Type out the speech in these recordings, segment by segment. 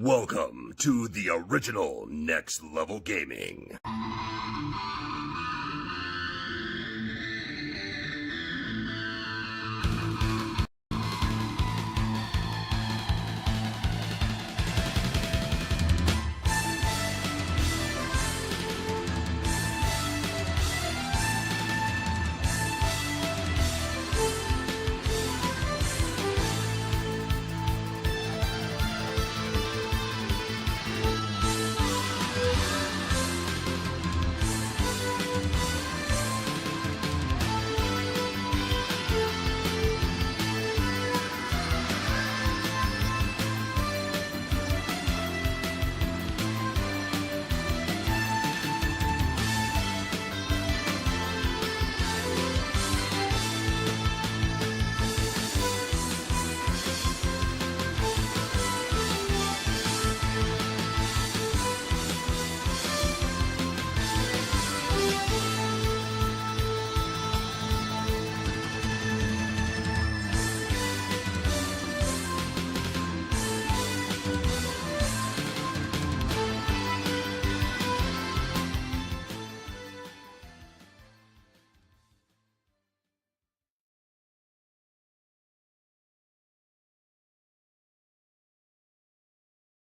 Welcome to the original Next Level Gaming.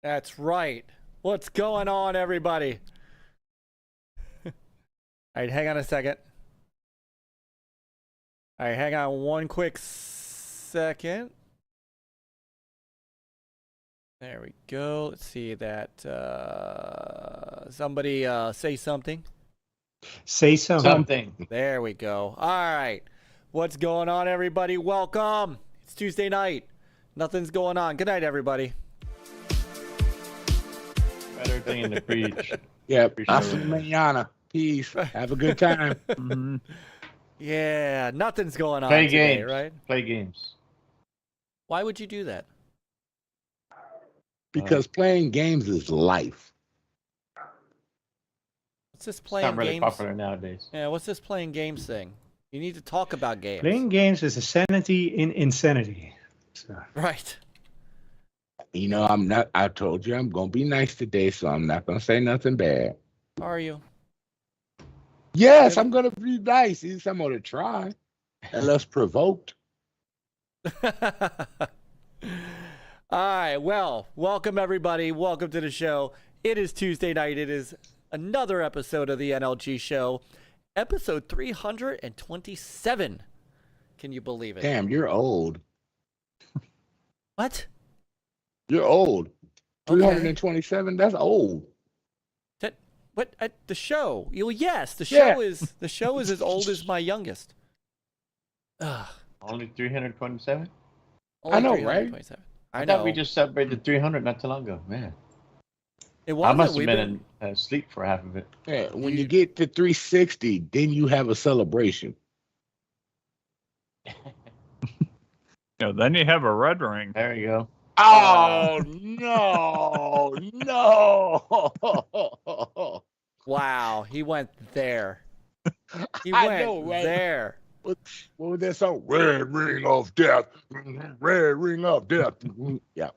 That's right. What's going on, everybody? All right, hang on a second. All right, hang on one quick second. There we go. Let's see that. Somebody say something. Say something. There we go. All right. What's going on, everybody? Welcome. It's Tuesday night. Nothing's going on. Good night, everybody. Better thing to preach. Yeah, hasta mañana. Peace. Have a good time. Mm-hmm. Yeah, nothing's going on Play today, games. right? Play games. Why would you do that? Because playing games is life. What's this It's playing not really games? popular nowadays. Yeah, what's this playing games thing? You need to talk about games. Playing games is a sanity in insanity. So, Right. You know, I told you I'm going to be nice today, so I'm not going to say nothing bad. Are you? Yes, I'm going to be nice. At least I'm going to try. Unless provoked. All right. Well, welcome, everybody. Welcome to the show. It is Tuesday night. It is another episode of the NLG show. Episode 327. Can you believe it? Damn, you're old. What? You're old. Okay. 327, that's old. What? The show? Well, yes, the Yeah. show is as old as my youngest. Ugh. Only 327? I know, right? 327. I I know. thought we just celebrated 300 not too long ago. Man, It I wasn't. must have We've been in sleep for half of it. Yeah, when you get to 360, then you have a celebration. Yeah, then you have a red ring. There you go. Oh, no, no. Wow, he went there. He I went know, right? there. What was that song? Red Ring of Death. Red Ring of Death. Yeah.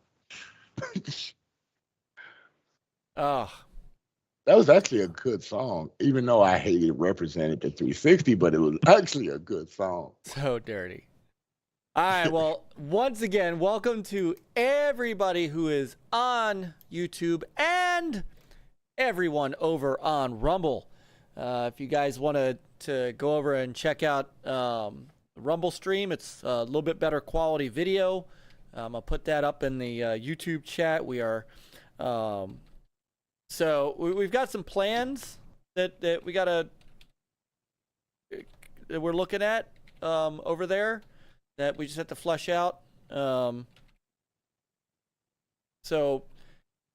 Oh, That was actually a good song, even though I hated represented the 360, but it was actually a good song. so dirty. All right, well, once again, welcome to everybody who is on YouTube and everyone over on Rumble. If you guys want to go over and check out the Rumble stream, it's a little bit better quality video. I'll put that up in the YouTube chat. We are, so we've got some plans that we're looking at over there that we just have to flesh out. So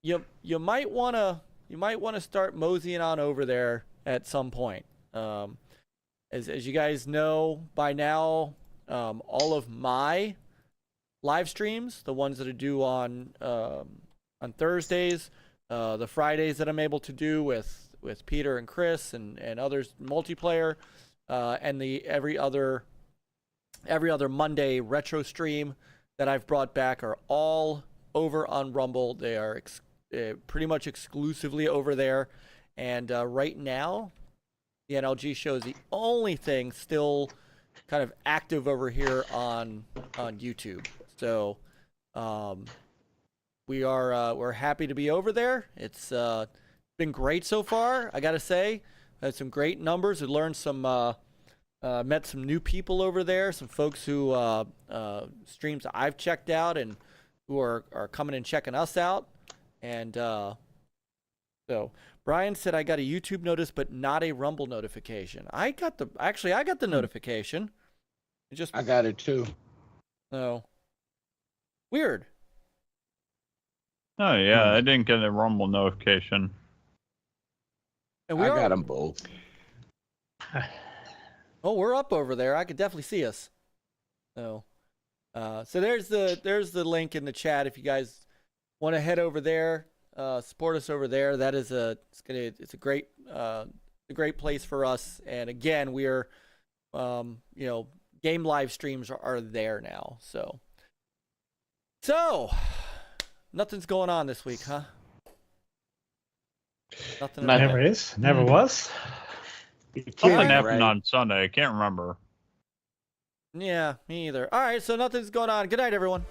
you might want to start moseying on over there at some point. As you guys know by now, all of my live streams, the ones that I do on Thursdays, the Fridays that I'm able to do with Peter and Chris and others, multiplayer, and the every other Monday retro stream that I've brought back are all over on Rumble. They are pretty much exclusively over there. And right now, the NLG show is the only thing still kind of active over here on YouTube. So we're happy to be over there. It's been great so far, I gotta say. Had some great numbers. We learned some, met some new people over there, some folks who streams I've checked out and who are coming and checking us out. And so Brian said I got a YouTube notice, but not a Rumble notification. I got the notification. I got it too. Oh, weird. Oh yeah, I didn't get a Rumble notification. And I got them both. Oh, we're up over there. I could definitely see us. So there's the link in the chat if you guys want to head over there, support us over there. That is it's a great place for us. And again, we are game live streams are there now. So nothing's going on this week, huh? Nothing. Never is. Never was. Something happened on Sunday. I can't remember. Yeah, me either. All right, so nothing's going on. Good night, everyone.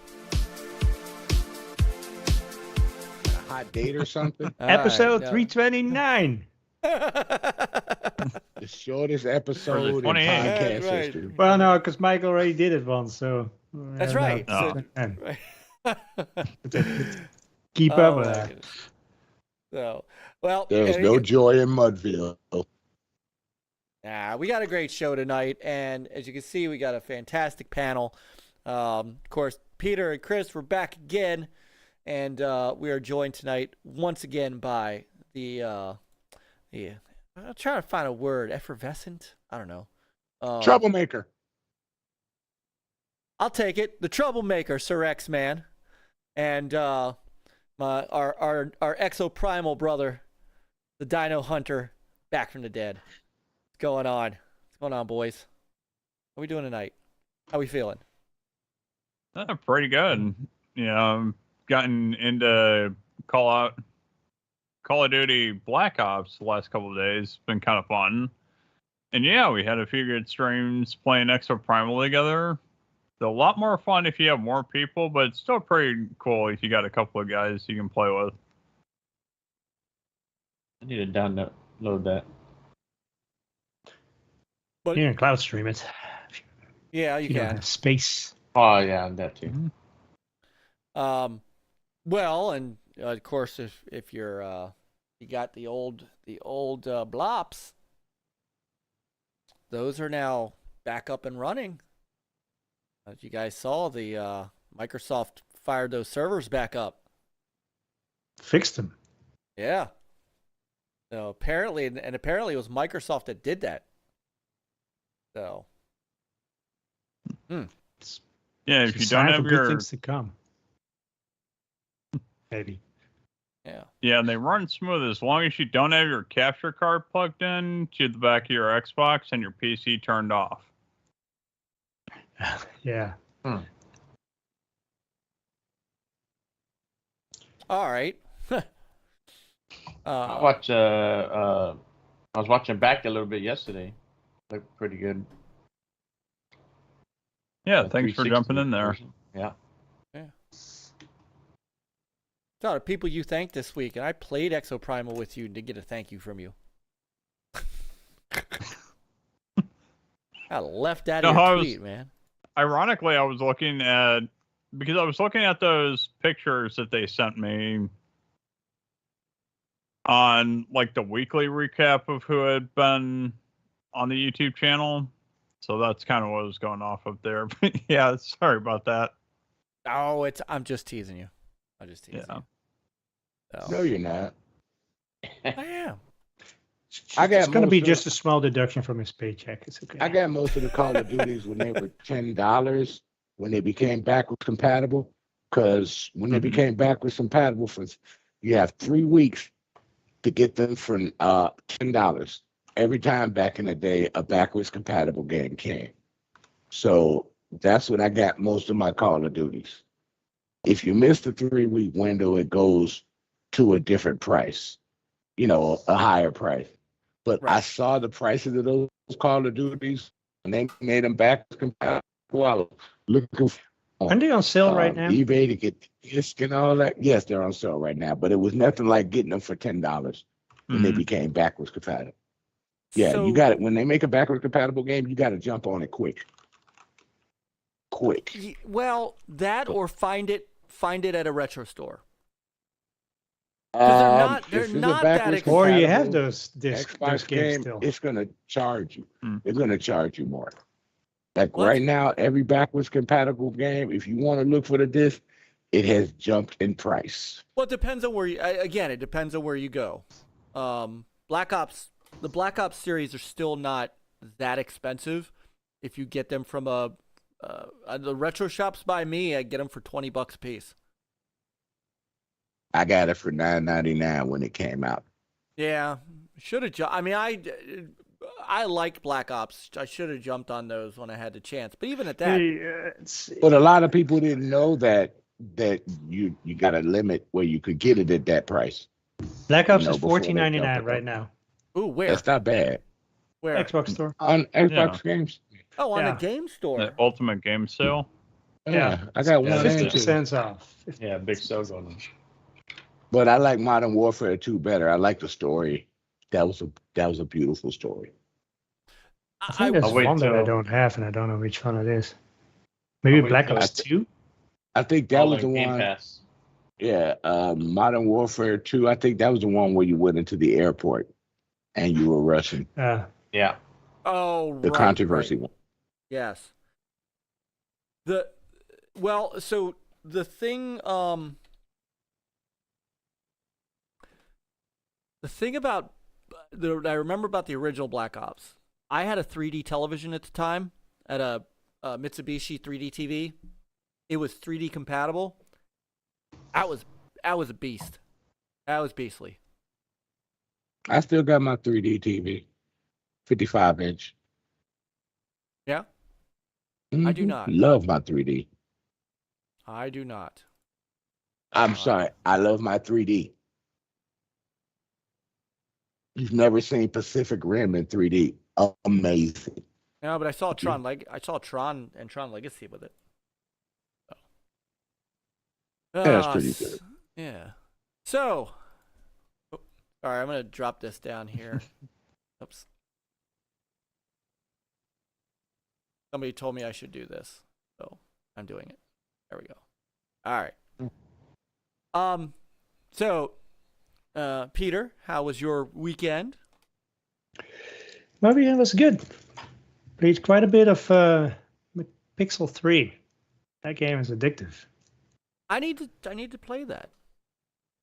A hot date or something? Episode 329. The shortest episode in 28. podcast Right. history. Well, no, because Mike already did it once, so. That's right. No. Keep up with that. Goodness. So, well, There's no joy in Mudville. we got a great show tonight, and as you can see, we got a fantastic panel. Of course, Peter and Chris were back again, and we are joined tonight once again by the I'm trying to find a word, effervescent. I don't know. Troublemaker. I'll take it. The troublemaker, Sir X Man, and our exoprimal brother, the Dino Hunter, back from the dead. What's going on? What's going on, boys? How we doing tonight? How we feeling? Pretty good. Gotten into Call of Duty Black Ops the last couple of days. Been kind of fun. And yeah, we had a few good streams playing Exoprimal together. It's a lot more fun if you have more people, but it's still pretty cool if you got a couple of guys you can play with. I need to download that. But You can cloud stream it. yeah, you You don't can. have space. Oh yeah, that too. Well, and of course, if you're you got the old blops, those are now back up and running. As you guys saw, the Microsoft fired those servers back up. Fixed them. Yeah. So apparently it was Microsoft that did that. So. Yeah, if It's you a sign don't for have good your things to come. Maybe. Yeah. Yeah, and they run smooth as long as you don't have your capture card plugged in to the back of your Xbox and your PC turned off. Yeah. All right. I was watching back a little bit yesterday. Looked pretty good. Yeah, The thanks for 360 jumping in there. version. Yeah. A lot of people you thanked this week, and I played Exoprimal with you and did get a thank you from you. I left that in your tweet, man. Ironically, I was looking at those pictures that they sent me on like the weekly recap of who had been on the YouTube channel. So that's kind of what was going off up there. But yeah, sorry about that. Oh, I'm just teasing you. I'm just teasing you. So. No, you're not. I am. It's going to be just a small deduction from his paycheck. It's okay. I got most of the Call of Duties when they were $10 when they became backwards compatible. Because when they became backwards compatible, you have 3 weeks to get them for $10. Every time back in the day, a backwards compatible game came. So that's when I got most of my Call of Duties. If you miss the 3-week window, it goes to a different price, a higher price. But I Right. saw the prices of those Call of Duties, and they made them backwards compatible. I was looking for Aren't they on sale right now? eBay to get disc and all that. Yes, they're on sale right now, but it was nothing like getting them for $10 when they became backwards compatible. Yeah, So- you got it. When they make a backwards compatible game, you got to jump on it quick. Well, that or find it at a retro store. 'Cause they're not that expensive. Or you have those games Xbox game, still. it's gonna charge you. Mm. They're gonna charge you more. Like What? right now, every backwards compatible game, if you want to look for the disc, it has jumped in price. Well, it depends on where you. Again, it depends on where you go. The Black Ops series are still not that expensive. If you get them from the retro shops by me, I get them for $20 a piece. I got it for $9.99 when it came out. Yeah, should have. I mean, I like Black Ops. I should have jumped on those when I had the chance. But even at that, But a lot of people didn't know that you got a limit where you could get it at that price. Black Ops is before they $14.99 jumped it right up. now. ooh, where? That's not bad. Where? Xbox Store. On Xbox games. Oh, on Yeah. the game store. The Ultimate Game Sale. Yeah, I got one and 50% two. off. Yeah, big sale going on. But I like Modern Warfare 2 better. I like the story. That was a beautiful story. I think there's I'll wait one that I till- don't have, and I don't know which one it is. Maybe wait Black till Ops 2? I think that All was the in Game one. Pass. Yeah, Modern Warfare 2. I think that was the one where you went into the airport and you were rushing. Yeah. Oh, The right, controversy right. one. Yes. So the thing about I remember about the original Black Ops. I had a 3D television at the time at a Mitsubishi 3D TV. It was 3D compatible. That was a beast. That was beastly. I still got my 3D TV, 55-inch. Yeah? I do not. Love my 3D. I do not. I'm sorry. I love my 3D. You've never seen Pacific Rim in 3D. Amazing. No, but I saw Tron and Tron Legacy with it. So. Yeah, that's pretty good. Yeah. So, all right, I'm gonna drop this down here. Oops. Somebody told me I should do this, so I'm doing it. There we go. All right. So, Peter, how was your weekend? My weekend was good. Played quite a bit of Pixel 3. That game is addictive. I need to play that.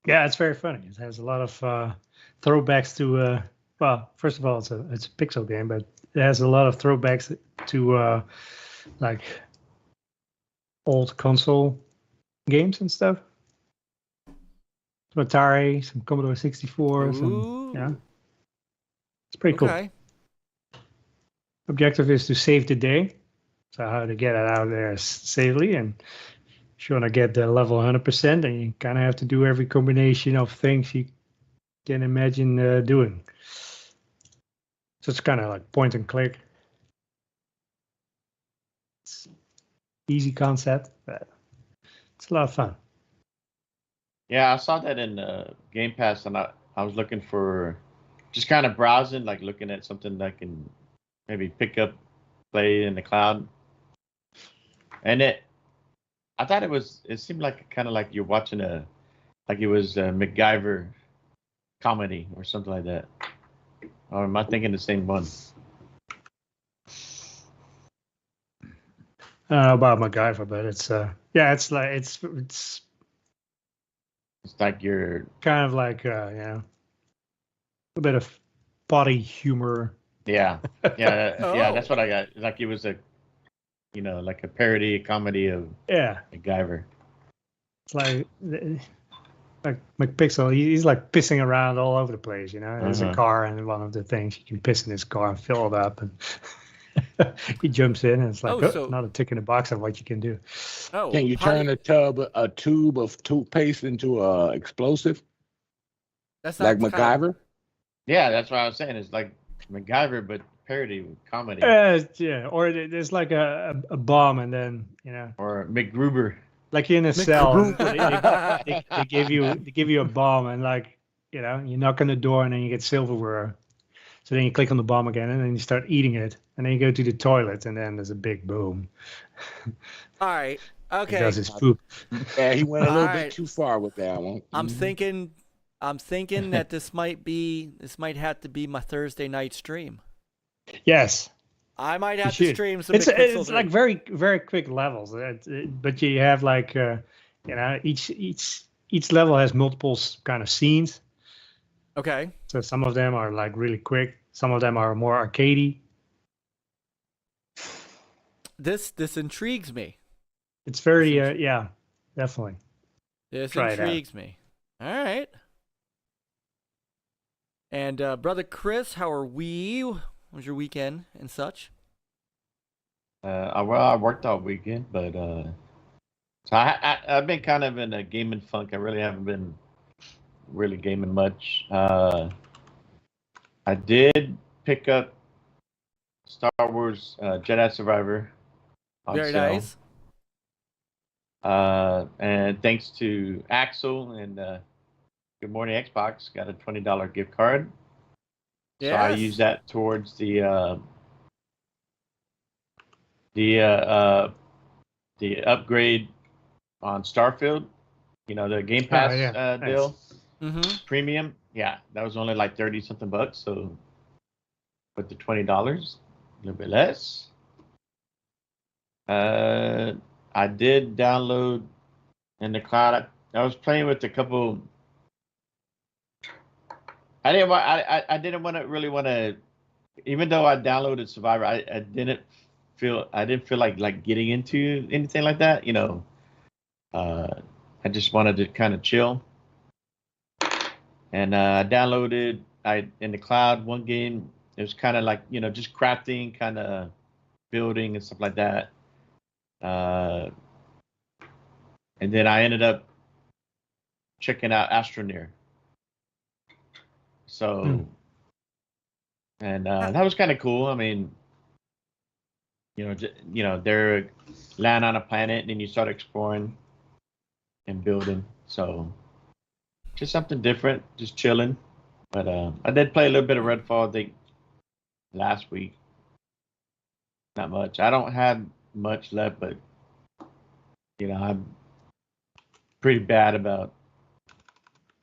Yeah, it's very funny. It has a lot of throwbacks to. Well, first of all, it's a Pixel game, but it has a lot of throwbacks to like old console games and stuff. Some Atari, some Commodore 64, some yeah. It's pretty cool. Okay. Objective is to save the day. So how to get it out there safely, and if you want to get the level 100%, then you kind of have to do every combination of things you can imagine doing. So it's kind of like point and click. It's easy concept, but it's a lot of fun. Yeah, I saw that in Game Pass, and I was looking for, just kind of browsing, like looking at something that I can maybe pick up, play in the cloud. And I thought it seemed like kind of like you're watching like it was a MacGyver comedy or something like that. Or am I thinking the same one? I don't know about MacGyver, but it's yeah, it's like it's It's like you're kind of like yeah, a bit of potty humor. yeah yeah Oh. yeah. That's what I got. Like it was like a parody, a comedy of Yeah, MacGyver. it's like McPixel. He's like pissing around all over the place. There's a car, and one of the things you can piss in his car and fill it up, and He jumps in and it's like, Oh, so- not a tick in the box of what you can do. Oh, Can you turn a tube of toothpaste into a explosive That's like not kind of- MacGyver? Yeah, that's what I was saying. It's like MacGyver, but parody with comedy. Yeah, or there's like a bomb, and then Or McGruber. like you're in a cell, and McGruber. they give you a bomb, and like you knock on the door, and then you get silverware. So then you click on the bomb again, and then you start eating it, and then you go to the toilet, and then there's a big boom. All right. He Okay. does his poop. Yeah, he went a little Alright. bit too far with that one. I'm thinking that this might have to be my Thursday night stream. Yes, I might have you to should. stream some. It's McPixel like 3. very very quick levels, but you have like each level has multiple kind of scenes. Okay. So some of them are like really quick. Some of them are more arcadey. This intrigues me. It's very yeah, definitely. This Try it out. intrigues me. All right. And brother Chris, how are we? How was your weekend and such? I worked all weekend, but so I've been kind of in a gaming funk. I really haven't been really gaming much. I did pick up Star Wars Jedi Survivor on Very sale. nice. And thanks to Axel and Good Morning Xbox, got a $20 gift card. So I Yes. used that towards the upgrade on Starfield. The Game Pass yeah. Nice. deal, Mm-hmm. premium. Yeah, that was only like 30 something bucks. So with the $20, a little bit less. I did download in the cloud. I was playing with a couple. I didn't want to. Even though I downloaded Survivor, I didn't feel like getting into anything like that. I just wanted to kind of chill. And I downloaded in the cloud one game. It was kind of like just crafting, kind of building and stuff like that. And then I ended up checking out Astroneer. So, and that was kind of cool. I mean, they're land on a planet, and then you start exploring and building. So, just something different, just chilling. But I did play a little bit of Redfall, I think, last week. Not much. I don't have much left, but I'm pretty bad about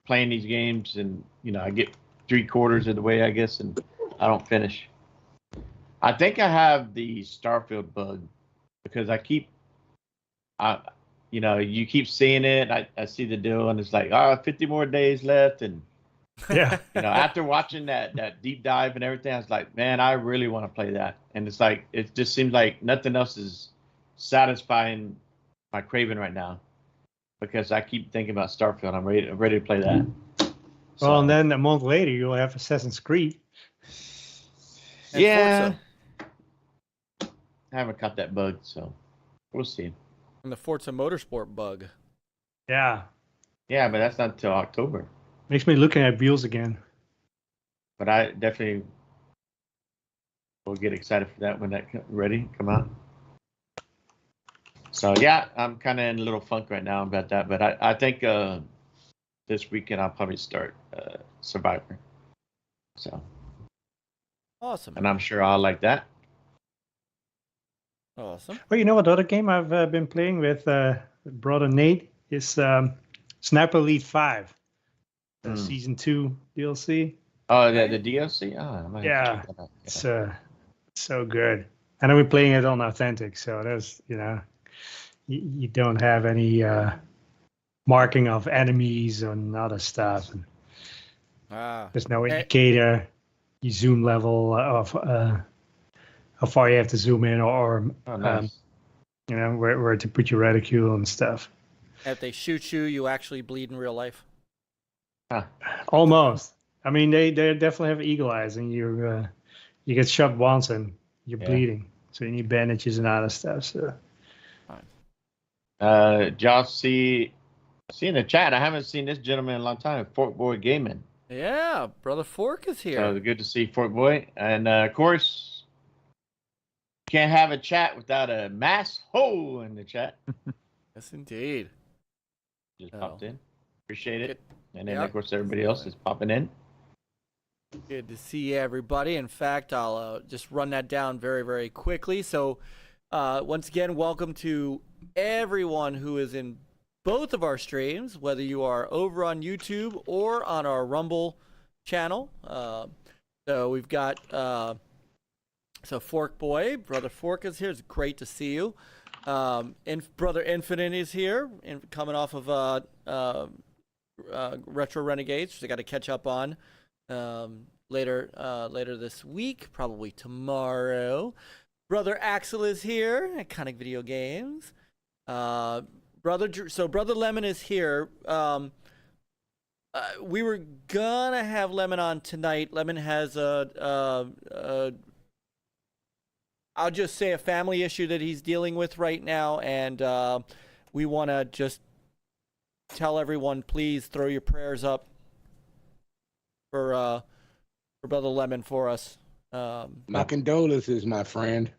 playing these games, and I get 3/4 of the way, I guess, and I don't finish. I think I have the Starfield bug because you keep seeing it. I see the deal, and it's like 50 more days left, and Yeah. after watching that deep dive and everything, I was like, man, I really want to play that. And it's like, it just seems like nothing else is satisfying my craving right now, because I keep thinking about Starfield. I'm ready to play that. Well, and then a month later you'll have Assassin's Creed. And yeah, Forza. I haven't caught that bug, so we'll see. And the Forza Motorsport bug. Yeah. Yeah, but that's not until October. Makes me looking at wheels again. But I definitely will get excited for that when that come out. So yeah, I'm kind of in a little funk right now about that. But I think this weekend I'll probably start Survivor. So, Awesome. and I'm sure I'll like that. Awesome. Well, you know what other game I've been playing with brother Nate is Sniper Elite 5. The Season 2 DLC. Oh, the DLC? Oh, I might have to Yeah. check that out. It's so good. And we're playing it on Authentic, so there's, you don't have any marking of enemies and other stuff. And there's no indicator. You zoom level of how far you have to zoom in, or Oh, nice. where to put your reticule and stuff. If they shoot you, you actually bleed in real life. Almost. They definitely have eagle eyes, and you get shot once and you're bleeding. So you need bandages and all that stuff. So Y'all see in the chat, I haven't seen this gentleman in a long time, Fork Boy Gaming. Yeah, Brother Fork is here. So good to see Fork Boy. And of course, can't have a chat without a mass hole in the chat. Yes, indeed. Just popped in. Appreciate it. And then, Yep. of course, everybody else is popping in. Good to see everybody. In fact, I'll just run that down very, very quickly. So, once again, welcome to everyone who is in both of our streams, whether you are over on YouTube or on our Rumble channel. So we've got so Fork Boy, Brother Fork is here. It's great to see you. Brother Infinite is here, coming off of Retro Renegades, which I got to catch up on later this week, probably tomorrow. Brother Axel is here at Conic Video Games. Brother Lemon is here. We were gonna have Lemon on tonight. Lemon has I'll just say a family issue that he's dealing with right now, and we want to just tell everyone, please throw your prayers up for Brother Lemon for us. My condolences, my friend.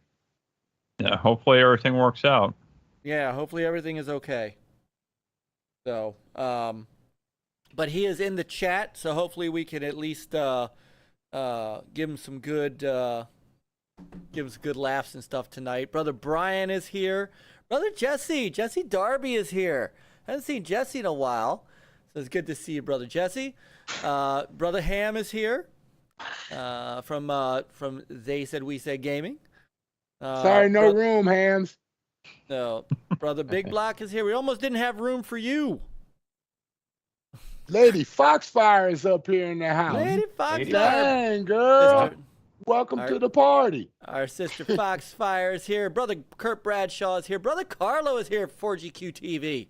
Yeah, hopefully everything works out. Yeah, hopefully everything is okay. So, but he is in the chat, so hopefully we can at least give him some good laughs and stuff tonight. Brother Bryant is here. Brother Jesse Darby is here. I haven't seen Jesse in a while, so it's good to see you, Brother Jesse. Brother Ham is here from They Said We Said Gaming. Sorry, no room, Hams. No, Brother Bigblock is here. We almost didn't have room for you. Lady Foxfire is up here in the house. Lady Foxfire. Dang, girl. Sister, Welcome to the party. our sister Foxfire is here. Brother Kurt Bradshaw is here. Brother Carlo is here. 4GQTV.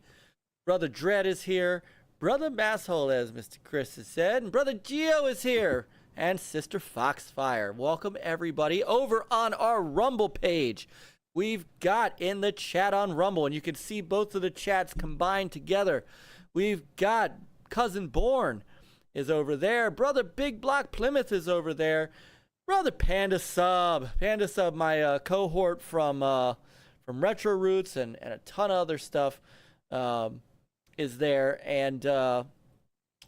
Brother Dredd is here. Brother Masshole, as Mr. Chris has said. And Brother Geo is here. And Sister Foxfire. Welcome, everybody, over on our Rumble page. We've got in the chat on Rumble, and you can see both of the chats combined together. We've got Cousin Born is over there. Brother Big Block Plymouth is over there. Brother Panda Sub, my cohort from Retro Roots and a ton of other stuff is there. And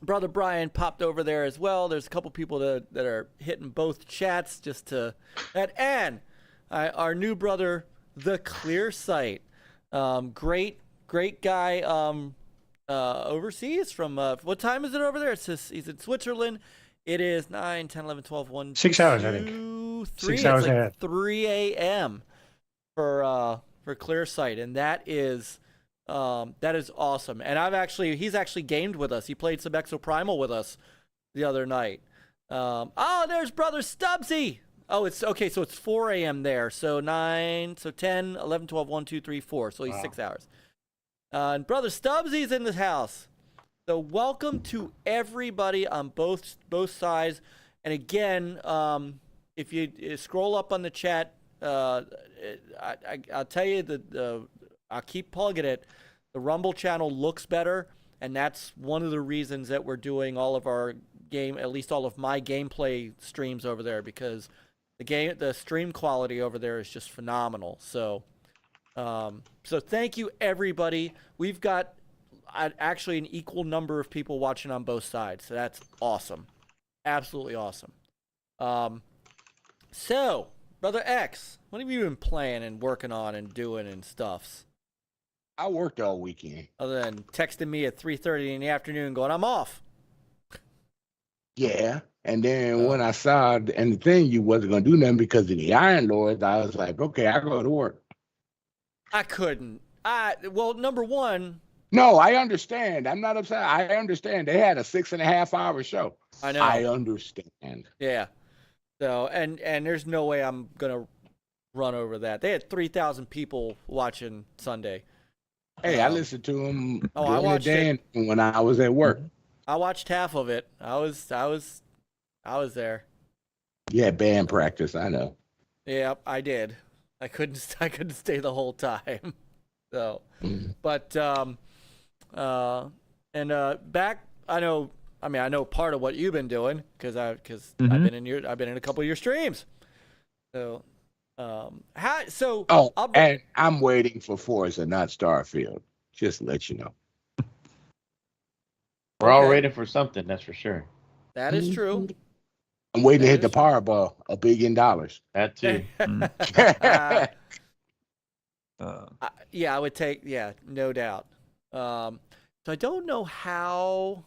Brother Brian popped over there as well. There's a couple people that are hitting both chats just to that. And our new brother, The Clear Sight. Great guy overseas from, what time is it over there? He's in Switzerland. It is 9, 10, 11, 12, 1, 6 hours, I think. 2, 3. 6 hours it's like ahead. 3 a.m. for Clear Sight, and that is awesome. And he's actually gamed with us. He played some Exoprimal with us the other night. There's Brother Stubbsy. Oh, it's okay. So it's 4 a.m. there. So 9, so 10, 11, 12, 1, 2, 3, 4. So he's 6 hours. And Brother Stubbsy's in the house. So welcome to everybody on both sides. And again, if you scroll up on the chat, I'll tell you I'll keep plugging it. The Rumble channel looks better, and that's one of the reasons that we're doing all of our at least all of my gameplay streams over there, because the stream quality over there is just phenomenal. So thank you, everybody. We've got actually an equal number of people watching on both sides, so that's awesome, absolutely awesome. So Brother X, what have you been playing and working on and doing and stuffs? I worked all weekend. Other than texting me at 3:30 in the afternoon going, I'm off. Yeah. And then when I saw, and the thing, you wasn't going to do nothing because of the Iron Lords, I was like, okay, I go to work. I couldn't. Well, number one. No, I understand. I'm not upset. I understand. They had a 6.5 hour show. I know. I understand. Yeah. So, and there's no way I'm going to run over that. They had 3,000 people watching Sunday. Hey, I listened to them I watched it when I was at work. I watched half of it. I was there. Yeah, band practice. I know. Yep, I did. I couldn't stay the whole time. So, but back. I know part of what you've been doing because I've been in a couple of your streams. So, and I'm waiting for Forza, not Starfield. Just to let you know. We're all waiting for something, that's for sure. That is true. I'm waiting to hit the Powerball, $1 billion. That too. Yeah, I would take. Yeah, no doubt. So I don't know how.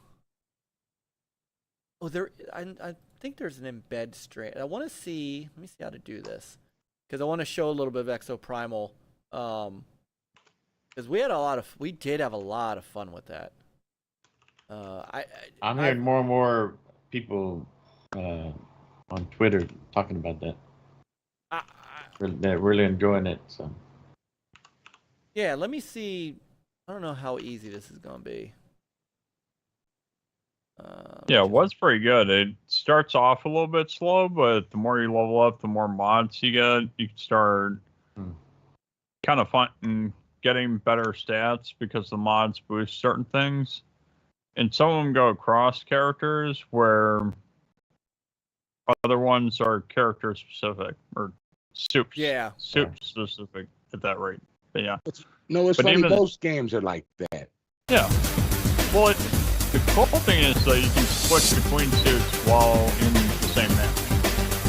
Oh, I think there's an embed stream. I want to see. Let me see how to do this, because I want to show a little bit of Exoprimal. Because we did have a lot of fun with that. I'm hearing more and more people on Twitter talking about that. They're really enjoying it. So. Yeah, let me see. I don't know how easy this is going to be. Yeah, it was pretty good. It starts off a little bit slow, but the more you level up, the more mods you get. You can start kind of fun and getting better stats because the mods boost certain things. And some of them go across characters where other ones are character specific or soup specific at that rate. But yeah. It's funny. Most games are like that. Yeah. Well, the cool thing is that you can switch between suits while in the same match.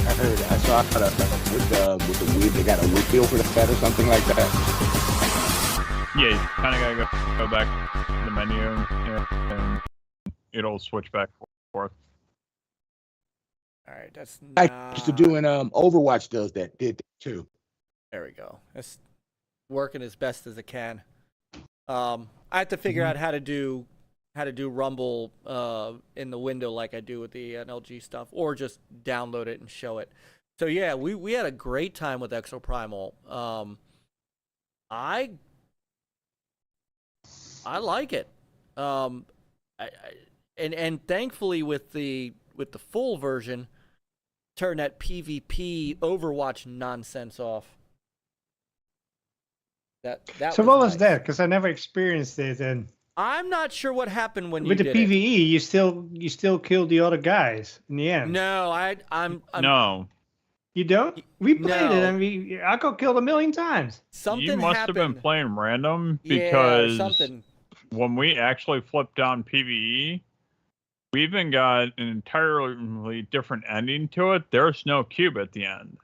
I saw with the wheel. They got a wheel for the fed or something like that. Yeah, you kind of gotta go back to the menu and it'll switch back and forth. All right, that's I used to do in Overwatch did that too. There we go. It's working as best as it can. I have to figure out how to do Rumble in the window like I do with the NLG stuff, or just download it and show it. So yeah, we had a great time with Exoprimal. I like it. And thankfully with the full version, turn that PvP Overwatch nonsense off. So what was that? Because I never experienced it, and I'm not sure what happened when with you the did PvE, you still killed the other guys in the end. No, I'm no. You don't? We played it, and I got killed 1,000,000 times. Something you must happened. have been playing random because something. When we actually flipped on PvE, we even got an entirely different ending to it. There's no cube at the end.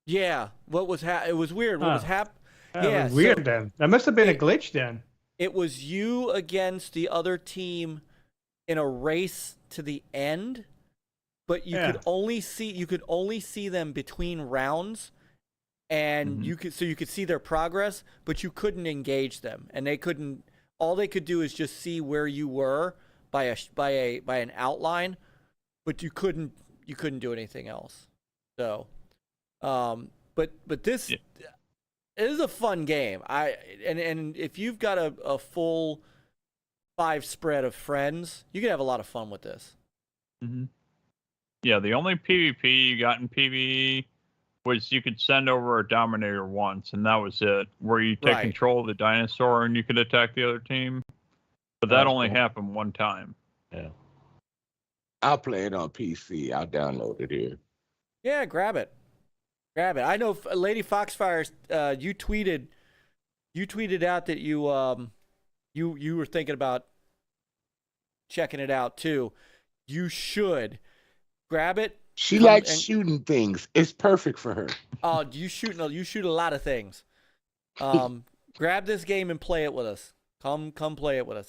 Yeah, what was it was weird. What was happening? That was weird then. That must have been a glitch then. It was you against the other team in a race to the end, but you could only see them between rounds, and you could see their progress, but you couldn't engage them, and they couldn't. All they could do is just see where you were by an outline, but you couldn't do anything else. So, but this. Yeah. It is a fun game. And if you've got a full 5 spread of friends, you can have a lot of fun with this. Mm-hmm. Yeah, the only PvP you got in PvE was you could send over a Dominator once, and that was it. Where you take control of the dinosaur and you could attack the other team. But that only happened one time. Yeah. I'll play it on PC. I'll download it here. Yeah, grab it. I know, Lady Foxfire. You tweeted out that you were thinking about checking it out too. You should grab it. She likes shooting things. It's perfect for her. Oh, you shoot a lot of things. Grab this game and play it with us. Come play it with us.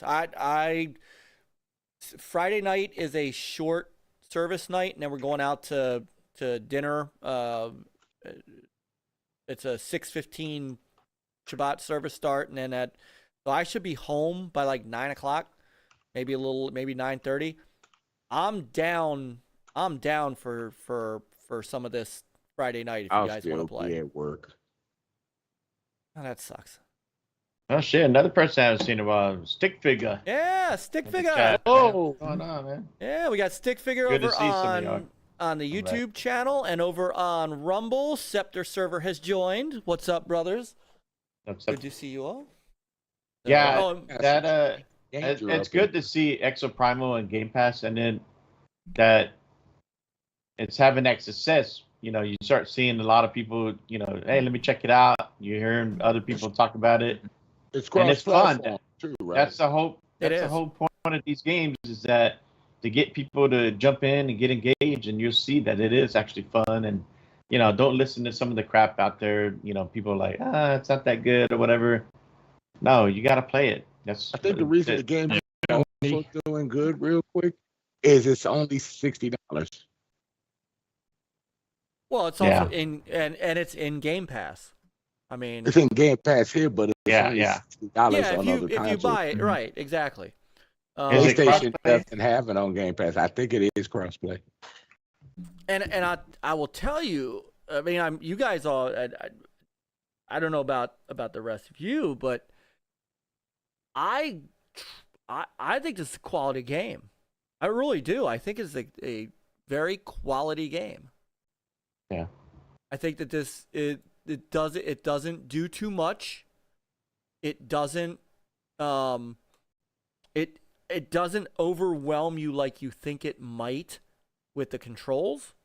Friday night is a short service night, and then we're going out to dinner. It's a 6:15 Shabbat service start, and then so I should be home by like 9 o'clock, maybe 9:30. I'm down for some of this Friday night if you guys want to play. I'll still be at work. Oh, that sucks. Oh shit! Another person I haven't seen in a while. Stick Figure. Yeah, Stick Figure. Oh, what's going on, man? Yeah, we got Stick Figure Good over to see some of on y'all. on the All right. YouTube channel and over on Rumble. Scepter server has joined. What's up, brothers? Good to see you all. Yeah, Oh, that Danger it's up good to see Exoprimal and Game Pass, and then that it's having that success. You know, you start seeing a lot of people. You know, hey, let me check it out. You're hearing other people talk about it, It's and it's fun. cross-platform too, right? That's the whole. It That's the is. whole point of these games is that to get people to jump in and get engaged, and you'll see that it is actually fun. And you know, don't listen to some of the crap out there. You know, people are like, it's not that good or whatever. No, you got to play it. That's. I think the reason the game is also doing good, real quick, is it's only $60. well, it's also in and it's in Game Pass. I mean, It's in Game Pass here, but it's only yeah. $60 yeah, on other if you consoles. buy it, right, exactly. Is it PlayStation cross-play? doesn't have it on Game Pass. I think it is crossplay. And I will tell you. I mean, you guys all. I don't know about the rest of you, but I think this is a quality game. I really do. I think it's a very quality game. Yeah. I think that it doesn't do too much. It doesn't it doesn't overwhelm you like you think it might with the controls.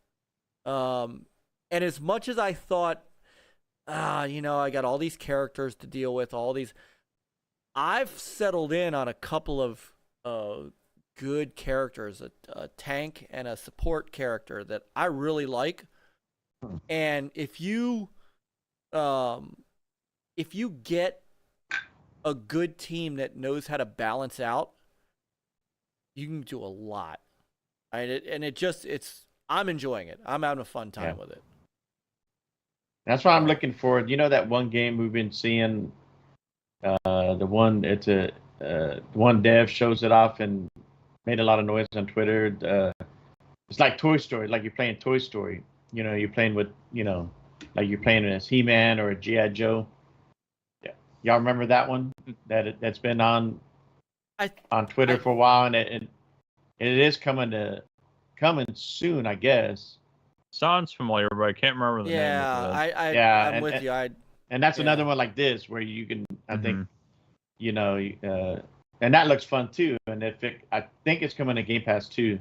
And as much as I thought, you know, I got all these characters to deal with, I've settled in on a couple of good characters, a tank and a support character that I really like. And if you get a good team that knows how to balance out, you can do a lot. I'm enjoying it. I'm having a fun time with it. That's what I'm looking for. You know that one game we've been seeing, the one one dev shows it off and made a lot of noise on Twitter. It's like Toy Story, like you're playing Toy Story. You know, you're playing with, you know, like you're playing as He-Man or a G.I. Joe. Yeah, y'all remember that one? That's been on Twitter for a while, and it is coming soon, I guess. Sounds familiar, but I can't remember the name of it. I'm with you. And that's another one like this where you can, I think, you know, and that looks fun too. And I think it's coming to Game Pass too,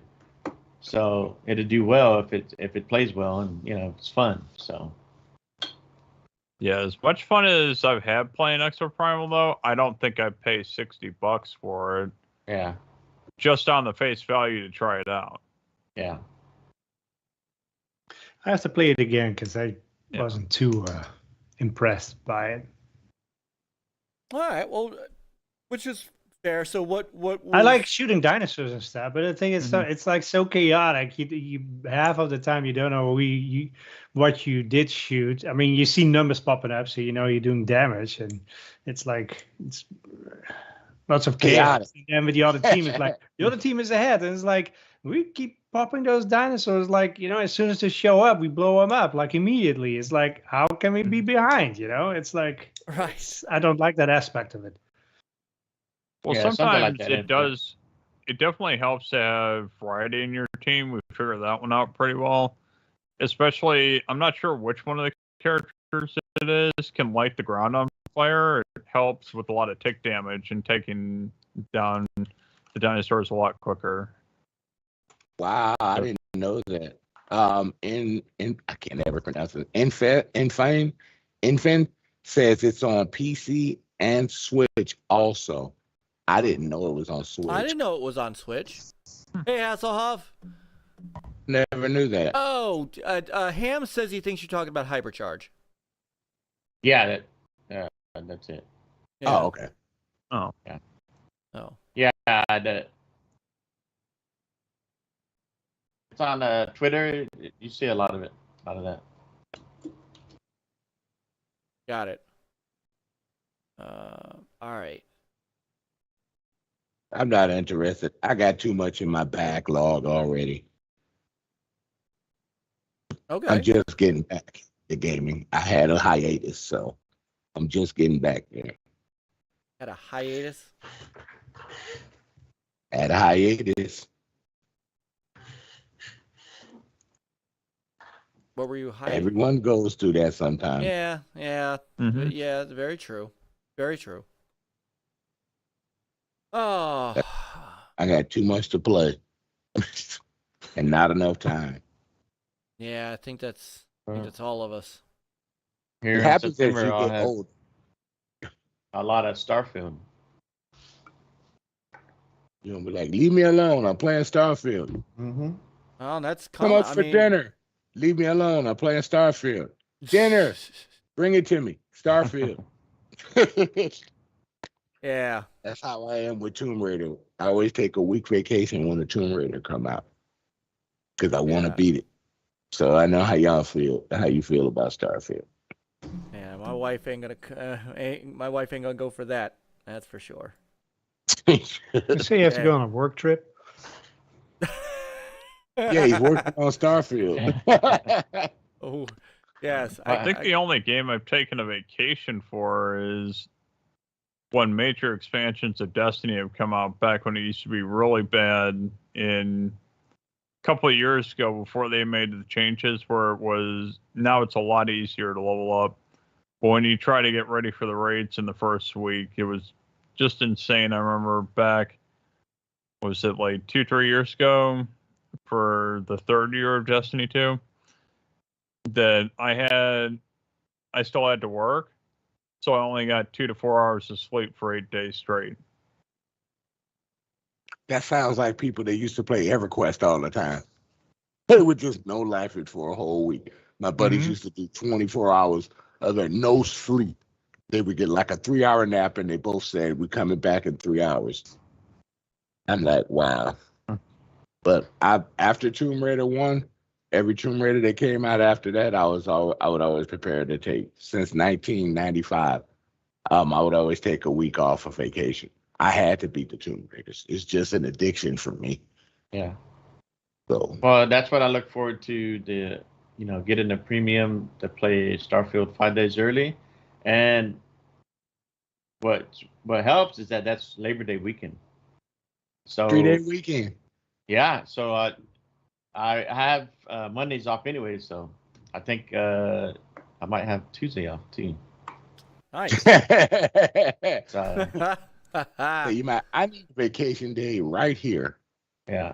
so it'll do well if it plays well, and you know, it's fun. So Yeah, as much fun as I've had playing Exoprimal, though, I don't think I'd pay $60 for it. Yeah. Just on the face value to try it out. Yeah. I have to play it again because I wasn't too impressed by it. All right, well, which is fair. So what I like shooting dinosaurs and stuff, but the thing is, it's like so chaotic. You half of the time you don't know what you did shoot. I mean, you see numbers popping up, so you know you're doing damage, and it's lots of chaos. And then with the other team, it's like the other team is ahead, and it's like we keep popping those dinosaurs. Like, you know, as soon as they show up, we blow them up like immediately. It's like, how can we be behind? You know, it's like I don't like that aspect of it. Well, sometimes it does. It definitely helps to have variety in your team. We figured that one out pretty well. Especially, I'm not sure which one of the characters it is can light the ground on fire. It helps with a lot of tick damage and taking down the dinosaurs a lot quicker. Wow, I didn't know that. I can't ever pronounce it. Infin says it's on PC and Switch also. I didn't know it was on Switch. I didn't know it was on Switch. Hey, Hasslehoff. Never knew that. Oh, Ham says he thinks you're talking about Hypercharge. Yeah, that's it. Yeah. Oh, okay. Oh. Yeah. Oh. Yeah, it's on Twitter. You see a lot of that. Got it. All right. I'm not interested. I got too much in my backlog already. Okay. I'm just getting back to gaming. I had a hiatus, so I'm just getting back there. Had a hiatus? Had a hiatus. What were you hiding? Everyone goes through that sometimes. Yeah, yeah, Mhm. yeah. Very true. Very true. Oh, I got too much to play and not enough time. yeah. I think that's all of us. Here It in happens as September, you I'll get have old. a lot of Starfield. You'll be like, leave me alone. I'm playing Starfield. Mm-hmm. Well, that's Come common. up for dinner. Leave me alone. I'm playing Starfield. Dinner. Bring it to me. Starfield. Yeah. That's how I am with Tomb Raider. I always take a week vacation when the Tomb Raider come out because I want to Yeah. beat it. So I know how y'all feel, how you feel about Starfield. Yeah, my wife ain't gonna go for that. That's for sure. You say you have to Yeah. go on a work trip. Yeah, he's working on Starfield. Oh, yes. I think the only game I've taken a vacation for is when major expansions of Destiny have come out back when it used to be really bad in a couple of years ago before they made the changes where now it's a lot easier to level up. But when you try to get ready for the raids in the first week, it was just insane. I remember back, was it like 2-3 years ago for the third year of Destiny 2 that I still had to work. So I only got 2 to 4 hours of sleep for 8 days straight. That sounds like people that used to play EverQuest all the time. They would just no life it for a whole week. My buddies used to do 24 hours of no sleep. They would get like a 3-hour nap, and they both said, we're coming back in 3 hours. I'm like, wow. But after Tomb Raider 1, every Tomb Raider that came out after that, I would always prepare to take. Since 1995, I would always take a week off of vacation. I had to beat the Tomb Raiders. It's just an addiction for me. Yeah. So, Well, that's what I look forward to. Getting a premium to play Starfield 5 days early, and what helps is that's Labor Day weekend. So 3-day weekend. Yeah. So I have Mondays off anyway, so I think I might have Tuesday off too. Nice. So, I need a vacation day right here. yeah.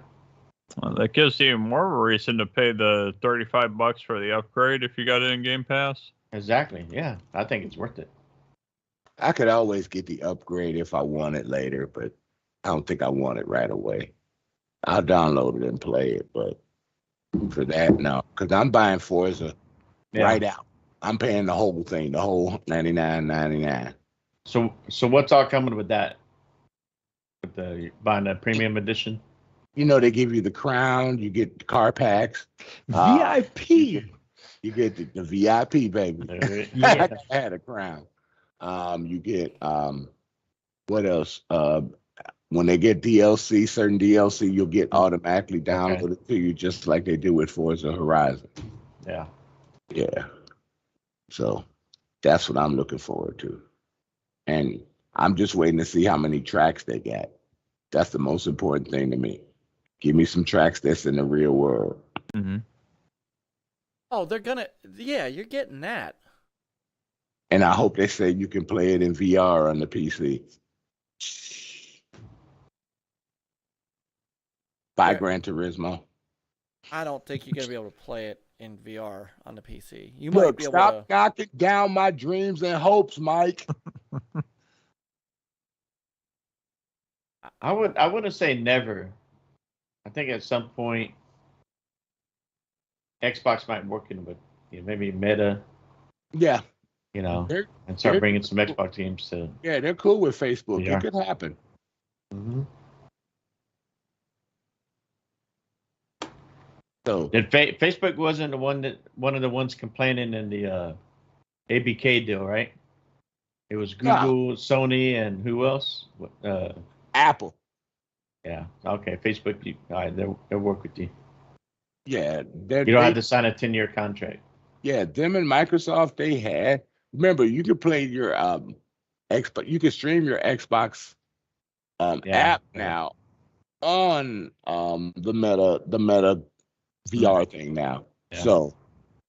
Well, that gives you more of a reason to pay the $35 for the upgrade if you got it in Game Pass. Exactly. Yeah. I think it's worth it. I could always get the upgrade if I want it later, but I don't think I want it right away. I'll download it and play it, but for that, no. Because I'm buying Forza right out. I'm paying the whole thing, the whole $99.99. So what's all coming with that? With the buying the premium edition? You know, they give you the crown, you get the car packs. VIP. You get the VIP, baby. Yeah. I had a crown. You get what else? When they get DLC, certain DLC, you'll get automatically downloaded to you, just like they do with Forza Horizon. Yeah. Yeah. So that's what I'm looking forward to. And I'm just waiting to see how many tracks they got. That's the most important thing to me. Give me some tracks that's in the real world. Mm-hmm. Oh, you're getting that. And I hope they say you can play it in VR on the PC. By Gran Turismo. I don't think you're gonna be able to play it in VR on the PC. You might Look, be able stop to. knocking down my dreams and hopes, Myke. I wouldn't say never. I think at some point Xbox might work in with maybe Meta. Yeah. And start bringing some Xbox teams to. Yeah, they're cool with Facebook. Yeah. It could happen. Mm-hmm. So Facebook wasn't one of the ones complaining in the ABK deal, right? It was Google, Sony, and who else? Apple. Yeah. Okay. Facebook. All right. They'll work with you. Yeah. You don't have to sign a 10-year contract. Yeah. Them and Microsoft, they had. Remember, you could play your Xbox. You can stream your Xbox app now on the Meta VR thing now. Yeah. So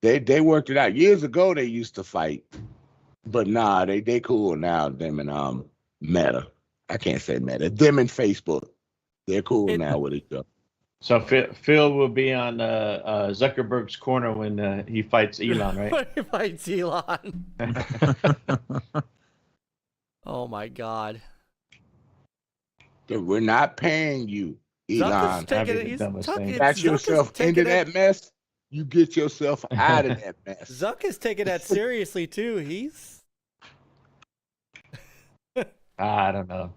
They worked it out years ago. They used to fight, but nah, they cool now. Them and Meta. I can't say Meta. Them and Facebook. They're cool now with each other. So Phil will be on Zuckerberg's corner when he fights Elon, right? When he fights Elon. Oh my God. We're not paying you, Elon. Got yourself into that mess. You get yourself out of that mess. Zuck is taking that seriously too. He's. I don't know.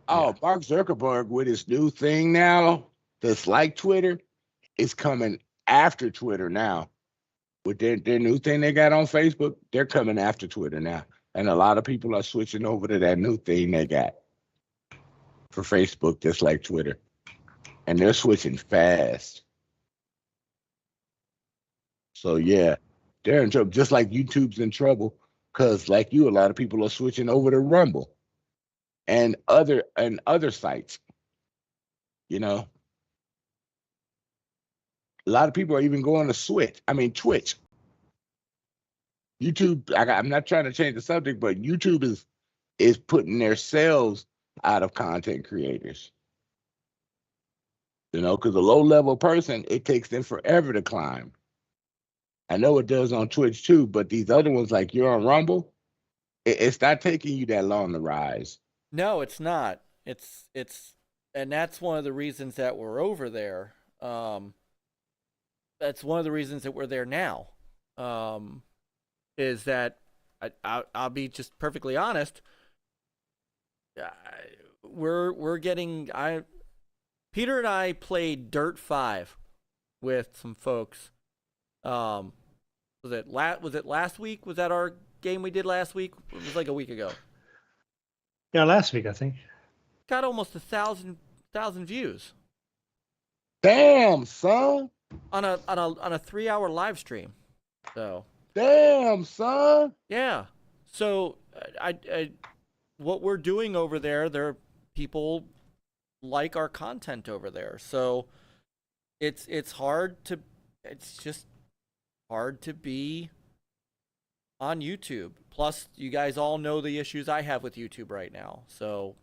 Mark Zuckerberg with his new thing now that's like Twitter is coming after Twitter now. With their new thing they got on Facebook, they're coming after Twitter now. And a lot of people are switching over to that new thing they got for Facebook, just like Twitter. And they're switching fast. So yeah, they're in trouble. Just like YouTube's in trouble, because like you, a lot of people are switching over to Rumble and other sites. You know, a lot of people are even going to Twitch. YouTube. I'm not trying to change the subject, but YouTube is putting themselves out of content creators. You know, because a low-level person, it takes them forever to climb. I know it does on Twitch too, but these other ones, like you're on Rumble, it's not taking you that long to rise. No, it's not. It's, and that's one of the reasons that we're over there. That's one of the reasons that we're there now. Is that I'll be just perfectly honest. We're getting Peter and I played Dirt 5 with some folks. Was it last week? Was that our game we did last week? It was like a week ago. Yeah, last week I think. Got almost 1,000 views. Damn, son. On a 3-hour live stream. So. Damn, son. Yeah. So I what we're doing over there, there are people like our content over there. So it's just hard to be on YouTube. Plus, you guys all know the issues I have with YouTube right now. So,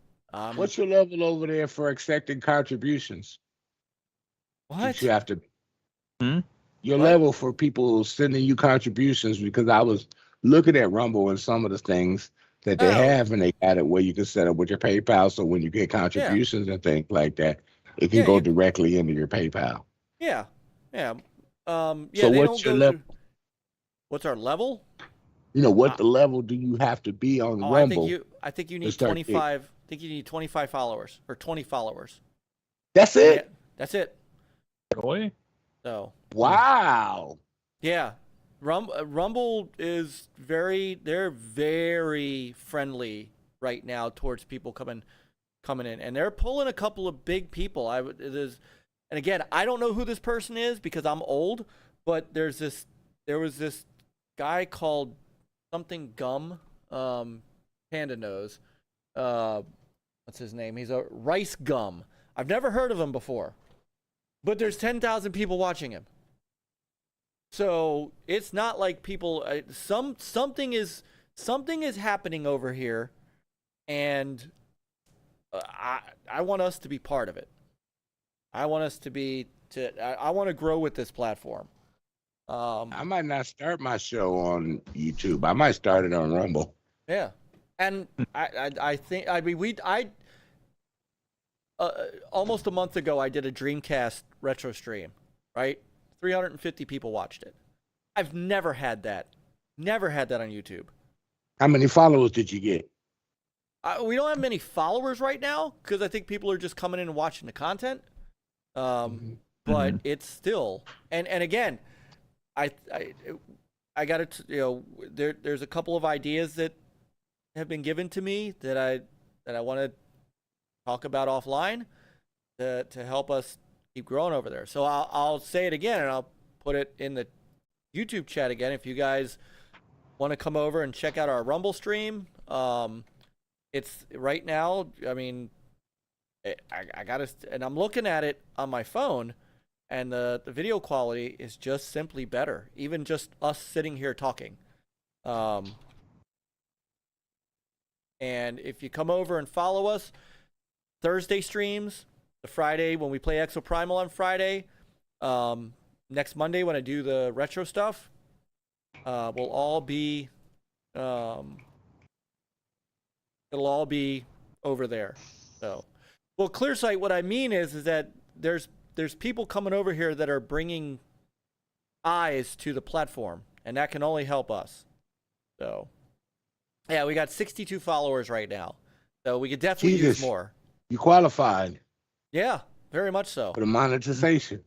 what's your level over there for accepting contributions? What? You have to. Your level for people sending you contributions, because I was looking at Rumble and some of the things that they have, and they got it where you can set up with your PayPal. So when you get contributions and things like that, it can go directly into your PayPal. Yeah. So what's your level? What's our level? You know, what the level do you have to be on Rumble? I think you need 25. I think you need 25 followers or 20 followers. That's it. Yeah, that's it. Really? So. Wow. Yeah, Rumble is they're very friendly right now towards people coming in, and they're pulling a couple of big people. And again, I don't know who this person is because I'm old, but there was this guy called something Gum, Panda Nose. What's his name? He's a Rice Gum. I've never heard of him before, but there's 10,000 people watching him. So it's not like people. Something is happening over here, and I want us to be part of it. I want us to be I want to grow with this platform. I might not start my show on YouTube. I might start it on Rumble. Yeah, and I think almost a month ago I did a Dreamcast retro stream, right? 350 people watched it. I've never had that. Never had that on YouTube. How many followers did you get? We don't have many followers right now because I think people are just coming in and watching the content. But it's still, and again, I got to, there's a couple of ideas that have been given to me that I want to talk about offline to help us keep growing over there. So I'll say it again, and I'll put it in the YouTube chat again. If you guys want to come over and check out our Rumble stream, it's right now. I mean, I got to, and I'm looking at it on my phone. and the video quality is just simply better. Even just us sitting here talking. And if you come over and follow us, Thursday streams, the Friday when we play Exoprimal on Friday, next Monday when I do the retro stuff, will all be, it'll all be over there. So, well, ClearSight, what I mean is that there's people coming over here that are bringing eyes to the platform, and that can only help us. So, yeah, we got 62 followers right now, so we could definitely use more. You qualified. Yeah, very much so. For the monetization.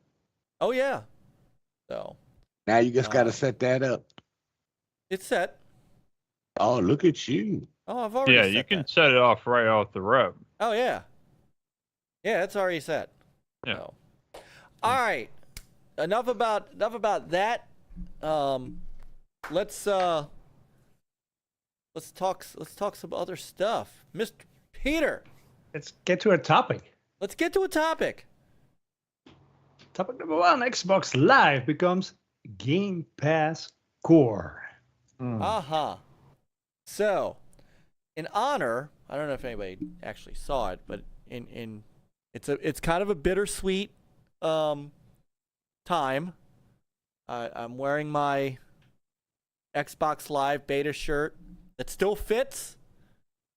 Oh yeah. So. Now you just got to set that up. It's set. Oh, look at you. Oh, I've already. Yeah, you can set it off right off the rep. Oh yeah. Yeah, it's already set. Yeah. So. All right. Enough about that. Let's talk some other stuff. Mr. Peter. Let's get to a topic. Let's get to a topic. Topic number 1, Xbox Live becomes Game Pass Core. So, in honor, I don't know if anybody actually saw it, but it's kind of a bittersweet time. I'm wearing my Xbox Live beta shirt that still fits.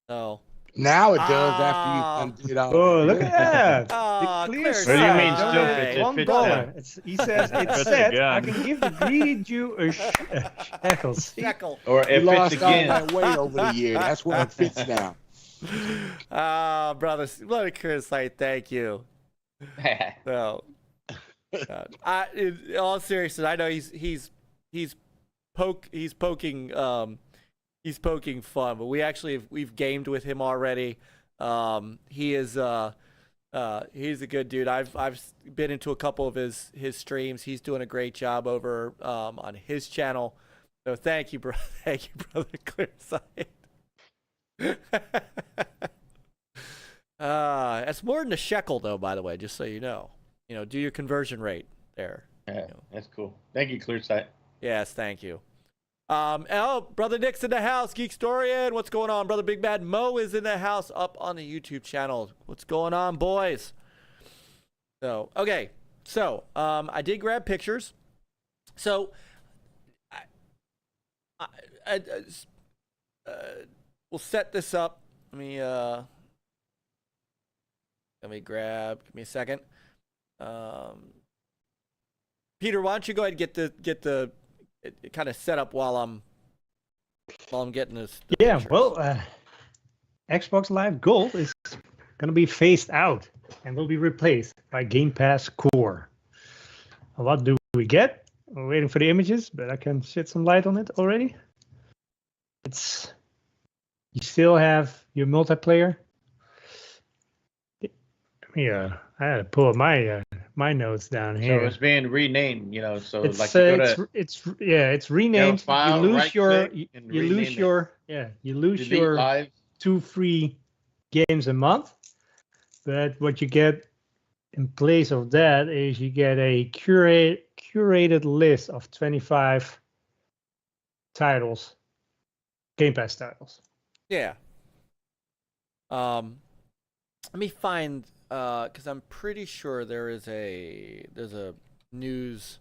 So now it does after you did all. Oh, look at that! Oh, The clear clear side. What do you mean side. still fits? It $1. fits He says it's Fits set. again. I can give the greedy Jew a shekel. Shekel. Or You if it's lost all again. that weight over the year. That's where it fits now. Brother, what a Chris site. Thank you. So, in all seriousness, I know he's poking fun, but we've gamed with him already. He is he's a good dude. I've been into a couple of his streams. He's doing a great job over on his channel. So thank you, bro. Thank you, brother. Clear sight. That's more than a shekel, though. By the way, just so you know, do your conversion rate there. Yeah, that's cool. Thank you, ClearSight. Yes, thank you. Brother Nick's in the house. Geekstorian, what's going on? Brother Big Bad Mo is in the house up on the YouTube channel. What's going on, boys? So, okay. So, I did grab pictures. So, we'll set this up. Let me grab. Give me a second. Peter, why don't you go ahead and get the kind of set up while I'm getting this. Yeah, pictures. well, Xbox Live Gold is going to be phased out and will be replaced by Game Pass Core. What do we get? We're waiting for the images, but I can shed some light on it already. You still have your multiplayer. I had to pull my notes down here. So it's being renamed, so It's like you go to it's renamed. file, you lose right-click, and you lose rename your you lose delete your live. 2 free games a month. But what you get in place of that is you get a curated list of 25 titles, Game Pass titles. Yeah. Let me find because I'm pretty sure there's a news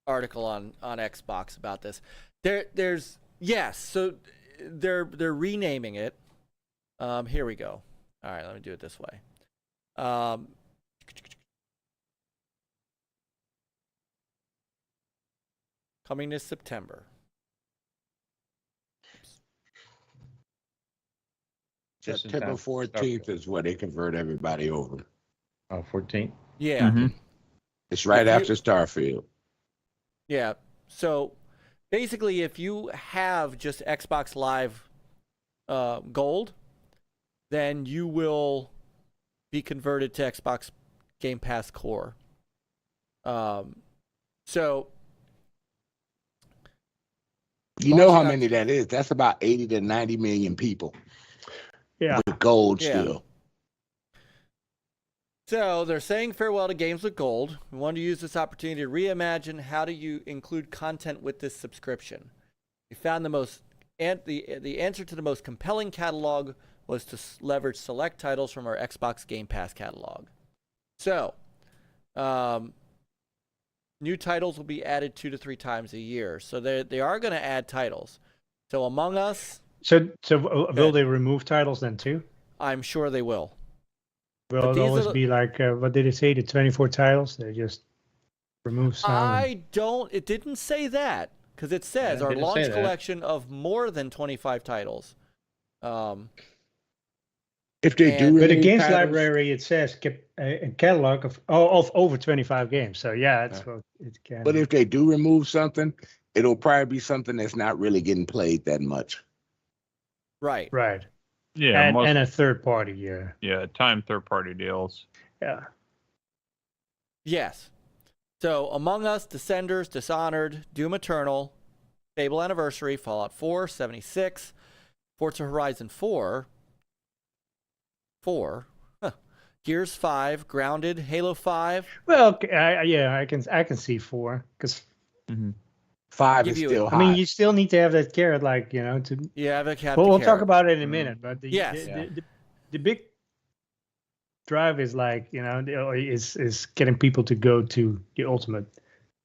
article on Xbox about this. There's yes, so they're renaming it. Here we go. All right, let me do it this way. Coming this September. September 14th is where they convert everybody over. Oh, 14. Yeah. Mm-hmm. It's right If after Starfield. Yeah. So basically, if you have just Xbox Live Gold, then you will be converted to Xbox Game Pass Core. So You know how many that is? That's about 80 to 90 million people Yeah. with gold Yeah. still. So they're saying farewell to games with gold. We want to use this opportunity to reimagine how do you include content with this subscription. We found the answer to the most compelling catalog was to leverage select titles from our Xbox Game Pass catalog. So, new titles will be added 2 to 3 times a year. So they are going to add titles. So Among Us. So will they remove titles then too? I'm sure they will. Will it always be like, what did it say, the 24 titles? They just remove some. It didn't say that, because it says our launch collection of more than 25 titles. If they do, but the games library, it says a catalog of over 25 games. So yeah, that's what it can. But if they do remove something, it'll probably be something that's not really getting played that much. Right. Right. Yeah, and a third party, yeah. Yeah, time third party deals. Yeah. Yes. So Among Us, Descenders, Dishonored, Doom Eternal, Fable Anniversary, Fallout 4, 76, Forza Horizon 4, Gears 5, Grounded, Halo 5. Well, I can see 4 because 5 is still high. I mean, you still need to have that carrot, like, you know, to. Yeah, we'll talk about it in a minute, but the big drive is like, you know, is getting people to go to the ultimate.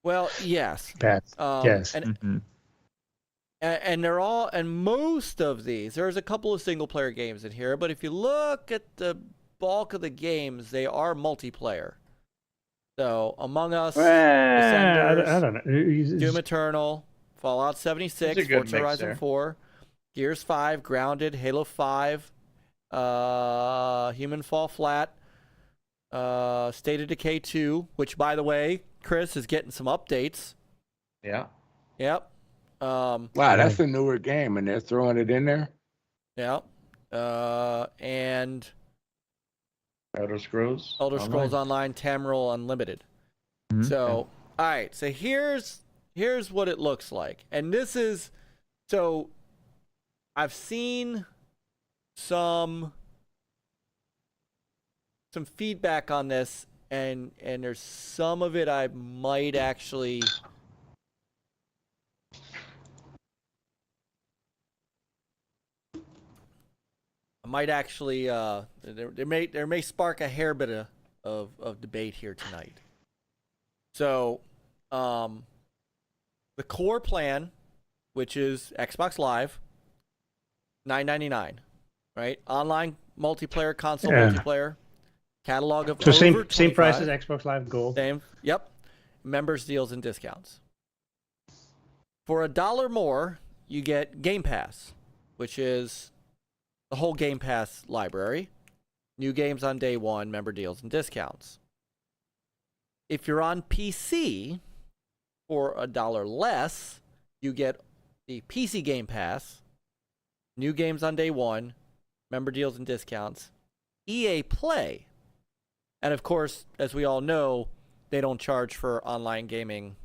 Well, yes. Path. Yes. And they're all, and most of these, there's a couple of single player games in here, but if you look at the bulk of the games, they are multiplayer. So Among Us, Descenders, I don't know. Doom Eternal, Fallout 76, Forza Horizon 4, Gears 5, Grounded, Halo 5, Human Fall Flat, State of Decay 2, which, by the way, Chris is getting some updates. Yeah. Yep. Wow, that's a newer game, and they're throwing it in there. Yeah. And Elder Scrolls Online, Tamriel Unlimited. So, all right. So here's what it looks like, and this is so. I've seen some feedback on this, and there's some of it I might actually. There may spark a hair bit of debate here tonight. So, the core plan, which is Xbox Live, $9.99, right? Online multiplayer, console multiplayer, catalog of over 25. Same price as Xbox Live Gold. Same, yep. Members deals and discounts. For $1 more, you get Game Pass, which is the whole Game Pass library, new games on day one, member deals and discounts. If you're on PC, for $1 less, you get the PC Game Pass, new games on day one, member deals and discounts, EA Play, and of course, as we all know, they don't charge for online gaming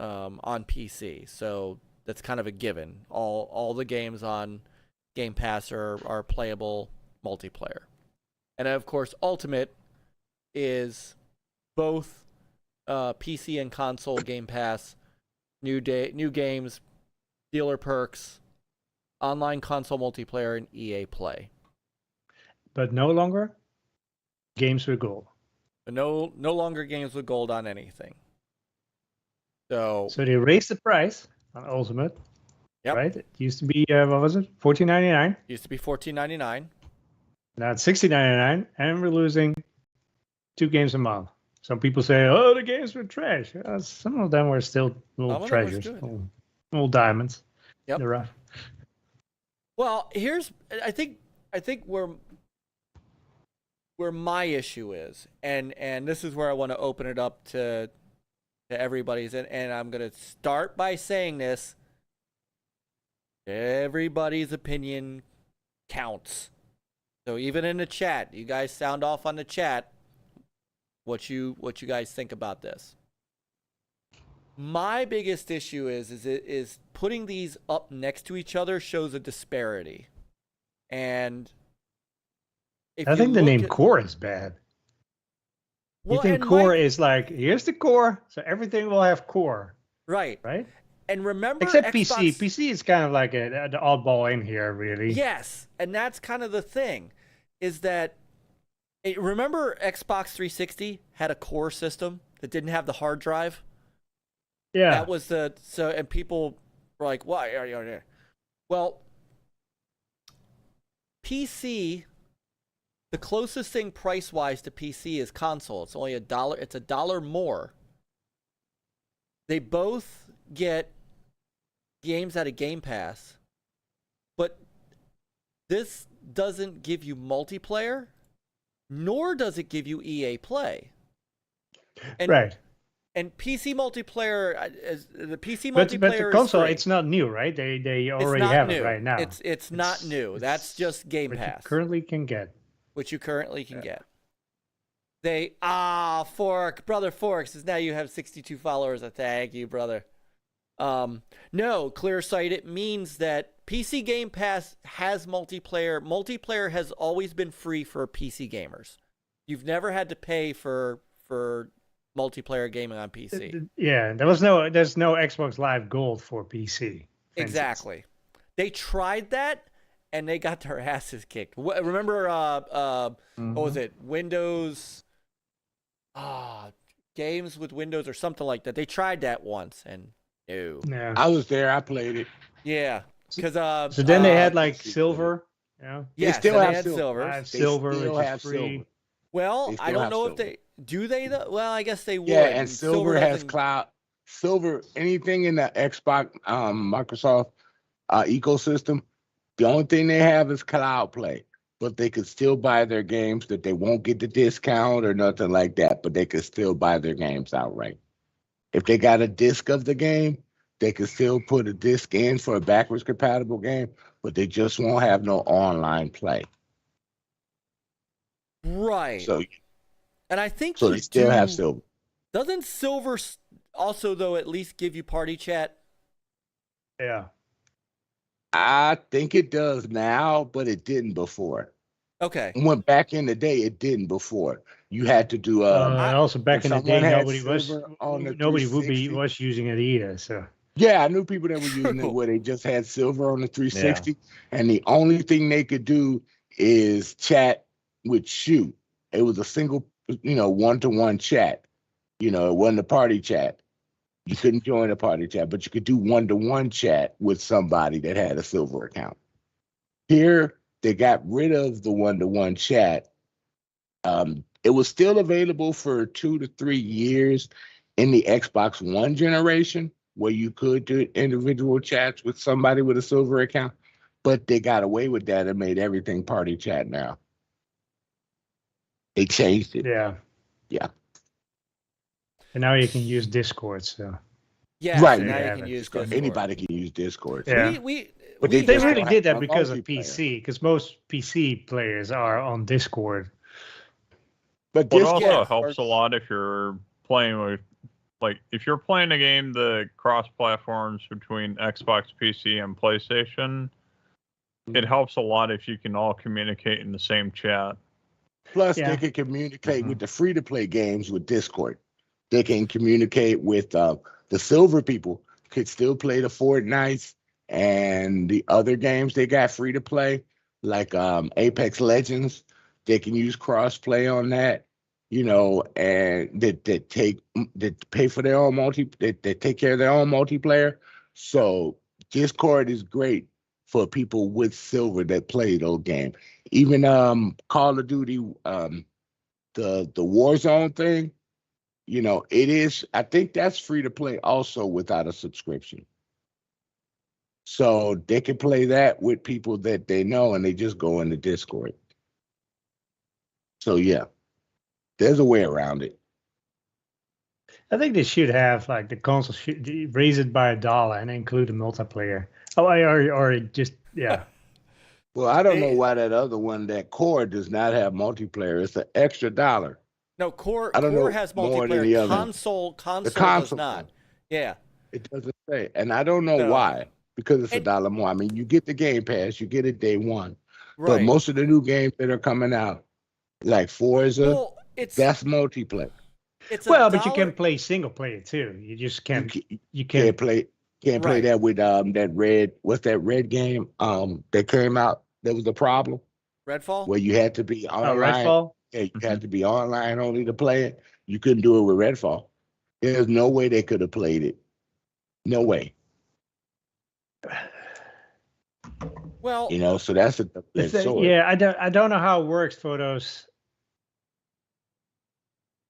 on PC, so that's kind of a given. All the games on Game Pass are playable multiplayer. And of course, Ultimate is both PC and console Game Pass, new games, dealer perks, online console multiplayer, and EA Play. But no longer games with gold. But no longer games with gold on anything. So they raised the price on Ultimate. Yep. Right? It used to be, what was it? $14.99. Used to be $14.99. Now it's $16.99, and we're losing 2 games a month. Some people say, "Oh, the games were trash." Some of them were still little treasures, little diamonds. Yep. They're rough. Well, I think where my issue is, and this is where I want to open it up to everybody's, and I'm going to start by saying this. Everybody's opinion counts. So even in the chat, you guys sound off on the chat what you guys think about this. My biggest issue is putting these up next to each other shows a disparity. And I think the name core is bad. Well, you think and core Myke- is like, here's the core, so everything will have core, right? right? And remember, Except Xbox, PC. PC is kind of like the oddball in here, really. Yes, and that's kind of the thing, is that remember Xbox 360 had a core system that didn't have the hard drive. Yeah. That was and people were like, "Why are you here?" Well, PC, the closest thing price-wise to PC is console. It's only $1. It's $1 more. They both get games out of Game Pass, but this doesn't give you multiplayer, nor does it give you EA Play. And, right. And PC multiplayer, the PC But multiplayer the console, is free. it's not new, right? They It's already not have new. it right now. It's not new. That's just Game what Pass, you currently can get. which you currently can get. Fork, brother Forks, says now you have 62 followers. Thank you, brother. No, clear sight. It means that PC Game Pass has multiplayer. Multiplayer has always been free for PC gamers. You've never had to pay for multiplayer gaming on PC. Yeah, there's no Xbox Live Gold for PC. for Exactly. They tried that and they got their asses kicked. Remember what was it? Windows games with Windows or something like that. They tried that once and no. instance. Yeah. I was there. I played it. Yeah. Because So then they had like silver. Yeah. yes, still and have they had silver. silver. Live They silver, still which have is free. silver. Well, They I still don't have know if silver. they do they though. Well, I guess they would. Yeah, and silver has doesn't- cloud. Silver, anything in the Xbox, Microsoft ecosystem, the only thing they have is cloud play. But they could still buy their games that they won't get the discount or nothing like that. But they could still buy their games outright. If they got a disc of the game, they could still put a disc in for a backwards compatible game, but they just won't have no online play. Right. So and I think they still have do- silver. Doesn't silver also though at least give you party chat? Yeah. I think it does now, but it didn't before. Okay. When back in the day, it didn't before. You had to do Also, back if in the day, someone had nobody was silver on the nobody would be 360. was using it either. So Yeah, I knew people that were using True. it where they just had silver on the 360, and the only thing they could do is chat with Shu. It was a single, one-to-one chat. It wasn't a party chat. You couldn't join a party chat, but you could do one-to-one chat with somebody that had a silver account. Here, they got rid of the one-to-one chat. It was still available for 2 to 3 years in the Xbox One generation, where you could do individual chats with somebody with a silver account, but they got away with that and made everything party chat now. They changed it. yeah. Yeah. And now you can use Discord. So Yeah. Right, So now yeah, you can but use Discord. Anybody can use Discord. Yeah. But they just really don't did have that a because of multiplayer. PC, because most PC players are on Discord. But Well, it Discord also helps a lot if you're playing with, if you're playing a game that cross platforms between Xbox, PC, and PlayStation. It helps a lot if you can all communicate in the same chat. Plus, Yeah. they can communicate with the free-to-play games with Discord. They can communicate with the silver people. Could still play the Fortnites and the other games they got free-to-play, like Apex Legends. They can use cross-play on that, and that pay for their own they take care of their own multiplayer. So Discord is great for people with silver that play those games. Even Call of Duty, the Warzone thing, it is. I think that's free to play also without a subscription. So they can play that with people that they know, and they just go into Discord. So yeah, there's a way around it. I think they should have like the console should raise it by $1 and include a multiplayer. Oh, or just yeah. Well, I don't know why that other one, that Core, does not have multiplayer. It's an extra $1. No, Core I don't know has more than multiplayer. the other. Console does console not. one. Yeah. It doesn't say, and I don't know No. why. Because it's And- $1 more. I mean, you get the Game Pass, you get it day one. Right. But most of the new games that are coming out, like Forza, Well, it's That's multiplayer. it's Well, a but you dollar. can play single player too. You just You, can't. ca- You can't can't. play Right. that with that red. What's that red game that came out? That was the problem Redfall. where you had to be Oh, online. Redfall. Yeah, you had to be online only to play it. You couldn't do it with Redfall. There's no way they could have played it. No way. Well, You know, so that's a double-edged sword. Yeah, I don't know how it works for those.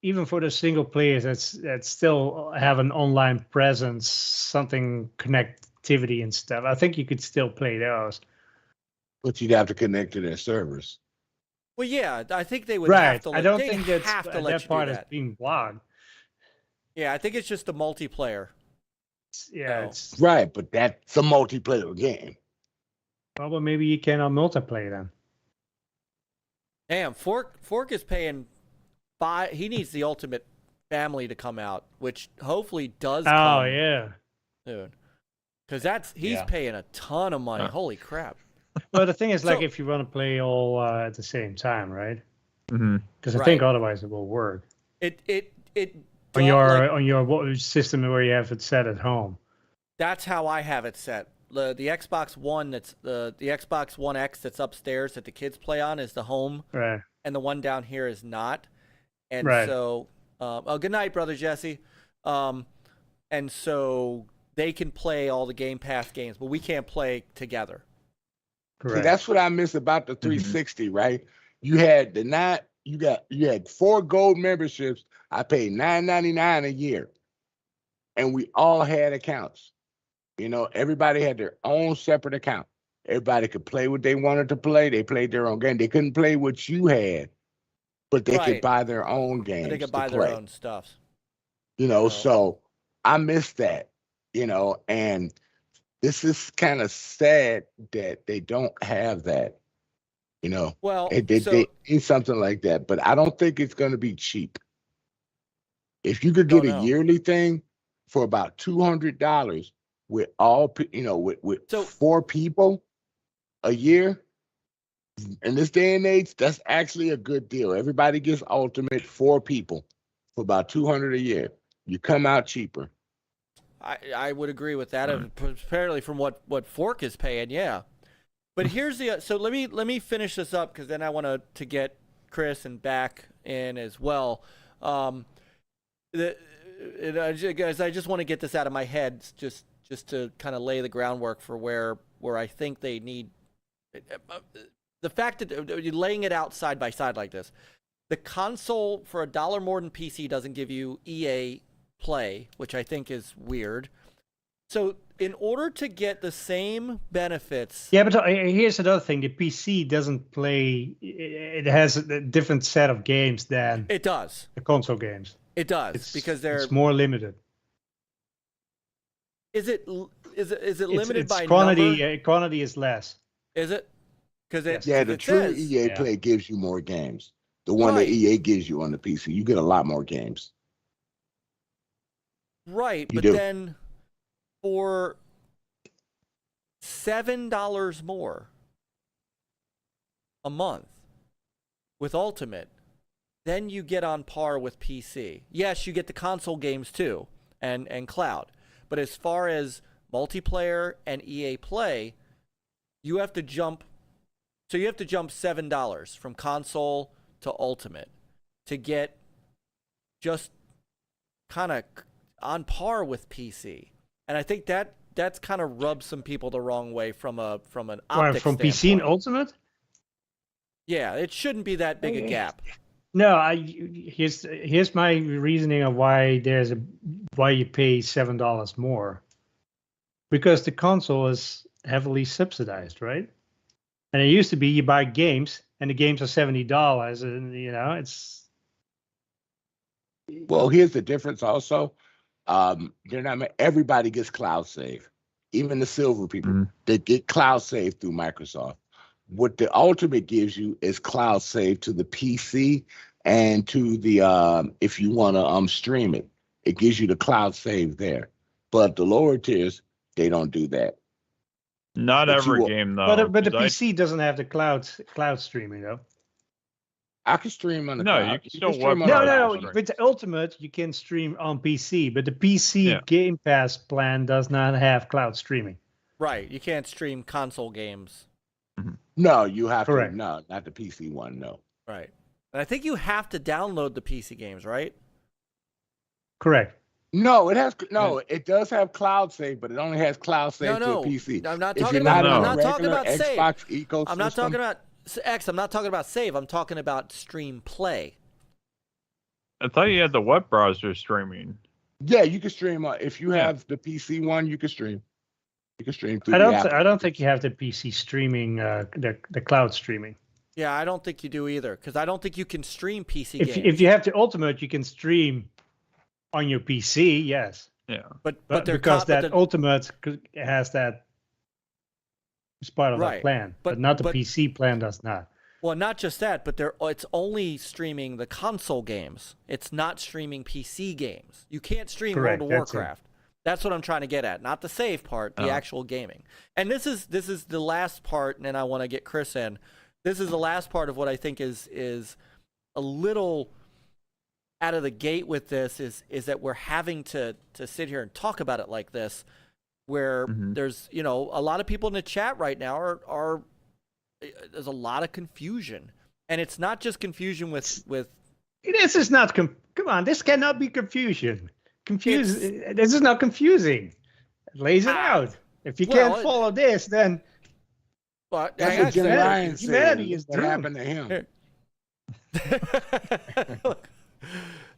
Even for the single players that still have an online presence, something connectivity and stuff. I think you could still play those. But you'd have to connect to their servers. well, yeah. I think they would have Right. to. I don't they'd think have to let that you part do is that. being blocked. Yeah, I think it's just the multiplayer. Yeah, No. it's Right, but that's a multiplayer game. well, maybe you cannot multiplayer then. Damn, Fork is paying $5. He needs the Ultimate Family to come out, which hopefully does. Oh come yeah. soon. Because he's paying a ton of money. Holy crap! Well, the thing is, like, So- if you want to play all at the same time, right? Mm-hmm. Because I Right. think otherwise it will work It on like, your system where you have it set at home. that's how I have it set. The Xbox One that's the Xbox One X that's upstairs that the kids play on is the home, Right. and the one down here is not. And Right. so, good night, brother Jesse. And so they can play all the Game Pass games, but we can't play together. See, Correct. that's what I miss about the 360, right? You had you had 4 gold memberships. I paid $9.99 a year. And we all had accounts. You know, everybody had their own separate account. Everybody could play what they wanted to play. They played their own game. They couldn't play what you had, but they could Right. buy their own games. And they can to buy their play. own stuff. You know, So- so I miss that, you know, and this is kind of sad that they don't have that, you know. Well, They need something like that, but I don't think it's going to be cheap. If you could get Don't a know. yearly thing for about $200 with with So- 4 people a year, in this day and age, that's actually a good deal. Everybody gets Ultimate 4 people for about $200 a year. You come out cheaper. I would agree with that. Apparently, from what Fork is paying, yeah. But here's the so let me finish this up because then I want to get Chris and back in as well. Guys, I just want to get this out of my head just to kind of lay the groundwork for where I think they need the fact that you're laying it out side by side like this. The console for $1 more than PC doesn't give you EA Play, which I think is weird. So in order to get the same benefits, Yeah, but here's another thing: the PC doesn't play. It has a different set of games than it does. the console games. It does because they're. It's more limited. Is it limited It's by quantity? number? Quantity is less. Is it? Because it Yeah, it the true says, EA Yeah. Play gives you more games. The one Right. that EA gives you on the PC, you get a lot more games. right, You but do. then for $7 more a month with Ultimate, then you get on par with PC. Yes, you get the console games too, and cloud. But as far as multiplayer and EA Play, you have to jump. So you have to jump $7 from console to Ultimate to get just kind of on par with PC. And I think that's kind of rubbed some people the wrong way from an Right, optics from PC and standpoint. Ultimate? Yeah, it shouldn't be that big a gap. No, here's my reasoning of why you pay $7 more. Because the console is heavily subsidized, right? And it used to be you buy games and the games are $70, and it's Well, here's the difference also. They're not everybody gets cloud save. Even the silver people, they get cloud save through Microsoft. What the Ultimate gives you is cloud save to the PC and to the if you want to stream it, it gives you the cloud save there. But the lower tiers, they don't do that. Not But every you will- game though. but the 'cause PC doesn't have the cloud streaming though. I can stream on the No, cloud. you can still stream web on the No, browser. cloud. With the Ultimate, you can stream on PC, but the PC Yeah. Game Pass plan does not have cloud streaming. Right. You can't stream console games. No, you have Correct. to. No, not the PC one. No. Right. And I think you have to download the PC games, right? Correct. No, it has no. It does have cloud save, but it only has cloud save No, to a PC. I'm not If talking you're about. not I'm in not the talking regular about save. Xbox ecosystem, I'm not talking about X. I'm not talking about save. I'm talking about stream play. I thought you had the web browser streaming. Yeah, you can stream. If you Yeah. have the PC one, you can stream. You can stream through I the don't. app. I don't think you have the PC streaming, the cloud streaming. Yeah, I don't think you do either, because I don't think you can stream PC If games. if you have the Ultimate, you can stream on your PC. Yes, Yeah. but but they're because that they're- Ultimate has that. It's part of Right, that plan, but- but not the but- PC plan does not. well, not just that, but it's only streaming the console games. It's not streaming PC games. You can't stream Correct, World of that's it. Warcraft. That's what I'm trying to get at, not the save part, the Oh. actual gaming. And this is the last part, and then I want to get Chris in. This is the last part of what I think is a little out of the gate with this is that we're having to sit here and talk about it like this, where Mhm. there's a lot of people in the chat right now are there's a lot of confusion, and it's not just confusion with This is not. Come on, this cannot be confusion. This is not confusing. It lays it out. If you well, can't follow this, then but That's hang on what a Jim second. Ryan humanity said. is What doomed. happened to him? Here.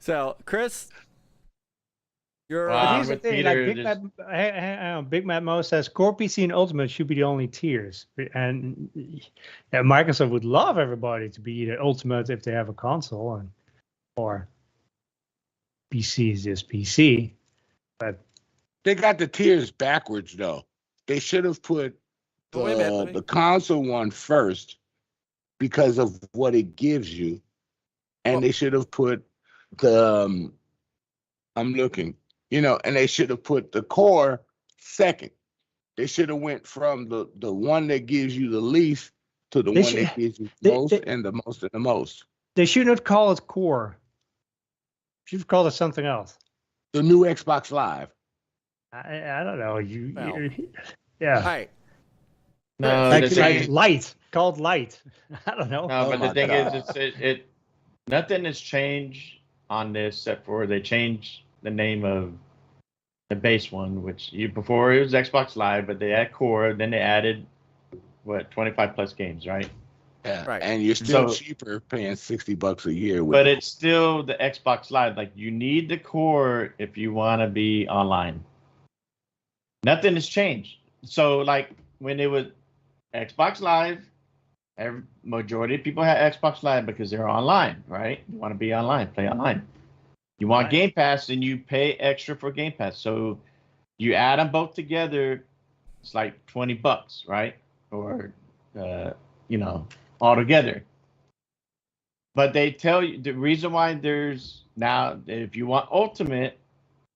So, Chris, you're Wow. But here's the with thing, Peter, like Big Matt Mo says, core PC and Ultimate should be the only tiers, and Microsoft would love everybody to be either Ultimate if they have a console, or PC is just PC. But They got the tiers backwards though. They should have put Oh, wait a minute, let me- the console one first because of what it gives you, and Well- they should have put the I'm looking, and they should have put the core second. They should have went from the one that gives you the least to the They one should- that gives you the they- most they- and the most and the most. they should not call it core. Should have called it something else. The new Xbox Live. I don't know. Well. Yeah. all right. No, Like, the thing is- light, called light. I don't know. No, Oh but my the thing God. is, it nothing has changed on this except for they changed the name of the base one, which before it was Xbox Live, but they had Core, then they added 25 plus games, right? Yeah. Right. And you're still So- cheaper paying $60 a year with But it's still the Xbox Live. Like you need the Core if you want to be online. Nothing has changed. So like when it was Xbox Live, majority of people had Xbox Live because they're online, right? You want to be online, play online. You want Right. Game Pass, and you pay extra for Game Pass. So you add them both together, it's like $20, right? Or all together. But they tell you the reason why there's now, if you want Ultimate,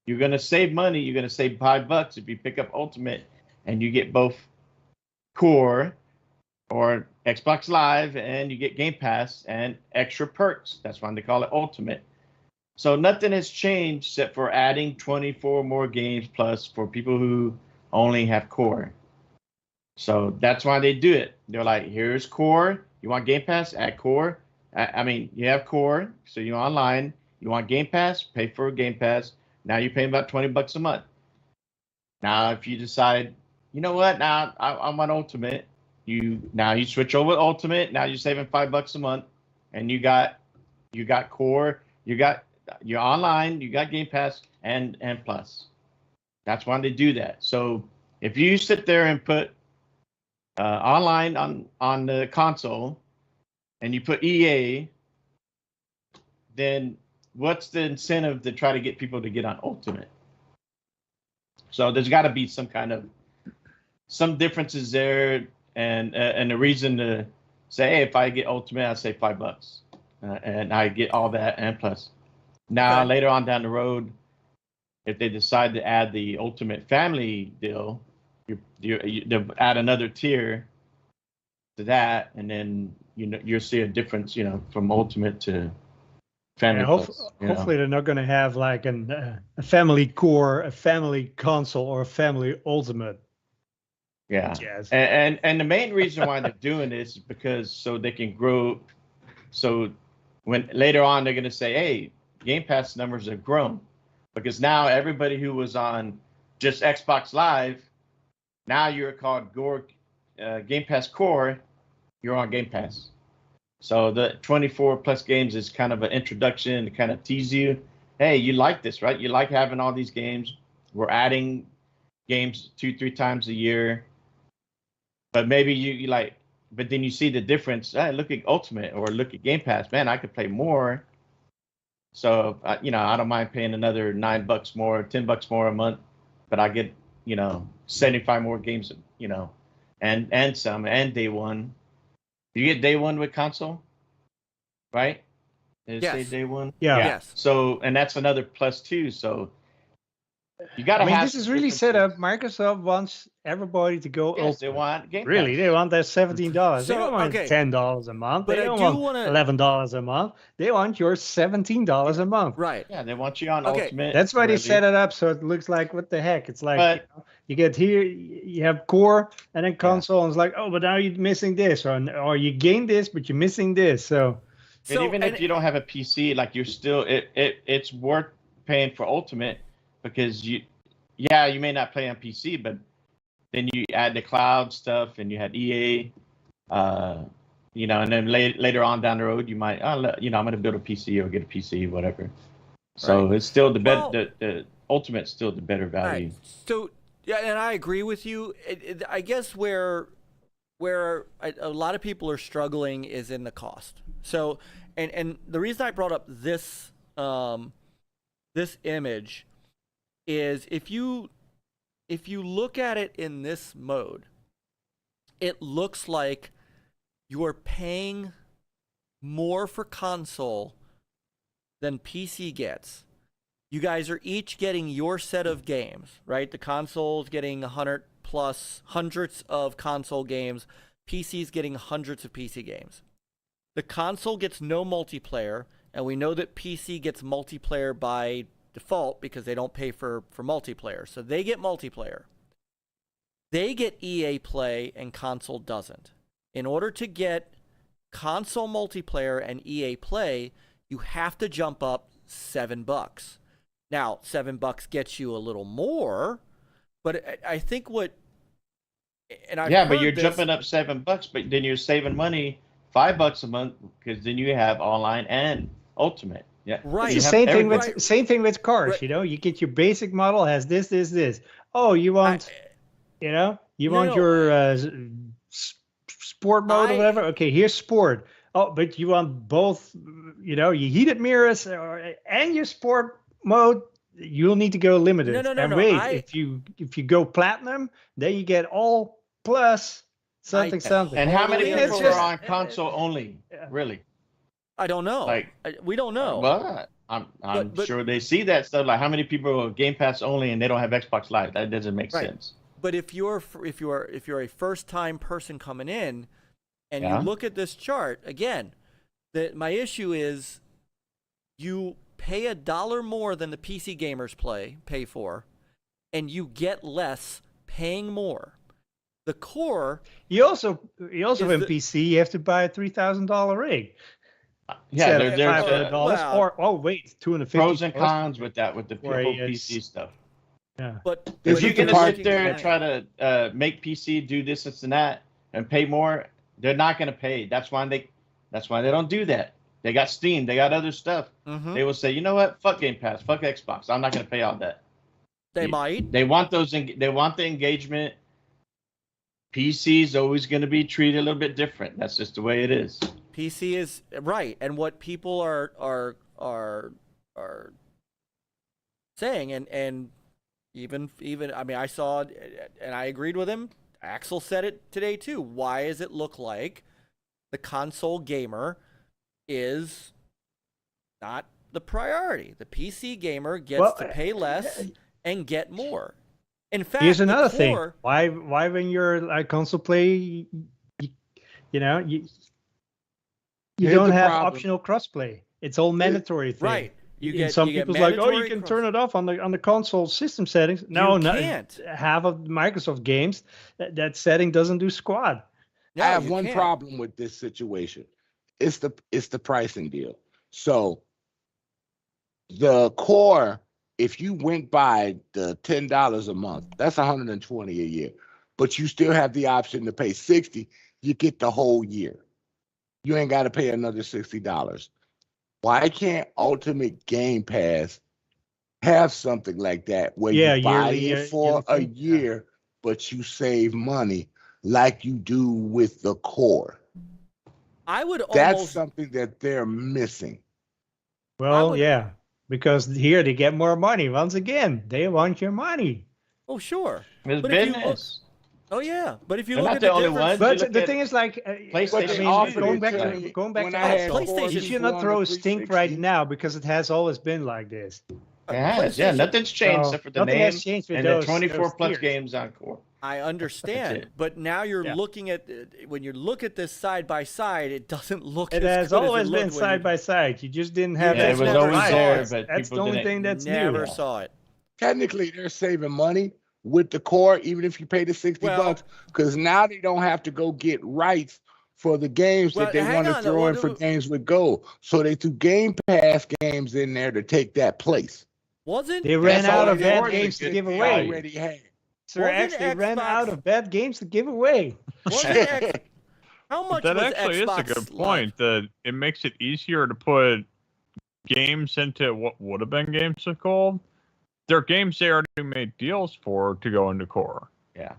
you're gonna save money. You're gonna save $5 if you pick up Ultimate, and you get both Core or Xbox Live, and you get Game Pass and extra perks. That's why they call it Ultimate. So nothing has changed except for adding 24 more games plus for people who only have Core. So that's why they do it. They're like, here's Core. You want Game Pass? Add Core. I mean, you have Core, so you're online. You want Game Pass? Pay for Game Pass. Now you're paying about $20 a month. Now, if you decide, you know what? Now I want Ultimate. You switch over to Ultimate. Now you're saving $5 a month, and you got Core. You're online. You got Game Pass and Plus. That's why they do that. So if you sit there and put online on the console, and you put EA, then what's the incentive to try to get people to get on Ultimate? So there's got to be some differences there, and the reason to say, hey, if I get Ultimate, I save $5, and I get all that and plus. Now Right. later on down the road, if they decide to add the Ultimate Family deal, they'll add another tier to that, and then you'll see a difference, from Ultimate to Family Yeah, Plus. hopefully they're not going to have like a family core, a family console, or a family ultimate. Yeah. Yes. And the main reason why they're doing this is because so they can grow. So when later on they're going to say, hey, Game Pass numbers have grown, because now everybody who was on just Xbox Live, now you're called Game Pass Core, you're on Game Pass. So the 24 plus games is kind of an introduction to kind of tease you. Hey, you like this, right? You like having all these games. We're adding games 2-3 times a year. But maybe you like, but then you see the difference. Hey, look at Ultimate or look at Game Pass. Man, I could play more. So, I don't mind paying another $9 more, $10 more a month, but I get, 75 more games, and some, and day one. You get day one with console, right? Did it say day one? Yeah. Yes. So, and that's another plus too. So you got to have. this is really set up. Microsoft wants everybody to go. Yes, they want Game Really, Pass. they want that $17. So, they don't want okay. $10 a month. But they I don't do want wanna- $11 a month. They want your $17 a month. Right. Yeah, they want you on Okay. Ultimate. That's why they wherever set it up so it looks like what the heck. It's like But- you get here, you have core and then console, and it's like, oh, but now you're missing this, or you gain this, but you're missing this. So And even if you don't have a PC, like you're still it's worth paying for Ultimate, because you may not play on PC, but then you add the cloud stuff and you had EA, and then later on down the road you might I'm going to build a PC or get a PC, whatever. So Right. it's still the better. Well- the Ultimate's still the better value. Right. So yeah, and I agree with you. I guess where a lot of people are struggling is in the cost. So, and the reason I brought up this this image is if you look at it in this mode, it looks like you're paying more for console than PC gets. You guys are each getting your set of games, right? The console's getting 100 plus hundreds of console games. PC's getting hundreds of PC games. The console gets no multiplayer, and we know that PC gets multiplayer by default because they don't pay for multiplayer. So they get multiplayer. They get EA Play and console doesn't. In order to get console multiplayer and EA Play, you have to jump up $7. Now, $7 gets you a little more, but I think what, and I've but heard you're this- jumping up $7, but then you're saving money, $5 a month, because then you have online and Ultimate. Yeah, Right. it's You the have same thing everything. with cars. Right. You get your basic model has this. Oh, you want you No, want your sport mode or whatever. Okay, here's sport. Oh, but you want both, your heated mirrors and your sport mode. You'll need to go limited. No, and wait, if you go platinum, then you get all plus something. And how many I mean, it's people just- are on console only? Yeah. Really? I don't know. Like- We don't know. Well, I'm But- sure they see that stuff. Like, how many people are Game Pass only and they don't have Xbox Live? That doesn't make Right. sense. But if you're a first time person coming in, and Yeah. you look at this chart again, my issue is you pay $1 more than the PC gamers pay for, and you get less paying more. The core, You also Is in the- PC you have to buy a $3,000 rig. Yeah, Instead of there's $500. Well- Or wait, $250. pros and cons with that, with the Or whole it's- PC stuff. Yeah. but Is If you're it the gonna part- sit there and try to make PC do this and that and pay more, they're not gonna pay. That's why they don't do that. They got Steam, they got other stuff. Mhm. They will say, you know what? Fuck Game Pass, fuck Xbox. I'm not gonna pay all that. they might. They want they want the engagement. PC's always gonna be treated a little bit different. That's just the way it is. PC is right, and what people are saying, and even I mean, I saw, and I agreed with him. Axel said it today too. Why does it look like the console gamer is not the priority? The PC gamer gets to pay less and get more. In fact, Here's the another thing. core- Why when you're like console play, you you Here's don't the have problem. optional crossplay. It's all mandatory thing. Right. You And get some you get people's like, oh, you mandatory can cross- turn it off on the console system settings. No, You no, can't. half of Microsoft games that setting doesn't do squad. No, I have you one can't. problem with this situation. It's the pricing deal. So the core, if you went by the $10 a month, that's $120 a year. But you still have the option to pay $60. You get the whole year. You ain't got to pay another $60. Why can't Ultimate Game Pass have something like that where Yeah, you buy yearly, it for yearly a thing. Yeah. year, but you save money like you do with the core? I would That's almost something that they're missing. Well, would- yeah, because here they get more money. Once again, they want your money. Oh, sure. It's But if you business. Oh yeah, but if you They're look not at the the only difference, ones. But look the at thing is, like, PlayStation They I mean, offered going it back to to me going back when to I had console, PlayStation you should not 4 throw on a the stink 360. right now because it has always been like this. It has, yeah, PlayStation- nothing's changed So, except for the nothing name has changed with and those- the 24 those plus tiers. games on core. I understand, it. but now you're Yeah. looking at when you look at this side by side, it doesn't look It as has good always as it been looked when side you by side. You just didn't have Yeah, that it was never always saw there, it. but That's the people only didn't- thing that's never new. saw it. Technically, they're saving money with the core, even if you pay the $60, Well- because now they don't have to go get rights for the games Well, that they hang want to on, throw in for games with gold. So they threw Game Pass games in there to take that place. Wasn't They ran That's out all of they bad were, games the to good give They away. already had. Sir Wasn't X, they ran Xbox- out of bad games to give away. wasn't X, how much That was actually Xbox is a good Live? point. That it makes it easier to put games into what would have been games of gold. They're games they already made deals for to go into core. Yeah.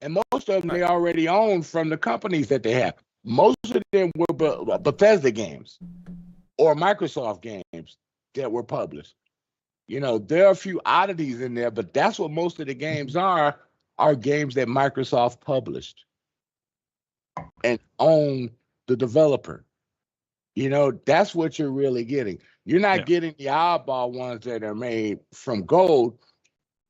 And most of them they already own from the companies that they have. Most of them were Bethesda games or Microsoft games that were published. You know, there are a few oddities in there, but that's what most of the games are games that Microsoft published and own the developer. You know, that's what you're really getting. You're not Yeah. getting the oddball ones that are made from gold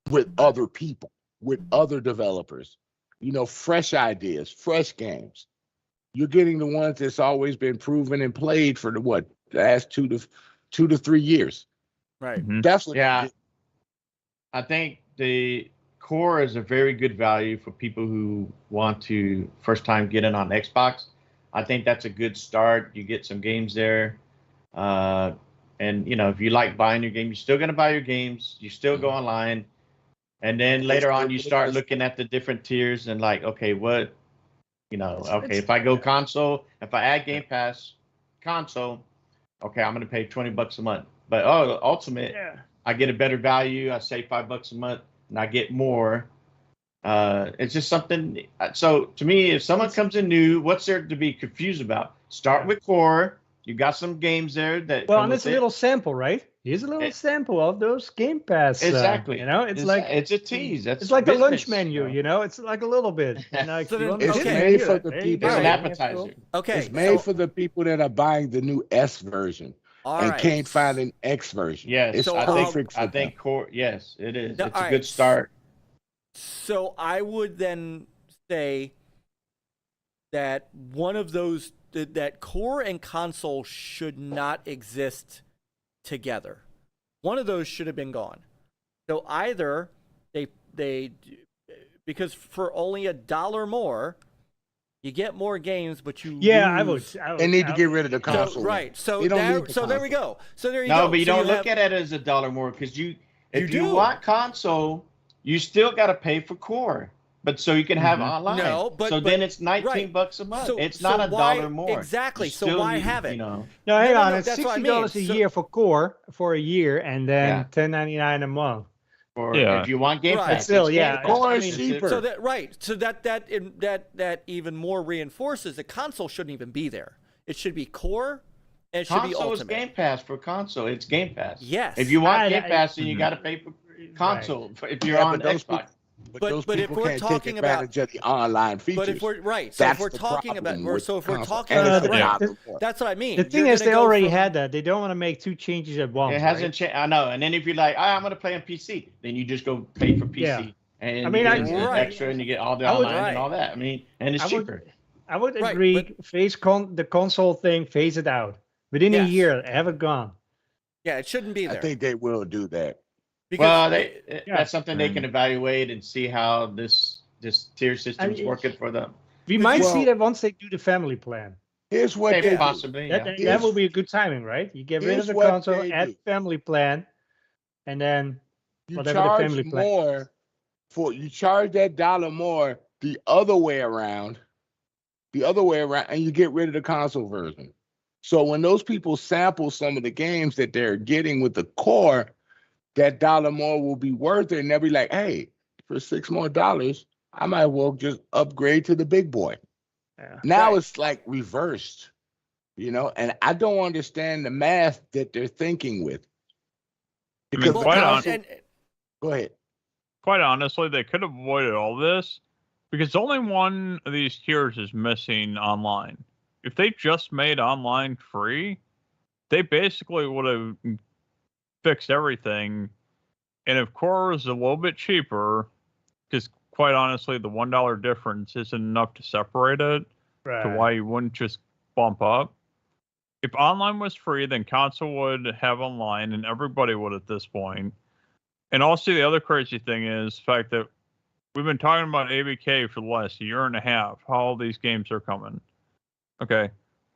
with other people, with other developers. You know, fresh ideas, fresh games. You're getting the ones that's always been proven and played for the last 2 to 3 years. Right. Mhm. That's what. Yeah. I think the core is a very good value for people who want to first time get in on Xbox. I think that's a good start. You get some games there. And, you know, if you like buying your game, you're still going to buy your games. You still go online. And then later on, you start looking at the different tiers and like, okay, what, you know, okay, if I go console, if I add Game Pass console, okay, I'm going to pay $20 a month. But, Ultimate, Yeah. I get a better value. I save $5 a month and I get more. It's just something. So to me, if someone comes in new, what's there to be confused about? Start with core. You got some games there that. Well, come and it's with a it. little sample, right? Here's a little sample of those Game Pass. Exactly. You know, it's like it's a tease. That's it's like the lunch business, menu. You know, it's like a little bit. And like, So you then- want It's to okay. made for the There you people. go. It's an Alright. appetizer. Okay. It's made so- for the people that are buying the new S version all and right. can't find an X version. Yes, It's So, perfect for I them. think core. Yes, it is. No, It's a alright. good start. So I would then say that one of those that core and console should not exist together. One of those should have been gone. So either they because for only $1 more, you get more games, but you Yeah, I would. lose. They need to get rid of the So, console. right. So They don't there, need the so there we console. go. So there you No, go. but you So don't look have- at it as $1 more because if You you do. want console, you still got to pay for core. But so you can have online. No, but- so but- then it's $19 right. a month. So- it's not so $1 why- more. exactly. You So still why need, have it? You know, No, hang No, on. no, It's that's what I $60 mean. a So- year for core for a year, and then Yeah. $10.99 a month. or Yeah. if you want Game Right. Pass, But still, it's yeah, Game Pass. Core I is mean, it's- cheaper. So that even more reinforces the console shouldn't even be there. It should be core, and it should be Console is ultimate. Game Pass for console. It's Game Pass. Yes. If you want I- Game I- Pass, then you Mhm. got to pay for console. If you're Yeah, on but those Xbox. But But- those but if people we're can't take talking about- advantage of the online features. But if we're right, so if That's we're the talking about, problem with so if we're console. talking And about, it's Yeah. $1 more. that's what I mean. The thing You're is, gonna they go already from- had that. They don't want to make 2 changes at once. It hasn't right? changed. I know. And then if you're like, I'm going to play on PC, then you just go pay for PC. Yeah. And I mean, you I- get Right. extra and you get all the I would- online right. and all that. I mean, and it's I would- cheaper. I would Right, agree. but- The console thing, phase it out. Within a Yes. year, have it gone. Yeah, it shouldn't be I there. think they will do that. Because Well, Yeah. that's something they can evaluate and see how this tier system is mean, working for them. We might Well- see that once they do the family plan. Here's what Maybe they do. possibly, yeah. That will be a good timing, right? You get rid of Here's the what console, they add do. family plan, and then You whatever the charge family plan more you charge that dollar more the other way around, and you get rid of the console version. So when those people sample some of the games that they're getting with the core, that dollar more will be worth it, and they'll be like, hey, for $6 more, I might as well just upgrade to the big boy. Yeah. Now Right. it's like reversed, and I don't understand the math that they're thinking with. I mean, Because Well, quite and- honest- and- go ahead. Quite honestly, they could have avoided all this because only one of these tiers is missing online. If they just made online free, they basically would have fixed everything. And if core was a little bit cheaper, because quite honestly, the $1 difference isn't enough to separate it to why you wouldn't just bump up. If online was free, then console would have online, and everybody would at this point. And also, the other crazy thing is the fact that we've been talking about ABK for the last year and a half, how all these games are coming. Okay.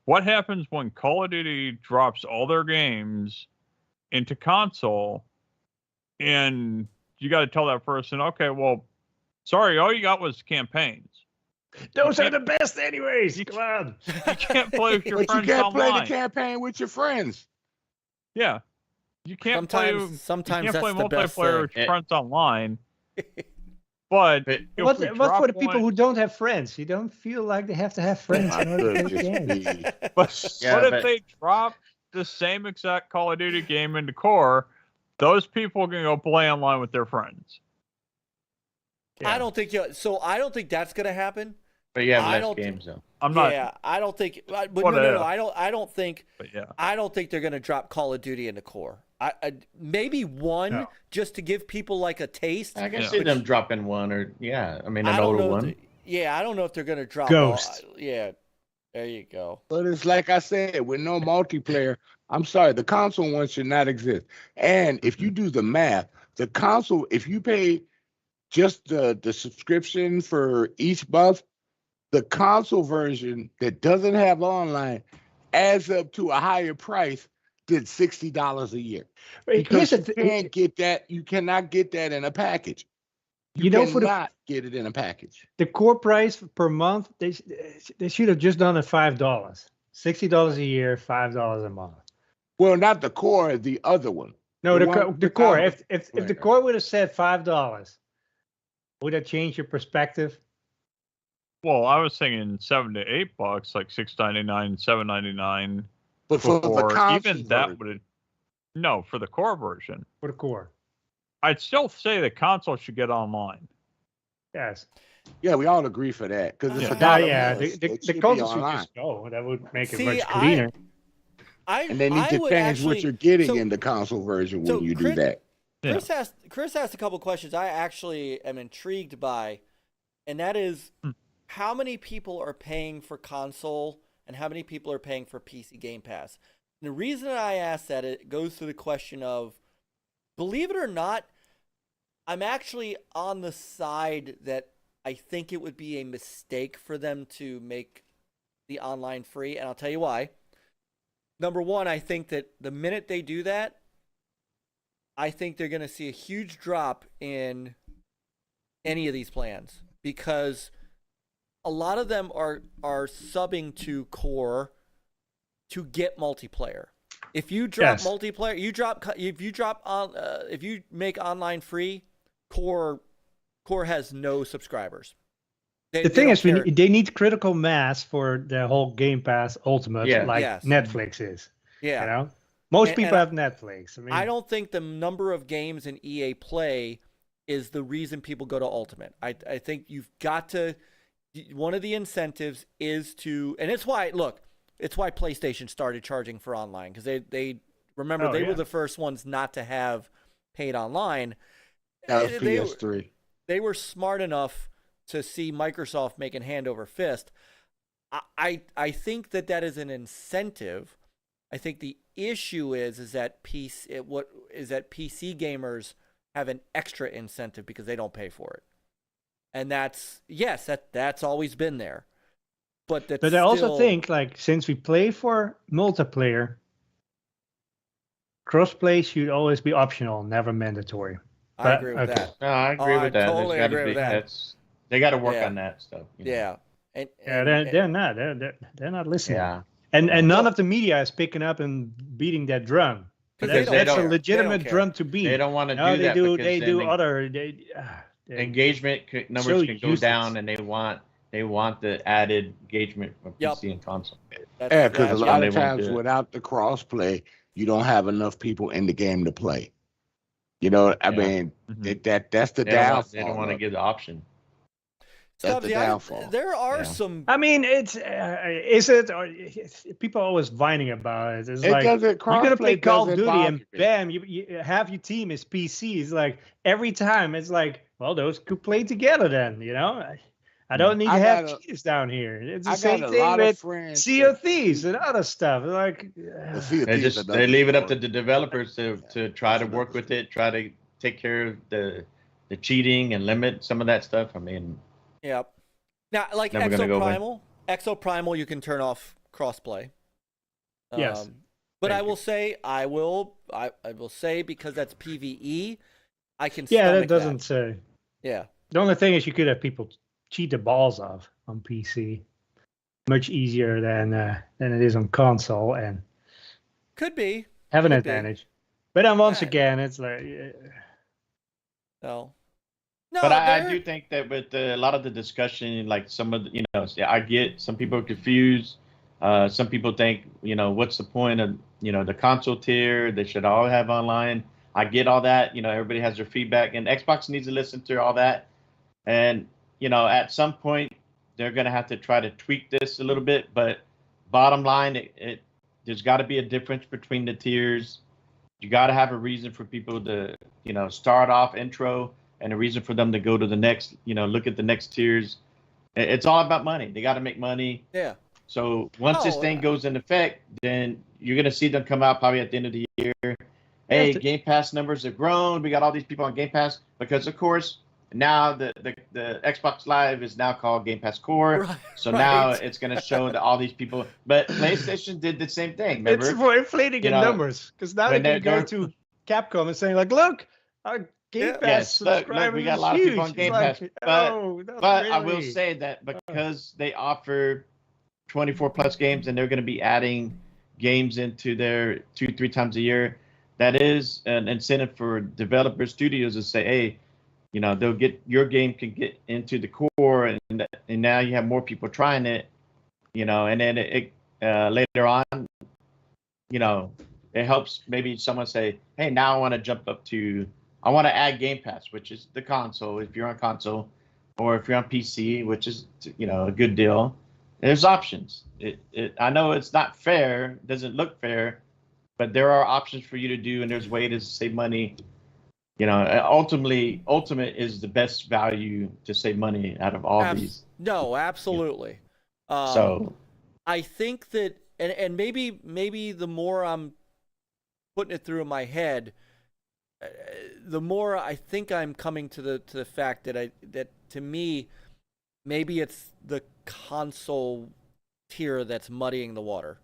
What happens when Call of Duty drops all their games into console and you got to tell that person, okay, well, sorry, all you got was campaigns. Those are the best anyways. Come on. You can't play with your But you friends can't play online. the campaign with your friends. Yeah. You can't play you sometimes can't that's play the best multiplayer thing. with your friends online. But But- if What we for drop the people one- who don't have friends? You don't feel like they have to have friends in order to play Goodness games. me. But Yeah, what if but- they drop the same exact Call of Duty game into core? Those people can go play online with their friends. Yeah. I don't think that's gonna happen. But you have I less don't- games though. I'm not, Yeah, I don't think. But What no, if? I don't think. but yeah. I don't think they're gonna drop Call of Duty into core. Maybe one No. just to give people like a taste. I can Yeah. see them dropping one or I mean I an don't older know. one. I don't know if they're gonna drop Ghost. Yeah, there you go. But it's like I said, with no multiplayer, I'm sorry, the console one should not exist. And if you do the math, the console, if you pay just the subscription for each month, the console version that doesn't have online adds up to a higher price than $60 a year. Here's Because the you thing. can't get that, you cannot get that in a package. You know, for cannot get it in a package. the core price per month, they should have just done it $5. $60 a year, $5 a month. Well, not the core, the other one. No, The the, one the without core. it. If the Right. core would have said $5, would that change your perspective? Well, I was thinking $7 to $8, like $6.99, $7.99 But for the before. console Even that version, would have. No, for the core version. For the core, I'd still say the console should get online. yes. yeah, we all agree for that because it's Yeah. a Yeah, dollar yeah. more. The It should the be console should online. just go. That would make it See, much cleaner. And they need I to would change what actually- you're getting so- in the console version so when you do Chris- that. Yeah. Chris asked a couple questions I actually am intrigued by, and that is how many people are paying for console and how many people are paying for PC Game Pass. And the reason I ask that, it goes to the question of, believe it or not, I'm actually on the side that I think it would be a mistake for them to make the online free, and I'll tell you why. Number one, I think that the minute they do that, I think they're going to see a huge drop in any of these plans because a lot of them are subbing to core to get multiplayer. If you drop Yes. multiplayer, if you make online free, core has no subscribers. They The thing don't is, care. they need critical mass for the whole Game Pass Ultimate, Yeah. like Yes. Netflix is. yeah. You know, most And- people and have Netflix. I mean, I don't think the number of games in EA Play is the reason people go to Ultimate. I think you've got to. One of the incentives is to, and it's why PlayStation started charging for online because they remember Oh, they yeah. were the first ones not to have paid online. That was They- PS3. They were smart enough to see Microsoft making hand over fist. I think that is an incentive. I think the issue is that PC gamers have an extra incentive because they don't pay for it, and that's always been there. But I also think, like, since we play for multiplayer, crossplay should always be optional, never mandatory. I agree with that. No, I agree with that. Totally agree with that. They got to work on that stuff. Yeah. And they're not. They're not listening. Yeah. And none of the media is picking up and beating that drum. Because that's a legitimate drum to beat. They don't want to do that. They do other engagement numbers can go down, and they want the added engagement from PC and console. Because a lot of times without the crossplay, you don't have enough people in the game to play. You know, I mean, that's the downfall. They don't want to give the option. That's the downfall. There are some. I mean, is it? Or people are always whining about it. It's like you're gonna play Call of Duty and bam, you half your team is PC. It's like every time it's like, well, those could play together then. You know, I don't need to have cheaters down here. It's the same thing with Sea of Thieves and other stuff. Like they leave it up to the developers to try to work with it, try to take care of the cheating and limit some of that stuff. I mean. Yeah. Now, like Exoprimal, you can turn off crossplay. Yes. But I will say, because that's PvE, I can. Yeah, that doesn't say. Yeah. The only thing is you could have people cheat the balls off on PC. Much easier than it is on console, and could be have an advantage. But then once again, it's like. No, but I do think that with a lot of the discussion, like some of the, I get some people are confused. Some people think, what's the point of, the console tier? They should all have online. I get all that. Everybody has their feedback, and Xbox needs to listen to all that. And, at some point, they're going to have to try to tweak this a little bit. But bottom line, there's got to be a difference between the tiers. You got to have a reason for people to, start off intro. And a reason for them to go to the next, look at the next tiers. It's all about money. They got to make money. Yeah. So once this thing goes into effect, then you're going to see them come out probably at the end of the year. Hey, Game Pass numbers have grown. We got all these people on Game Pass because, of course, now the Xbox Live is now called Game Pass Core. Right, so now it's going to show that all these people. But PlayStation did the same thing. Remember? It's for inflating in numbers because now they can go to Capcom and saying like, look. Game Pass look, we got a lot of people on Game Pass, but really. I will say that because they offer 24 plus games and they're going to be adding games into their 2-3 times a year, that is an incentive for developer studios to say, hey, they'll get your game can get into the core, and now you have more people trying it, and then it later on, it helps maybe someone say, hey, now I want to jump up to. I want to add Game Pass, which is the console, if you're on console, or if you're on PC, which is, a good deal. There's options. I know it's not fair, doesn't look fair, but there are options for you to do, and there's ways to save money. Ultimately, Ultimate is the best value to save money out of all these. No, absolutely. So I think that, and maybe the more I'm putting it through in my head, the more I think I'm coming to the fact that to me, maybe it's the console tier that's muddying the water.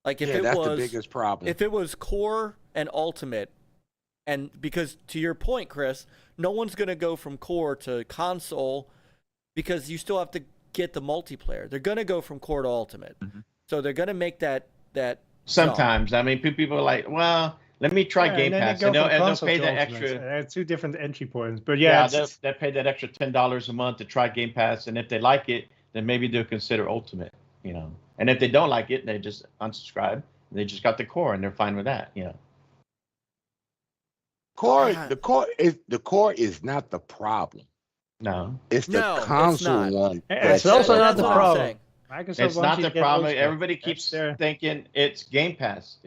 Like if that's the biggest problem. If it was Core and Ultimate, and because to your point, Chris, no one's going to go from Core to console because you still have to get the multiplayer. They're going to go from Core to Ultimate, so they're going to make that. Sometimes, jump. I mean, people are like, well. Let me try Game Pass. And they'll pay that extra. Two different entry points, but they'll pay that extra $10 a month to try Game Pass, and if they like it, then maybe they'll consider Ultimate. And if they don't like it, they just unsubscribe. They just got the Core, and they're fine with that. The core is not the problem. No, it's the console one. It's also not the problem. It's not the problem. Everybody keeps thinking it's Game Pass.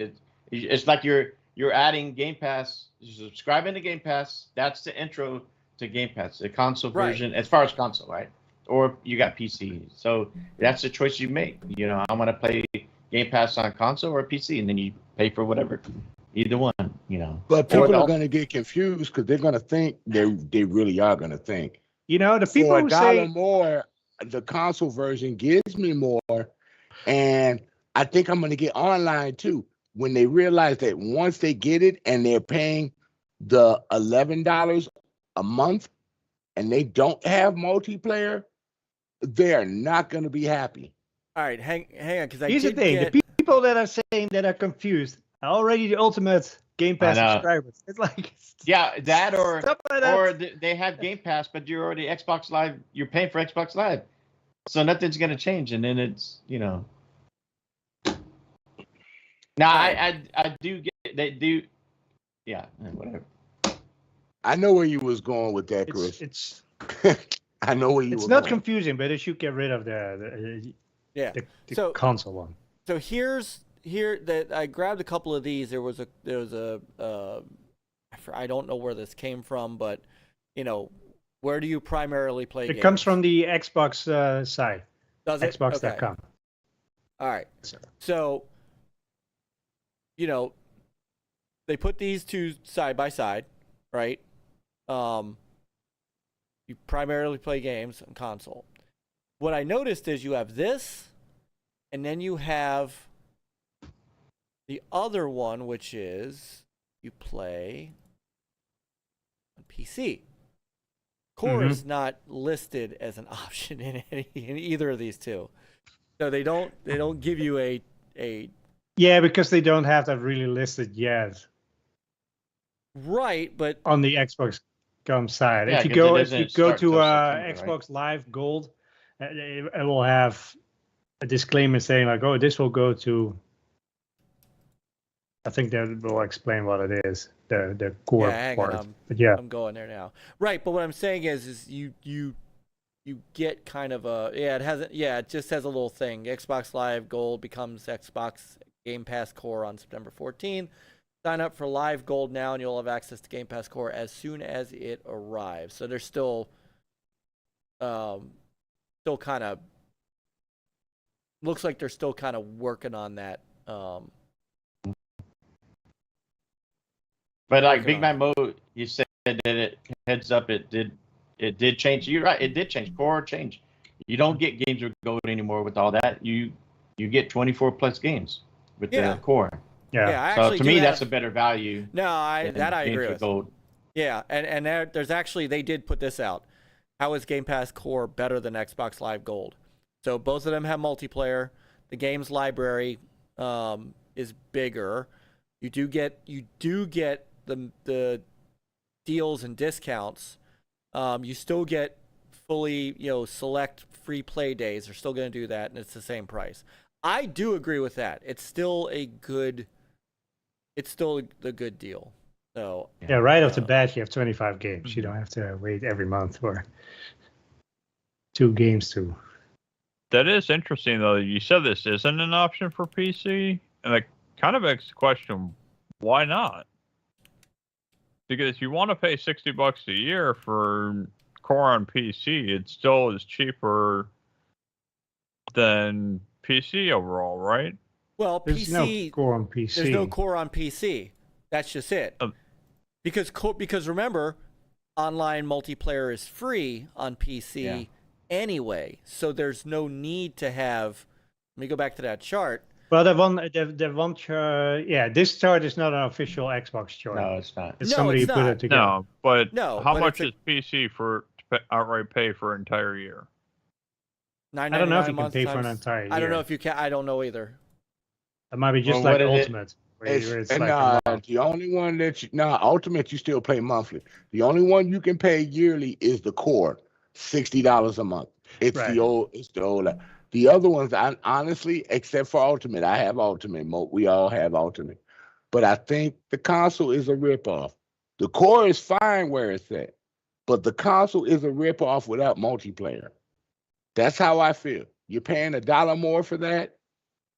It's like you're adding Game Pass, subscribing to Game Pass. That's the intro to Game Pass, the console version, as far as console, right? or you got PC. So that's the choice you make. You know, I want to play Game Pass on console or PC, and then you pay for whatever, either one. You know, But people are going to get confused because they're going to think they really are going to think. You know, the people For who $1 say more, the console version gives me more, and I think I'm going to get online too. When they realize that once they get it and they're paying the $11 a month and they don't have multiplayer, they're not going to be happy. All right, hang on, because here's the thing: the people that are saying that are confused are already the ultimate Game Pass subscribers. It's like that or stuff like that. or they have Game Pass, but you're already Xbox Live. You're paying for Xbox Live, so nothing's going to change, and then it's Now I do get they do, whatever. I know where you was going with that, Chris. It's I know where you. It's were not going. confusing, but it should get rid of the console one. So here that I grabbed a couple of these. There was a I don't know where this came from, but where do you primarily play games? It comes from the Xbox side. Does it? Xbox.com. Okay. All right. So they put these two side by side, right? You primarily play games on console. What I noticed is you have this, and then you have the other one, which is you play on PC. Core is not listed as an option in either of these two, so they don't give you a. Yeah, because they don't have that really listed yet. Right, but on the Xbox side, Yeah, if you go to September, Xbox Live Gold, it will have a disclaimer saying like, "Oh, this will go to." I think that will explain what it is, the core part. But I'm going there now. Right, but what I'm saying is you get kind of a it just has a little thing. Xbox Live Gold becomes Xbox Game Pass Core on September 14th. Sign up for Live Gold now, and you'll have access to Game Pass Core as soon as it arrives. So they're still kind of looks like they're still kind of working on that. But like Big Man Mode, you said that it heads up. It did change. You're right. It did change. Core changed. You don't get games with Gold anymore with all that. You get 24 plus games with the Core. Yeah. So to me, that's a better value. No, I agree with. Gold. Yeah, and there's actually they did put this out. How is Game Pass Core better than Xbox Live Gold? So both of them have multiplayer. The games library is bigger. You do get the deals and discounts. You still get fully select free play days. They're still going to do that, and it's the same price. I do agree with that. It's still a good deal. So right off the bat, you have 25 games. You don't have to wait every month for 2 games to. That is interesting, though. You said this isn't an option for PC, and it kind of begs the question, why not? Because you want to pay $60 a year for Core on PC, it still is cheaper than PC overall, right? Well, There's no Core on PC. There's no Core on PC. That's just it. Because remember, online multiplayer is free on PC anyway, so there's no need to have. Let me go back to that chart. Well, this chart is not an official Xbox chart. No, it's not. It's somebody put it together. No, but how much is PC to outright pay for an entire year? I don't know if you can pay for an entire year. I don't know if you can. I don't know either. It might be just like Ultimate. The only one Ultimate you still pay monthly. The only one you can pay yearly is the Core, $60 a month. It's the old. The other ones, honestly, except for Ultimate, I have Ultimate. We all have Ultimate, but I think the console is a ripoff. The Core is fine where it's at, but the console is a ripoff without multiplayer. That's how I feel. You're paying $1 more for that.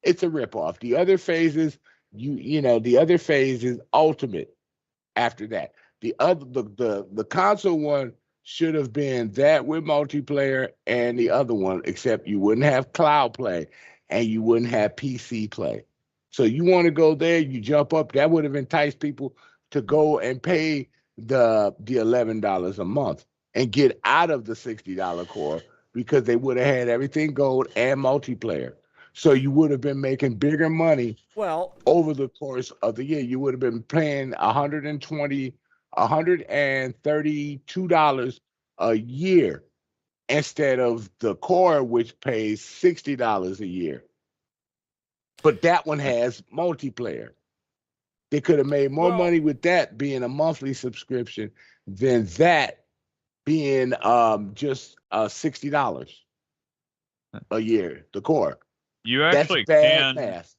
It's a ripoff. The other phases, the other phase is Ultimate. After that, the console one should have been that with multiplayer and the other one, except you wouldn't have cloud play and you wouldn't have PC play. So you want to go there, you jump up. That would have enticed people to go and pay the $11 a month and get out of the $60 core, because they would have had everything gold and multiplayer. So you would have been making bigger money over the course of the year. You would have been paying $132 a year instead of the core, which pays $60 a year. But that one has multiplayer. They could have made more money with that being a monthly subscription than that being just $60 a year, the core. You actually That's bad math.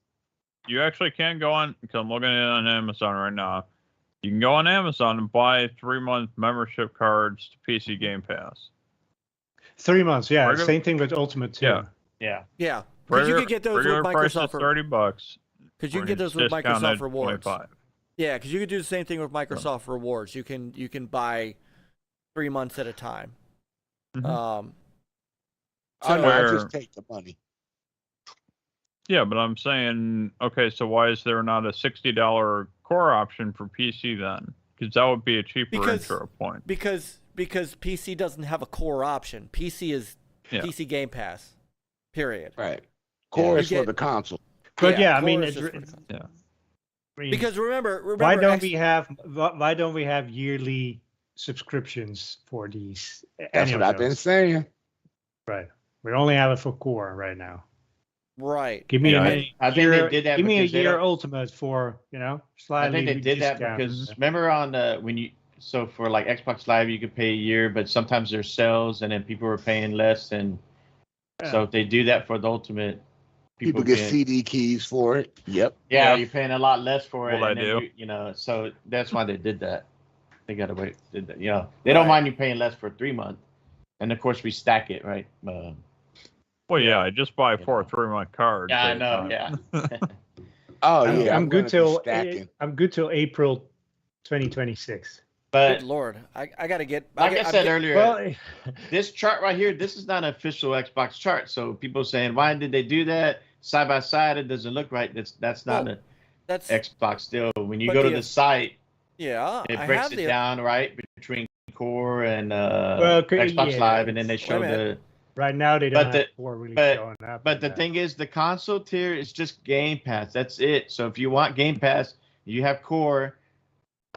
You actually can go on, because I'm looking at it on Amazon right now. You can go on Amazon and buy 3-month membership cards to PC Game Pass. 3 months, yeah. Same thing with Ultimate too. Yeah. Because you could get those with Microsoft for $30. Because you can get those with Microsoft Rewards. 25. Yeah, because you could do the same thing with Microsoft Rewards. You can buy 3 months at a time. I just take the money. Yeah, but I'm saying, okay, so why is there not a $60 core option for PC then? Because that would be a cheaper intro point. Because PC doesn't have a core option. PC is PC Game Pass. Period. Right. Core is for the console. But I mean, because remember, why don't we have yearly subscriptions for these? That's what I've been saying. Right. We only have it for core right now. Right. Give me I think they did that. Give me a year Ultimate for slightly. I think they did that because remember on for like Xbox Live you could pay a year, but sometimes there's sales and then people were paying less, and so if they do that for the Ultimate, people get CD keys for it. Yep. Yeah, you're paying a lot less for it. Well, they do. So that's why they did that. They got away. Did that. They don't mind you paying less for 3 months, and of course we stack it, right? Well, yeah, I just buy 4 3-month cards. Yeah, I know. Yeah. I'm good till April 2026. But good Lord, I gotta get. I said earlier, this chart right here, this is not an official Xbox chart. So people saying, why did they do that side by side? It doesn't look right. That's not that's Xbox still. When you go to the site, it breaks it down right between core and Xbox Live, and then they show the. Right now they don't have core really showing up. But the thing is, the console tier is just Game Pass. That's it. So if you want Game Pass, you have core.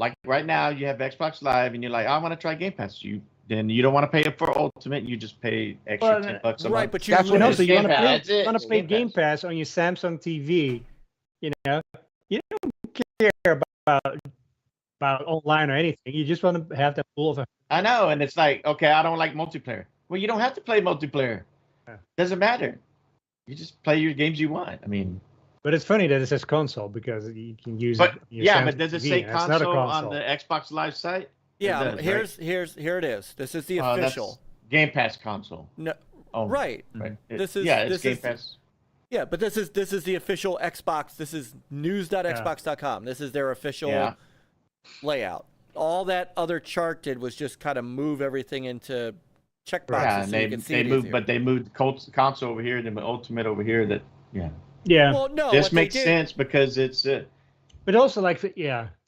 Like right now, you have Xbox Live, and you're like, I want to try Game Pass. Then you don't want to pay it for Ultimate. You just pay extra $10 a month. Right, but you want to play Game Pass on your Samsung TV. You don't care about online or anything. You just want to have that pool of. I know, and it's like, okay, I don't like multiplayer. Well, you don't have to play multiplayer. Doesn't matter. You just play your games you want. I mean. But it's funny that it says console because you can use it. But does it say console on the Xbox Live site? Yeah, here it is. This is the official Game Pass console. No, right. This is Game Pass. Yeah, but this is the official Xbox. This is news.xbox.com. This is their official layout. All that other chart did was just kind of move everything into checkboxes so you can see it. But they moved console over here, then the Ultimate over here. Yeah. Well, no. This makes sense because it's. But also,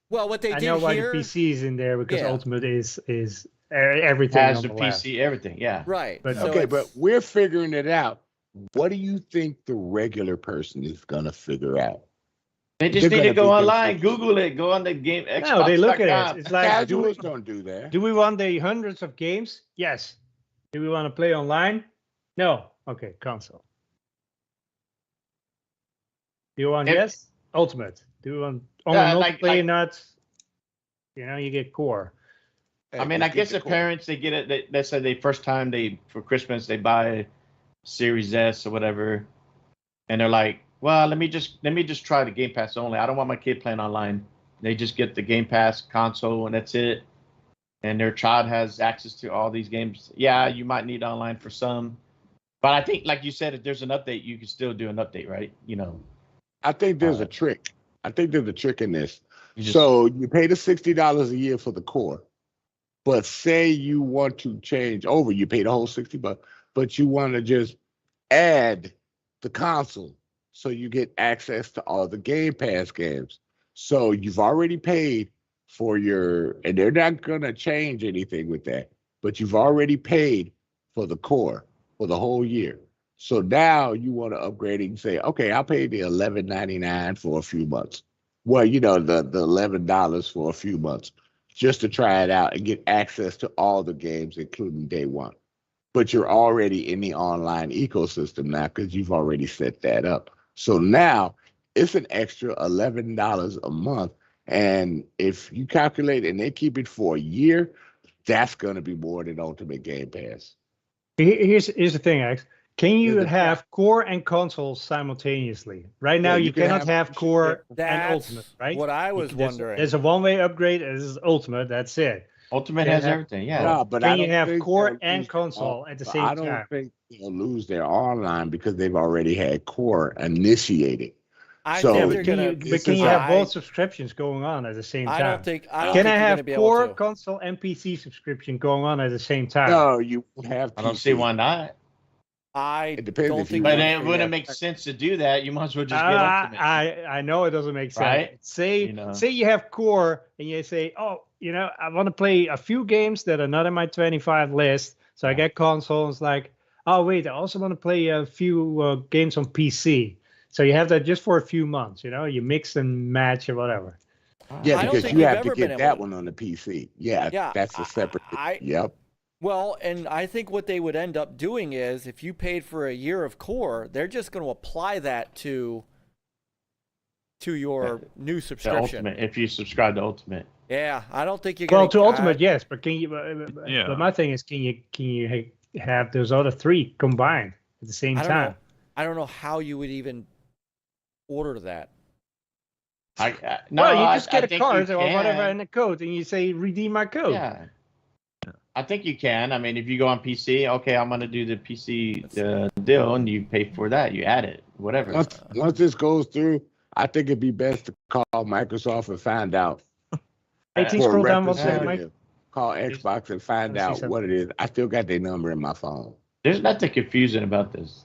well, what they did I know why the PC is in there because Ultimate is everything. Has the PC, everything, yeah. Right. But but we're figuring it out. What do you think the regular person is gonna figure out? They just need to go online, Google it, go on the game. Xbox. No, they look at it. It's like casuals don't do that. Do we want the hundreds of games? Yes. Do we want to play online? No. Okay, console. Do you want Ultimate? Do you want only multiplayer? Not. You get core. I mean, I guess the parents they get it. They said first time for Christmas they buy Series S or whatever, and they're like, well, let me just try the Game Pass only. I don't want my kid playing online. They just get the Game Pass console and that's it. And their child has access to all these games. Yeah, you might need online for some, but I think, like you said, if there's an update, you can still do an update, right? I think there's a trick. I think there's a trick in this. So you pay the $60 a year for the core, But say you want to change over, you pay the whole $60, but you want to just add the console so you get access to all the Game Pass games. So you've already paid for and they're not going to change anything with that, but you've already paid for the core for the whole year. So now you want to upgrade it and say, okay, I'll pay the $11.99 for a few months. Well, the $11 for a few months just to try it out and get access to all the games, including day one. But you're already in the online ecosystem now because you've already set that up. So now it's an extra $11 a month. And if you calculate and they keep it for a year, that's going to be more than Ultimate Game Pass. Here's the thing, Alex. Can you have core and console simultaneously? Right now, you cannot have core and ultimate, right? What I was wondering. There's a one-way upgrade. This is ultimate. That's it. Ultimate has everything, yeah. No, but can you have core and console at the same time? I don't think they'll lose their online because they've already had core initiated. But can you have both subscriptions going on at the same time? I don't think can I have core, console, and PC subscription going on at the same time? No, you have. I don't see why not. It depends don't if think. But it wouldn't make sense to do that. You might as well just get Ultimate. I know it doesn't make sense. Right? Say you have core and you say, oh, I want to play a few games that are not in my 25 list. So I get console. And it's like, oh wait, I also want to play a few games on PC. So you have that just for a few months. You mix and match or whatever. Yeah, because you have to get that one on the PC. Yeah, that's a separate. Yep. Well, and I think what they would end up doing is if you paid for a year of core, they're just going to apply that to your new subscription. Ultimate, if you subscribe to Ultimate. Yeah, I don't think you're going to Ultimate, yes, but can you? But my thing is, can you have those other three combined at the same time? I don't know how you would even order that. You just get a card or whatever and a code, and you say redeem my code. Yeah. I think you can. I mean, if you go on PC, okay, I'm going to do the PC deal, and you pay for that. You add it, whatever. Once this goes through, I think it'd be best to call Microsoft and find out. Scroll down one second, Mike. Call Xbox and find out what it is. I still got their number in my phone. There's nothing confusing about this.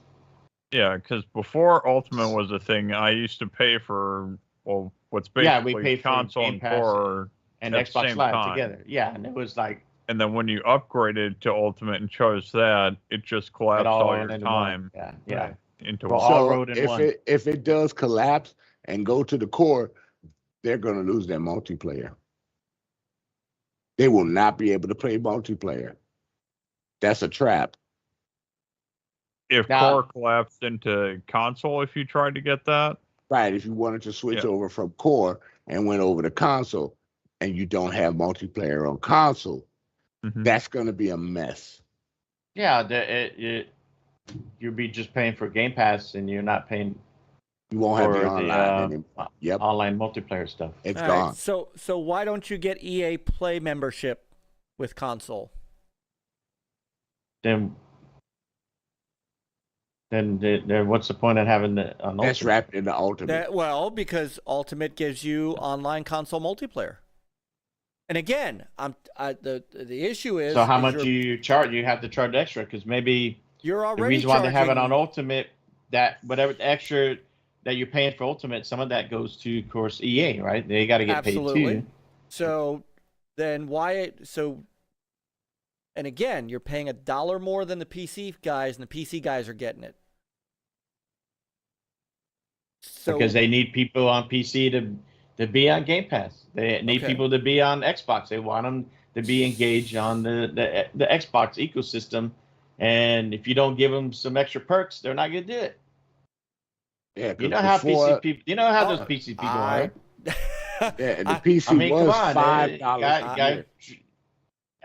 Yeah, because before Ultimate was a thing, I used to pay for, what's basically we paid console for and core and Xbox Live together. Yeah, and it was like. And then when you upgraded to Ultimate and chose that, it just collapsed all your time. Yeah. Into all rolled in one. If it does collapse and go to the core, they're going to lose their multiplayer. They will not be able to play multiplayer. That's a trap. If core collapsed into console, if you tried to get that? Right, if you wanted to switch over from core and went over to console and you don't have multiplayer on console, that's going to be a mess. Yeah, you'll be just paying for Game Pass and you're not paying. You won't have the online online multiplayer stuff. It's gone. Right, so why don't you get EA Play membership with console? Then what's the point of having the that's wrapped in the Ultimate? Because Ultimate gives you online console multiplayer. And again, the issue is. So how much you charge? You have to charge extra because maybe you're already the reason why they have it on Ultimate, that whatever extra that you're paying for Ultimate, some of that goes to, of course, EA, right? They got to get paid too. So then why? And again, you're paying $1 more than the PC guys, and the PC guys are getting it. So, because they need people on PC to be on Game Pass. They need people to be on Xbox. They want them to be engaged on the Xbox ecosystem. And if you don't give them some extra perks, they're not going to do it. Yeah, you know how PC people. You know how those PC people are. Yeah, the PC was $5.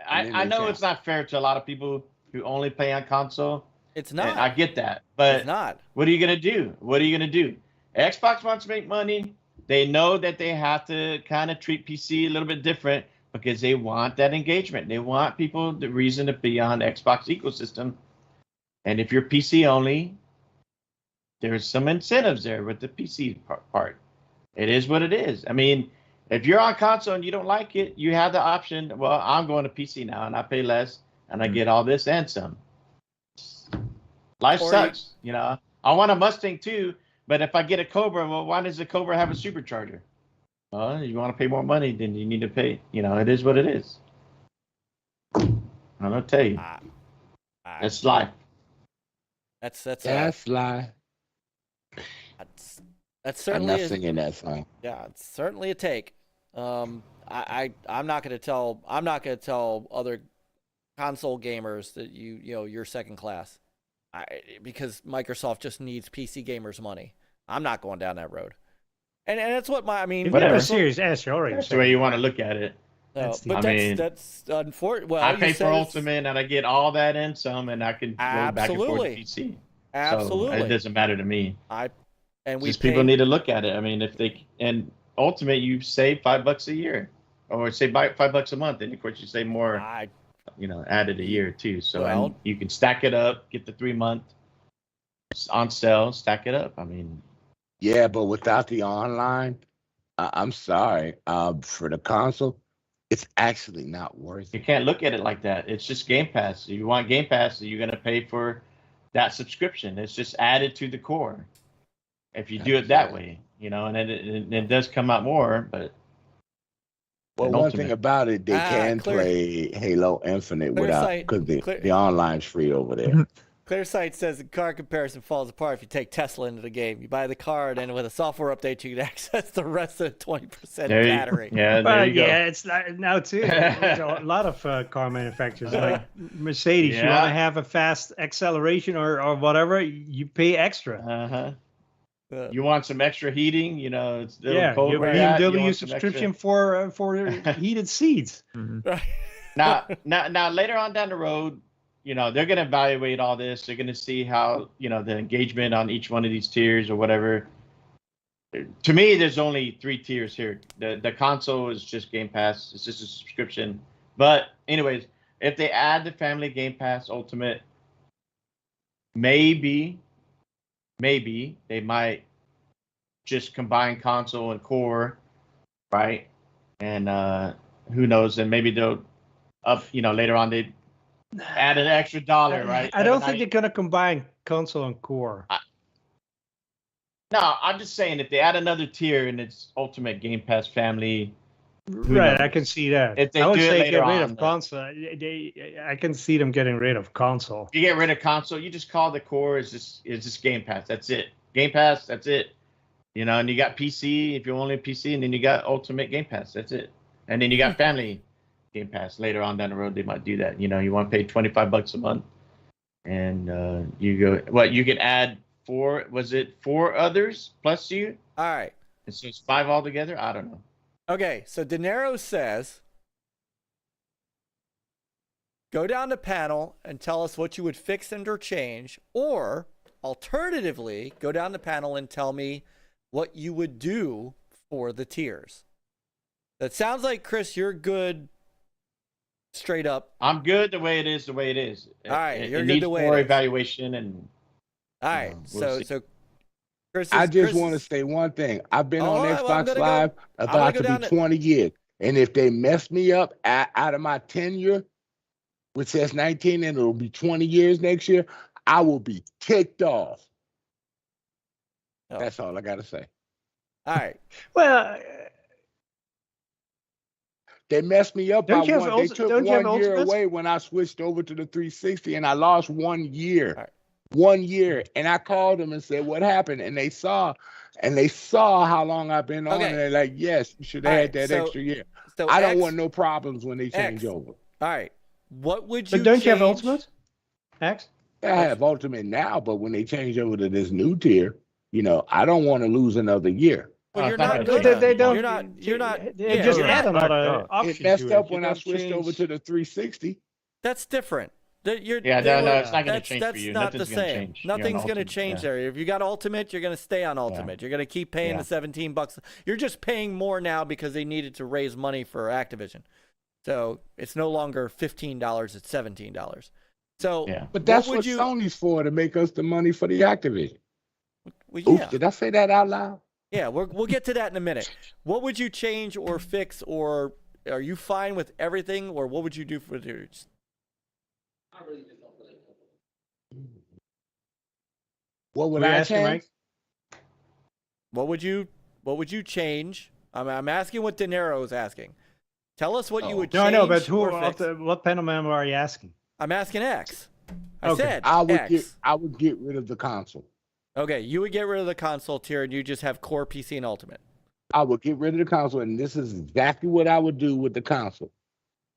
I know it's not fair to a lot of people who only play on console. It's not. I get that, but it's not. What are you going to do? What are you going to do? Xbox wants to make money. They know that they have to kind of treat PC a little bit different because they want that engagement. They want people the reason to be on Xbox ecosystem. And if you're PC only, there's some incentives there with the PC part. It is what it is. I mean, If you're on console and you don't like it, you have the option. Well, I'm going to PC now, and I pay less, and I get all this and some. Life sucks, you know. I want a Mustang too, but if I get a Cobra, well, why does the Cobra have a supercharger? Well, you want to pay more money, then you need to pay. You know, it is what it is. I'm gonna tell you, it's life. That's life. That's certainly I'm not singing that song. Yeah, it's certainly a take. I'm not gonna tell other console gamers that you're second class. Because Microsoft just needs PC gamers' money. I'm not going down that road. And that's what If you have a Series S, you're already. That's the way you want to look at it. That's unfortunate. Well, I pay for Ultimate, and I get all that and some, and I can go back and forth to PC. Absolutely, so it doesn't matter to me. People need to look at it. I mean, and Ultimate, you save $5 a year, or say $5 a month, and of course you save more. Added a year too. So you can stack it up, get the 3-month on sale, stack it up. I mean, yeah, but without the online, I'm sorry, for the console, it's actually not worth it. You can't look at it like that. It's just Game Pass. If you want Game Pass, you're going to pay for that subscription. It's just added to the core. If you do it that way, and it does come out more, but. Well, one thing about it, they can play Halo Infinite because the online's free over there. ClearSight says the car comparison falls apart if you take Tesla into the game. You buy the car, and then with a software update, you can access the rest of the 20% battery. There you go. It's now too. There's a lot of car manufacturers like Mercedes. You want to have a fast acceleration or whatever, you pay extra. You want some extra heating, it's your BMW subscription for heated seats. Now later on down the road, they're going to evaluate all this. They're going to see how the engagement on each one of these tiers or whatever. To me, there's only 3 tiers here. The console is just Game Pass. It's just a subscription. But anyways, if they add the family Game Pass Ultimate, maybe they might just combine console and core, right? And who knows? And maybe they'll later on they add an extra $1, right? I don't think they're gonna combine console and core. No, I'm just saying if they add another tier and it's Ultimate Game Pass family. Right, I can see that. If they I would do say it get later rid on, of console. I can see them getting rid of console. If you get rid of console, you just call the core is just Game Pass. That's it. Game Pass. That's it. And you got PC if you're only a PC, and then you got Ultimate Game Pass. That's it. And then you got Family Game Pass. Later on down the road, they might do that. You want to pay $25 a month, and you go. What you can add 4? Was it 4 others plus you? All right. And so it's 5 altogether. I don't know. Okay, so De Niro says, go down the panel and tell us what you would fix and or change, or alternatively, go down the panel and tell me what you would do for the tiers. That sounds like, Chris, you're good straight up. I'm good the way it is. All right, you're it good needs the way more it is. Evaluation and. All right, we'll see. so Chris I just want to say one thing. I've been on Xbox Live about to be 20 years. And if they mess me up out of my tenure, which says 19 and it'll be 20 years next year, I will be ticked off. Oh. That's all I got to say. All right. Well, they messed me up. They took 1 year Ultimates? away when I switched over to the 360, and I lost 1 year. Right. 1 year, and I called them and said, "What happened?" And they saw how long I've been on, and they're like, "Yes, you should have had that extra year." So I don't want no problems when they change over. All right, what would you? But don't you have Ultimate? X? I have Ultimate now, but when they change over to this new tier, I don't want to lose another year. Well, you're not. They don't. You're not. They just add another option. It messed up when I switched over to the 360. That's different. No, it's not going to change for you. That's not the Nothing's going to same. change. Nothing's going to change there. If you got Ultimate, you're going to stay on Ultimate. You're going to keep paying the $17. You're just paying more now because they needed to raise money for Activision. So it's no longer $15; it's $17. So, but that's what Sony's for, to make us the money for the Activision. Well, Oops, did I say that out loud? Yeah, we'll get to that in a minute. What would you change or fix, or are you fine with everything, or what would you do for the? What would We're I asking, change? Mike? What would you change? I'm asking what De Niro is asking. Tell us what you would No, I change. know, but who? or fix. What panel member are you asking? I'm asking X. I Okay. said I X. would get rid of the console. Okay, you would get rid of the console tier and you just have core PC and Ultimate. I would get rid of the console, and this is exactly what I would do with the console.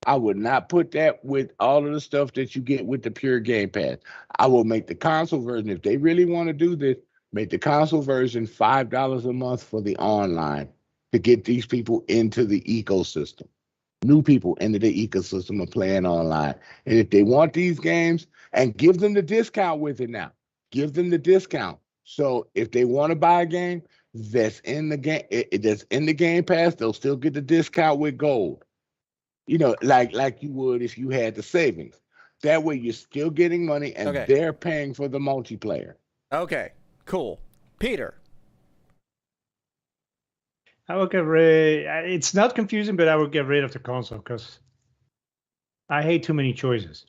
I would not put that with all of the stuff that you get with the pure Game Pass. I will make the console version, if they really want to do this, make the console version $5 a month for the online to get these people into the ecosystem. New people into the ecosystem of playing online. And if they want these games, and give them the discount with it now. Give them the discount. So if they want to buy a game that's in the game, that's in the Game Pass, they'll still get the discount with gold. You know, like you would if you had the savings. That way you're still getting money and Okay. they're paying for the multiplayer. Okay, cool. Peter. I would get rid. It's not confusing, but I would get rid of the console because I hate too many choices.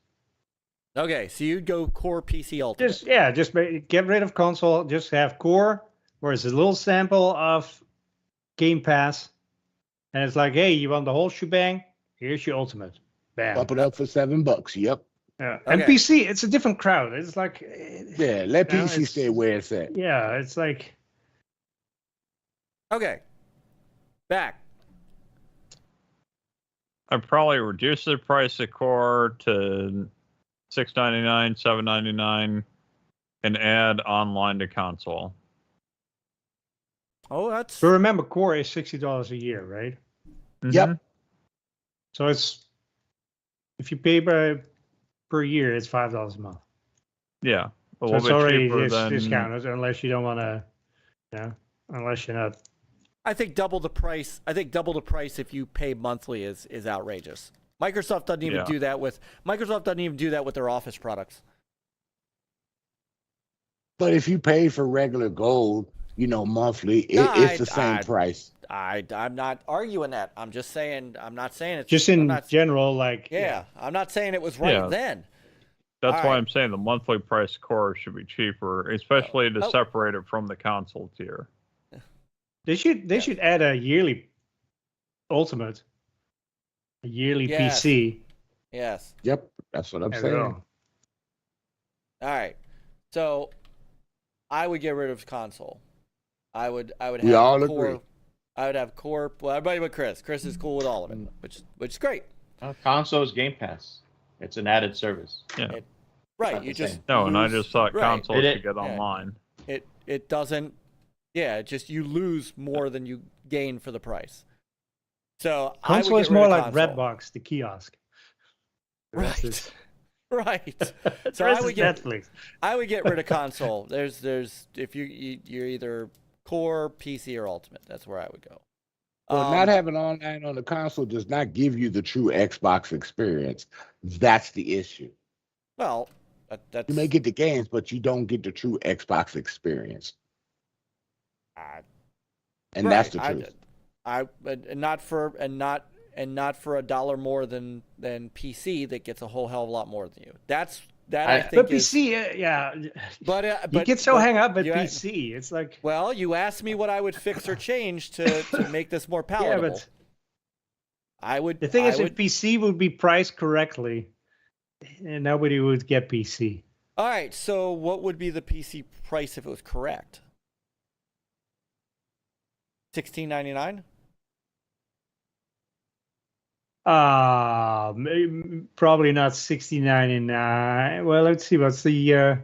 Okay, so you'd go core PC Ultimate. Just get rid of console. Just have core, where it's a little sample of Game Pass, and it's like, hey, you want the whole shebang? Here's your Ultimate. Bam. Bump it up for $7. Yep. Yeah. And Okay. PC, it's a different crowd. It's like, Yeah, let you know, PC stay where it's at. yeah, it's like, Okay. Back. I'd probably reduce the price of core to $6.99, $7.99, and add online to console. Oh, that's but remember, core is $60 a year, right? Yep. Mhm. So it's, if you pay per year, it's $5 a month. Yeah. A So little it's bit already cheaper than discounted, unless you don't want to, unless you're not. I think double the price. I think double the price if you pay monthly is outrageous. Microsoft doesn't even do that with their Office products. But if you pay for regular gold, monthly, it's the same price. I'm not arguing that. I'm just saying I'm not saying it's Just in general, like I'm not saying it was right then. That's All why right. I'm saying the monthly price core should be cheaper, especially to separate it from the console tier. They should add a yearly Ultimate, a yearly Yes. PC. Yes. Yep, that's what I'm There we saying. go. All right. So I would get rid of console. I would have We all core. agree. I would have core. Well, everybody but Chris. Chris is cool with all of it, which is great. Console's Game Pass. It's an added service. Yeah. Right. Not You the just same. No, and I just thought right. consoles Did it- should get yeah. online. It doesn't. Yeah. It just you lose more than you gain for the price. So Console I would is get more rid of like console. Redbox, the kiosk. The rest Right. is- Right. the So rest I would is get Netflix. I would get rid of console. There's if you're either core, PC, or Ultimate. That's where I would go. Well, not having online on the console does not give you the true Xbox experience. That's the issue. Well, that's You may get the games, but you don't get the true Xbox experience. And that's the truth. And not for $1 more than PC that gets a whole hell of a lot more than you. I think But is, PC, but you get so hung up at you PC. It's like, well, you asked me what I would fix or change to make this more yeah, palatable. but I would. the thing I is, would, if PC would be priced correctly, and nobody would get PC. all right. So, what would be the PC price if it was correct? $16.99. Probably not $60.99. Well, let's see. What's the?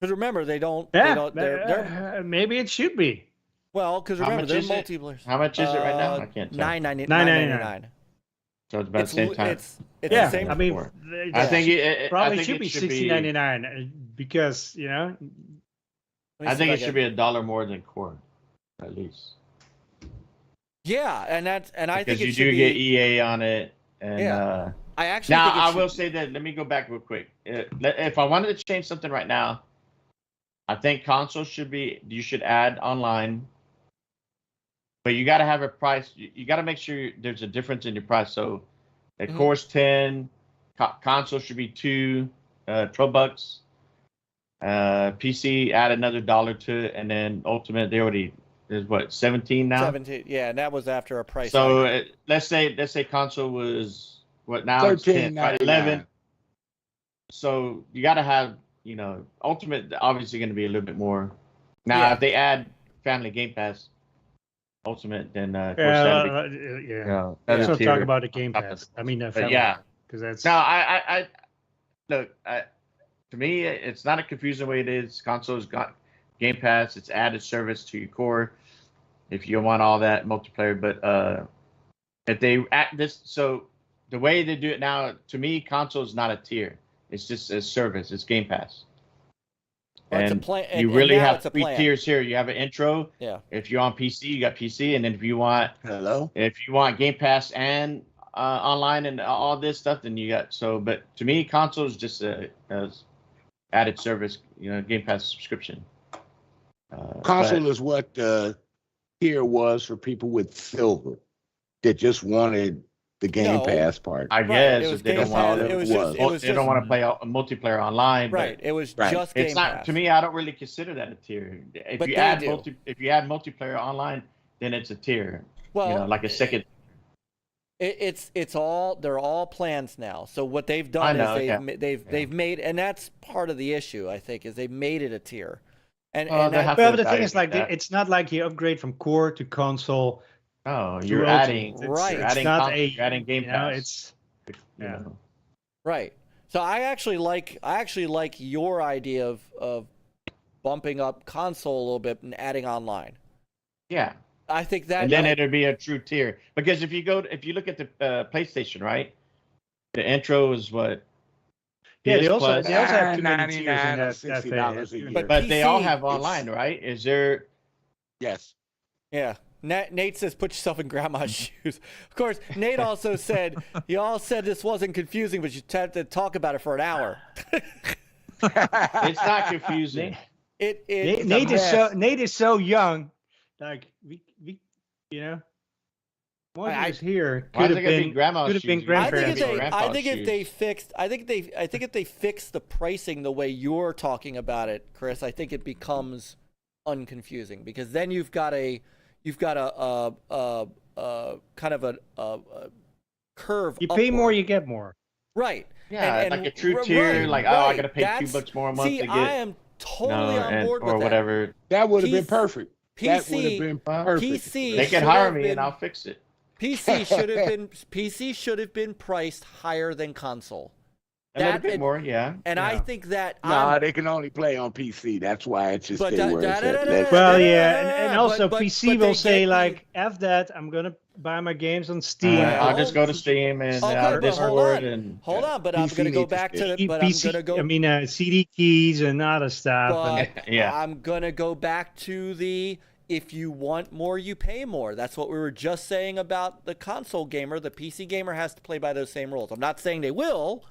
Because remember, they don't. Yeah, They don't. They're maybe it should be. well, because How remember, much they're is it? multiplayer. How much is it right now? I can't tell. $9.99. So it's about the same time. It's Yeah, the same. I mean, I think it probably I think should it be should $16.99 because Let me I see think if it should be $1 more than core, at least. Yeah, and I think Because it you should do be. get EA on it, and Yeah. I actually now think it I should, will say that. Let me go back real quick. If I wanted to change something right now, I think console you should add online, but you got to have a price. You got to make sure there's a difference in your price. So, at course 10, console should be $2 bucks. PC add another $1 to it, and then Ultimate there's what 17 now. 17, yeah, and that was after a price. So let's say console was what now? It's 10, right? 11. So you got to have Ultimate obviously going to be a little bit more. Now if they add Family Game Pass Ultimate, then of course Let's not talk about the Game Pass. I mean, because that's I look. To me, it's not a confusing way it is. Console's got Game Pass. It's added service to your core if you want all that multiplayer. But if they add this, so the way they do it now, to me, console is not a tier. It's just a service. It's Game Pass. Well, and it's a plan, you really have three tiers here. You have an intro. Yeah. If you're on PC, you got PC, and then if you want Game Pass and online and all this stuff, then you got But to me, console is just a added service. Game Pass subscription. Console is what tier was for people with silver that just wanted the Game Pass part. I guess if they Game don't want Pass. they don't want to play a multiplayer online. Right. But it was just Game it's not Pass. To me. I don't really consider that a tier. If But you they add do. if you add multiplayer online, then it's a tier. Well, like a second. It's all they're all plans now. So what they've done is they've made, and that's part of the issue. I think is they've made it a tier. And but the thing is, like, it's not like you upgrade from core to console. Oh, you're adding right. You're adding Game Pass. Right. So I actually like your idea of bumping up console a little bit and adding online. Yeah. I think that. And then it'd be a true tier, because if you look at the PlayStation, right? The intro is what. Yeah, they also Plus, have too many tiers in that $60 a year. but they all have online, right? Is there? Yes. Yeah. Nate says, "Put yourself in grandma's shoes." Of course, Nate also said, "You all said this wasn't confusing, but you had to talk about it for an hour." It's not confusing. Nate is so young. Like we once he was here, could have been grandparents. I think if they fix the pricing the way you're talking about it, Chris, I think it becomes unconfusing, because then you've got a kind of a curve. You pay more, you get more. Right. Yeah, and like a true tier, I got to pay $2 more a month to get. I am totally on board with or whatever. That would have been perfect. PC, that would have been perfect. PC. They can hire me and I'll fix it. PC should have been priced higher than console. A little bit more, yeah. And I think that they can only play on PC. That's why it's just stay where it's at. Well, yeah, and also PC will say like, "F that, I'm gonna buy my games on Steam." I'll just go to Steam and Discord and hold on. But I'm gonna go back to the. But PC, I'm gonna go. CD keys and other stuff. I'm gonna go back to the. If you want more, you pay more. That's what we were just saying about the console gamer. The PC gamer has to play by those same rules. I'm not saying they will,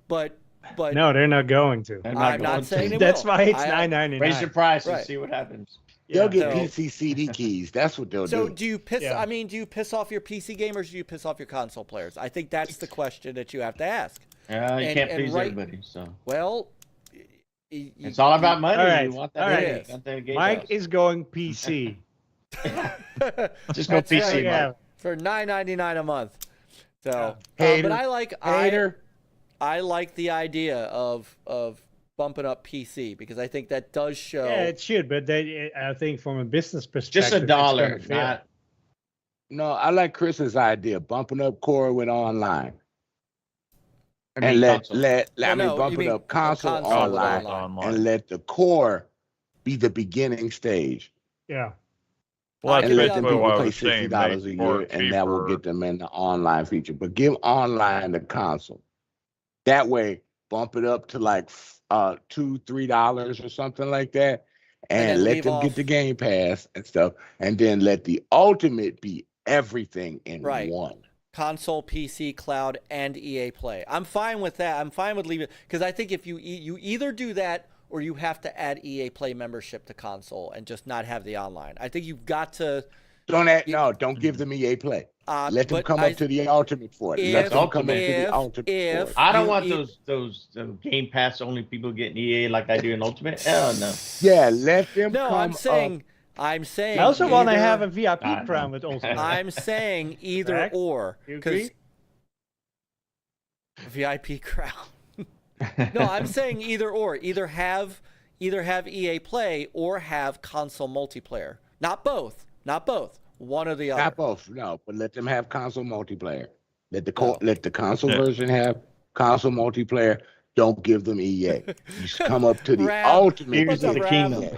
but no, they're not going to. I'm not saying they will. That's why it's $9.99. Raise your price and see what happens. They'll get PC CD keys. That's what they'll do. So do you piss? I mean, do you piss off your PC gamers? Or do you piss off your console players? I think that's the question that you have to ask. You can't please everybody. So well. It's all about money. All right. You want that Myke is going PC. Just go PC, Myke. For $9.99 a month. So, Hater. but I like the idea of bumping up PC, because I think that does show. Yeah, it should, but I think from a business perspective, just $1, No, I like Chris's idea, bumping up core with online. And bumping up console online and let the core be the beginning stage. Yeah. Well, and let them people pay $60 a year, and that will get them in the online feature. But give online the console. That way, bump it up to like $2, $3 or something like that, and let them get the Game Pass and stuff, and then let the ultimate be everything in one. Console, PC, cloud, and EA Play. I'm fine with that. I'm fine with leaving it, because I think if you either do that or you have to add EA Play membership to console and just not have the online. I think you've got to. Don't give them EA Play. Let them come up to the Ultimate for it. Let them come up to the Ultimate for it. I don't want those Game Pass only people getting EA like I do in Ultimate. Hell no. Yeah, let them No, come I'm saying. I also want to have a I VIP crown with Ultimate. I'm saying either Correct? or. You Because VIP crown. No, I'm saying either or. Either have EA Play or have console multiplayer. Not both. Not both. One or the other. Not both, no, but let them have console multiplayer. Let the console version have console multiplayer. Don't give them EA. You come up to the Ultimate. Here's up, the Rav? kingdom.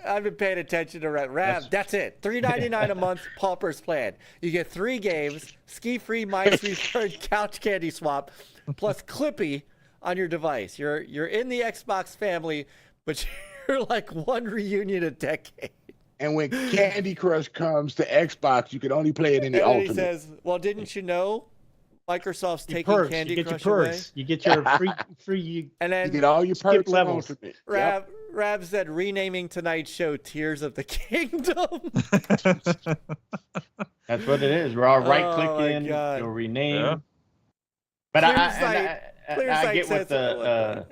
I've been paying attention to Rav. That's it. $3.99 a month, Paupers plan. You get 3 games, ski-free, mice-free, couch candy swap, plus Clippy on your device. You're in the Xbox family, but you're like one reunion a decade. And when Candy Crush comes to Xbox, you can only play it in the And then Ultimate. he says, "Well, didn't you know Microsoft's taking perks. Candy You get Crush your away?" perks. You get your free. And you then get all your skip perks levels. in Ultimate. Rav said, renaming tonight's show Tears of the Kingdom. That's what it is. We're all right Oh, my clicking, God. you'll rename. Yeah. But Clear I Sight get what says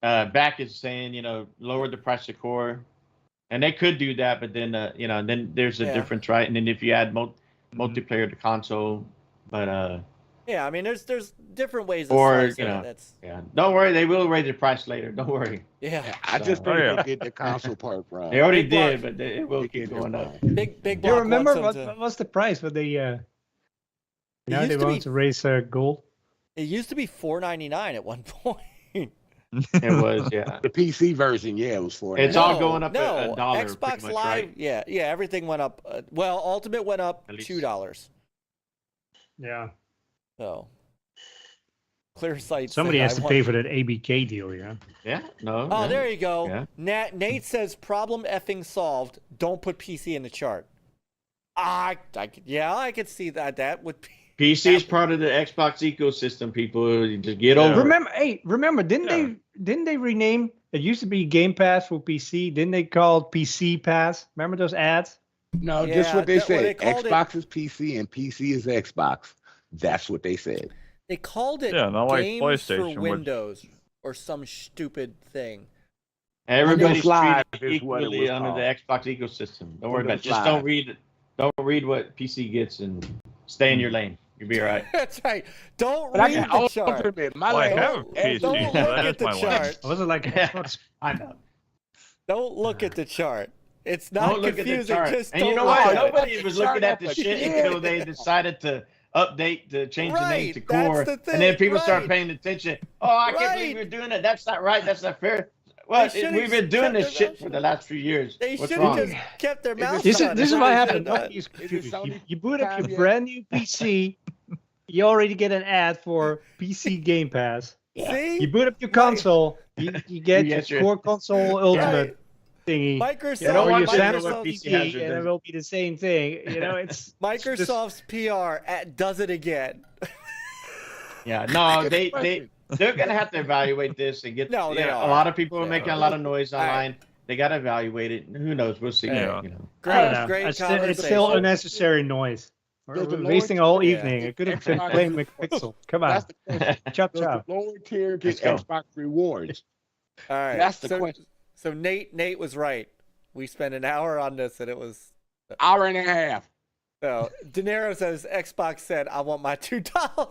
the back is saying, lower the price of core. And they could do that, but then, then there's a difference, right? And then if you add multiplayer to console, but Yeah, I mean, there's different ways. Or, slice it. That's don't worry, they will raise the price later. Don't worry. yeah. I just think they did the console part wrong. They already Bigblock. did, but it will keep going up. Big You Block remember wants them to- what was the price? What they now used they to want be- to raise gold. It used to be $4.99 at one point. It was, yeah. The PC version, it was $4. It's all going up no, a dollar. Xbox pretty much, Live, right? yeah, everything went up. Well, Ultimate went up At least- $2. Yeah. So Clear Sight. Somebody said, has "I to want-" pay for that ABK deal, yeah. Yeah, no. Oh, yeah. there you go. Yeah. Nate says problem effing solved. Don't put PC in the chart. I could see that. That would be. PC is part of the Xbox ecosystem, people. You just get over it. Remember, didn't they rename? It used to be Game Pass for PC. Didn't they call it PC Pass? Remember those ads? No, Yeah, just what they that- well, they said. called it- Xbox is PC and PC is Xbox. That's what they said. They called it Yeah, not like Games PlayStation, for which- Windows or some stupid thing. Everybody's Live treated is what it equally was under the called. Xbox ecosystem. Don't worry about it. Windows Just Live. don't read what PC gets and stay in your lane. You'll be all right. That's right. Don't But I read got the chart. Ultimate. My Well, I lane- have a PC, Don't so look that at is the my lane. chart. Was it like Xbox? I know. Don't look at the chart. It's not Don't look at the confusing. chart. Just And don't you know look what? at it. Nobody was looking at the shit Yeah. until they decided to update to change the name Right, to that's Core, the and then thing, people start right. paying attention. Oh, I can't believe Right. you're doing it. That's not right. That's not fair. Well, They should've we've been doing kept this their shit mouth for the last few years. They What's should wrong? have just kept their mouth This shut. is That's what they happened. should've done. Nobody's Is it confused. Sony You boot up your Kanye? brand new PC. You already get an ad for PC Game Pass. See? You boot up your console. You get You your get your- core console ultimate thingy. Microsoft, don't Or want you to send know it what to PC has PC, or and it doesn't. will be the same thing. It's Microsoft's PR does it again. Yeah, no, Good they're question. gonna have to evaluate this and get. No, they A are. lot of people are Yeah. making a lot of noise All right. online. They got to evaluate it. Who knows? We'll see. Yeah. You know. I don't know. Great It's still conversation. unnecessary noise. We're Does the wasting lower all tier- evening. I could have Yeah. been playing McPixel. Come on, That's the question. chop Does chop. the lower tier get Let's go. Xbox rewards? All right. That's the question. So Nate was right. We spent an hour on this, and it was. Hour and a half. So De Niro says Xbox said, "I want my $2."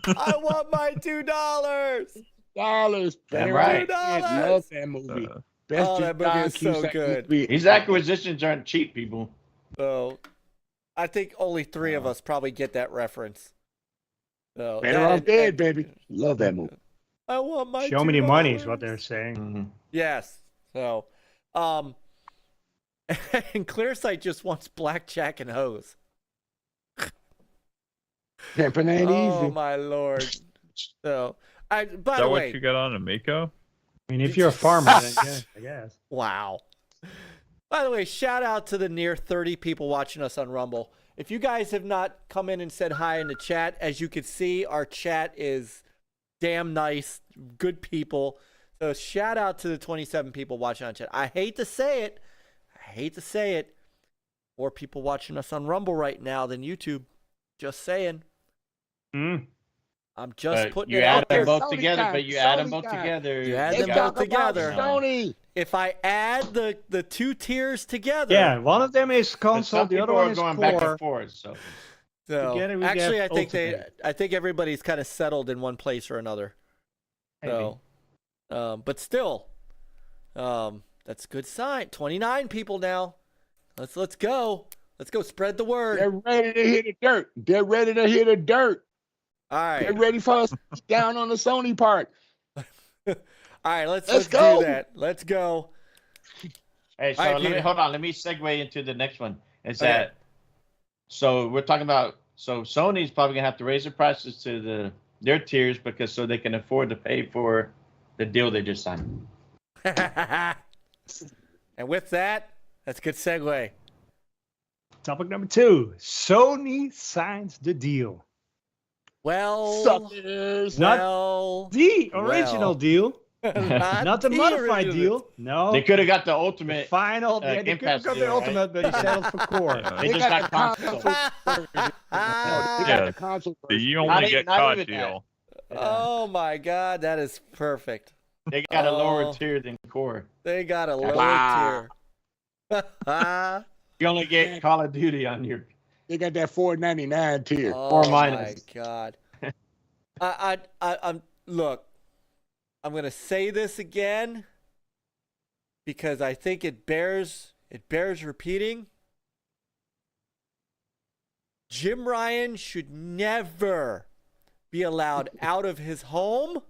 I want my $2. Dollars. Damn right. Love that movie. Best Oh, that movie John is so Cusack good. movie. These acquisitions aren't cheap, people. So I think only 3 of us probably get that reference. So Better that off and- dead, and- baby. Love that movie. I want my Show me the money is $2. what they're saying. Mm-hmm. Yes. So, and Clearsight just wants blackjack and hose. Pimping ain't Oh easy. my lord. So, by Is the that way, what you got on Amico? I mean, if you're a farmer, then yeah, I guess. wow. By the way, shout out to the near 30 people watching us on Rumble. If you guys have not come in and said hi in the chat, as you can see, our chat is damn nice, good people. So shout out to the 27 people watching on chat. I hate to say it. More people watching us on Rumble right now than YouTube. Just saying. I'm just putting you it add out there. them both together, but you add them both together. You add Let's them talk both about together. Sony. If I add the 2 tiers together. Yeah, one of them is But console, some the other people one are is going back core. and forth. So So Together we actually, get I think everybody's kind of settled in one place or another. So, but still, that's a good sign. 29 people now. Let's go. Let's go. Spread the word. They're ready to hit the dirt. They're ready to hit the dirt. All right. They're ready for us to get down on the Sony part. All right. Let's go. do that. Let's go. hey, so All right, Peter. hold on. Let me segue into the next one. Is Okay. that so we're talking about Sony's probably gonna have to raise the prices to their tiers because so they can afford to pay for the deal they just signed. And with that, that's a good segue. Topic number 2. Sony signs the deal. Well, Suckers. well, The original deal, not the modified original. deal. No, They could have got the the ultimate. final. Game they could Pass have got the deal, right? ultimate, but he settled for core. They just got console. They Yeah. got the console The version. you Not only even- get not caught even that. deal. Oh my God, that is perfect. They got a Oh. lower tier than core. They got a lower Wow. tier. You only get Call of Duty on your. They got that $4.99 tier. Oh my minus. God. I'm look. I'm gonna say this again because I think it bears repeating. Jim Ryan should never be allowed out of his home.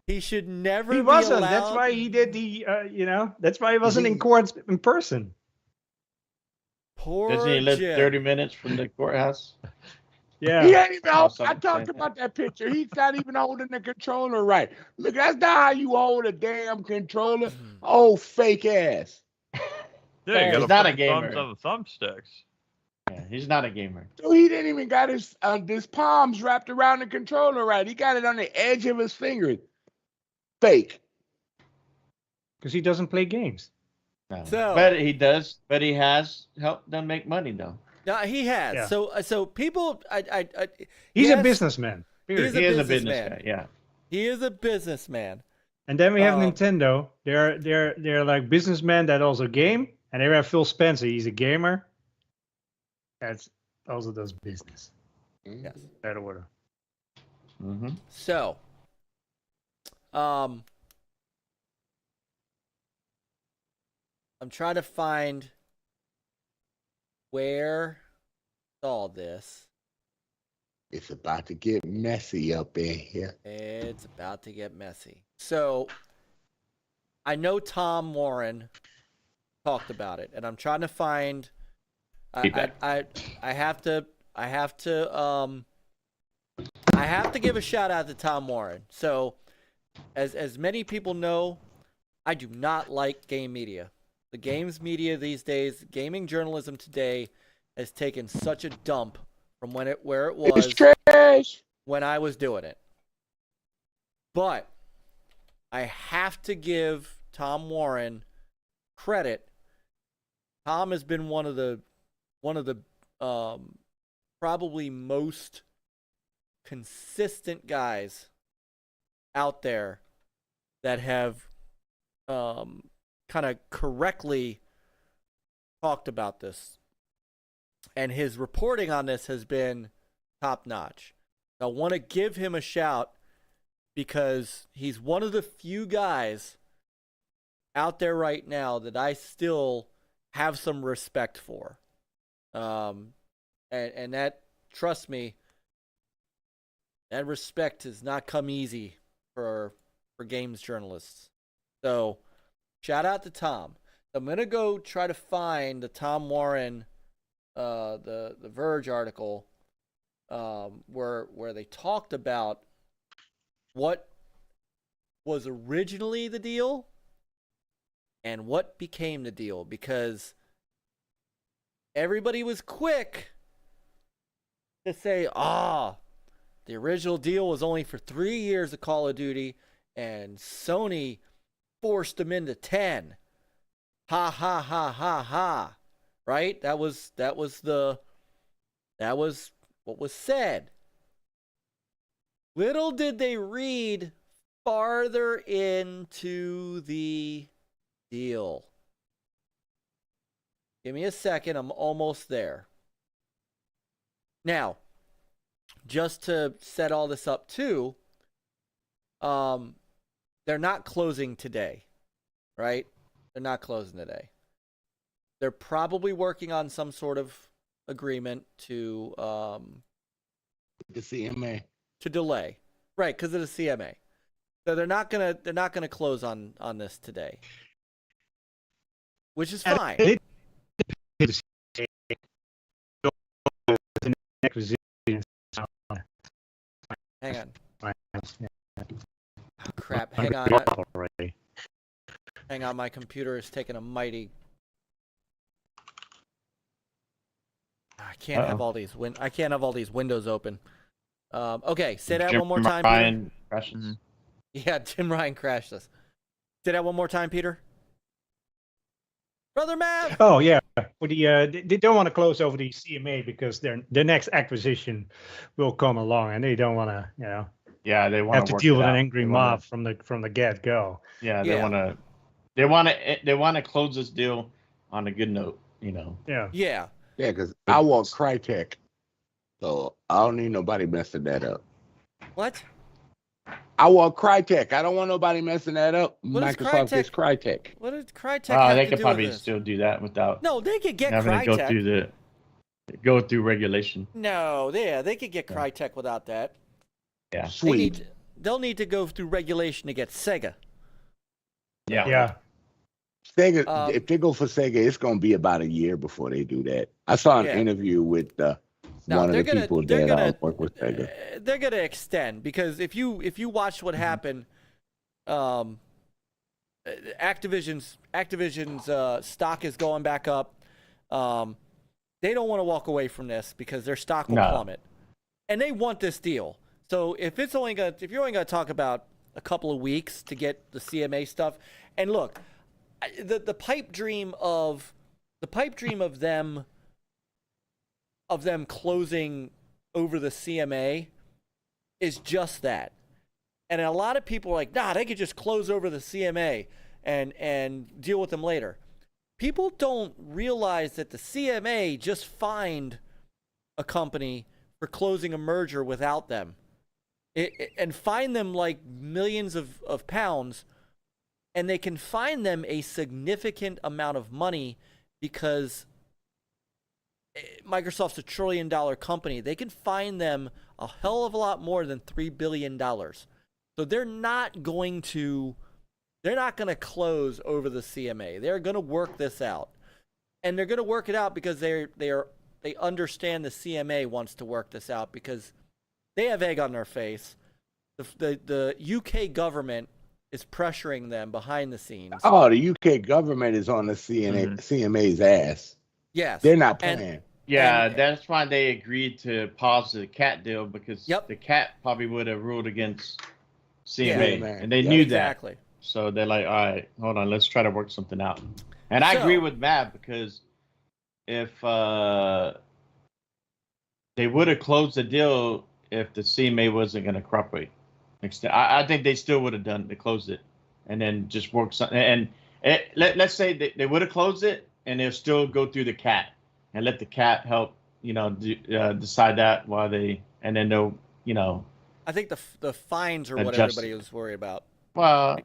He should never. He be wasn't. allowed... That's why he did the. That's why he wasn't in court in person. Poor Doesn't he live Jim. 30 minutes from the courthouse? Yeah. He ain't even hold, I something talked like that. about that picture. He's not even holding the controller right. Look, that's not how you hold a damn controller. Oh, fake ass. Yeah, you He's gotta not put a the thumbs gamer. on the thumbsticks. Yeah, he's not a gamer. So he didn't even got his palms wrapped around the controller right. He got it on the edge of his fingers. Fake. Because he doesn't play games. No. So- but he does. But he has helped them make money though. No, he has. Yeah. So people, He's yes, a businessman. Period. He's He is a businessman. business guy. Yeah. He is a businessman. And then we have Oh. Nintendo. They're like businessmen that also game. And they have Phil Spencer. He's a gamer. That's also does business. Yes. That order. Mm-hmm. So, I'm trying to find where all this. It's about to get messy up in here. It's about to get messy. So, I know Tom Warren talked about it, and I'm trying to find. Feedback. I have to give a shout out to Tom Warren. So, as many people know, I do not like game media. The games media these days, gaming journalism today, has taken such a dump from where it was It's trash. when I was doing it. But I have to give Tom Warren credit. Tom has been one of the probably most consistent guys out there that have kind of correctly talked about this. And his reporting on this has been top notch. I want to give him a shout because he's one of the few guys out there right now that I still have some respect for. And that, trust me, that respect has not come easy for games journalists. So, shout out to Tom. I'm gonna go try to find the Tom Warren, the Verge article, where they talked about what was originally the deal and what became the deal, because everybody was quick to say, the original deal was only for 3 years of Call of Duty, and Sony forced them into 10. Ha ha ha ha ha. Right? That was what was said. Little did they read farther into the deal. Give me a second. I'm almost there. Now, just to set all this up too, they're not closing today, right? They're not closing today. They're probably working on some sort of agreement to The CMA. to delay, right? Because of the CMA. So they're not gonna close on this today, which is fine. Hang on. Oh, crap. Hang on. Hang on. My computer is taking a mighty. I can't have all these I can't have all these windows open. Okay, say that one more time, Ryan Peter. crashes. Yeah, Jim Ryan crashed us. Say that one more time, Peter. Brother Mav. Oh yeah, well, they don't want to close over the CMA because their next acquisition will come along, and they don't want to, Yeah, they want have to deal with an angry mob from the get go. Yeah, Yeah. they want to close this deal on a good note. Yeah. Yeah. Yeah, because I want Crytek, so I don't need nobody messing that up. What? I want Crytek. I don't want nobody messing that up. What is Microsoft gets Crytek. What did Crytek have They to could do probably with this? still do that without No, they could get having to Crytek. go through regulation. No, they could get Crytek without that. Yeah. Sweet. They'll need to go through regulation to get Sega. Yeah. Yeah. Sega, if they go for Sega, it's going to be about a year before they do that. I saw an interview with one of the people that work with Sega. They're gonna extend because if you watch what happened, Activision's stock is going back up. They don't want to walk away from this because their stock will plummet, and they want this deal. So if you're only gonna talk about a couple of weeks to get the CMA stuff, and look, the pipe dream of them closing over the CMA is just that. And a lot of people are like, nah, they could just close over the CMA and deal with them later. People don't realize that the CMA just fined a company for closing a merger without them. And fine them like millions of pounds, and they can fine them a significant amount of money because Microsoft's a $1 trillion company. They can fine them a hell of a lot more than $3 billion. So they're not going to close over the CMA. They're going to work this out. And they're going to work it out because they understand the CMA wants to work this out because they have egg on their face. The UK government is pressuring them behind the scenes. Oh, the UK government is on the CMA's ass. Yes. They're not playing. That's why they agreed to pause the cat deal because the cat probably would have ruled against CMA, and they knew exactly. that. So they're like, all right, hold on, let's try to work something out. And I agree with Matt because if they would have closed the deal if the CMA wasn't going to cooperate, I think they still would have done to close it and then just work something. And let's say they would have closed it and they'll still go through the cat and let the cat help, decide that while and then they'll, I think the fines are what everybody was worried about. Well,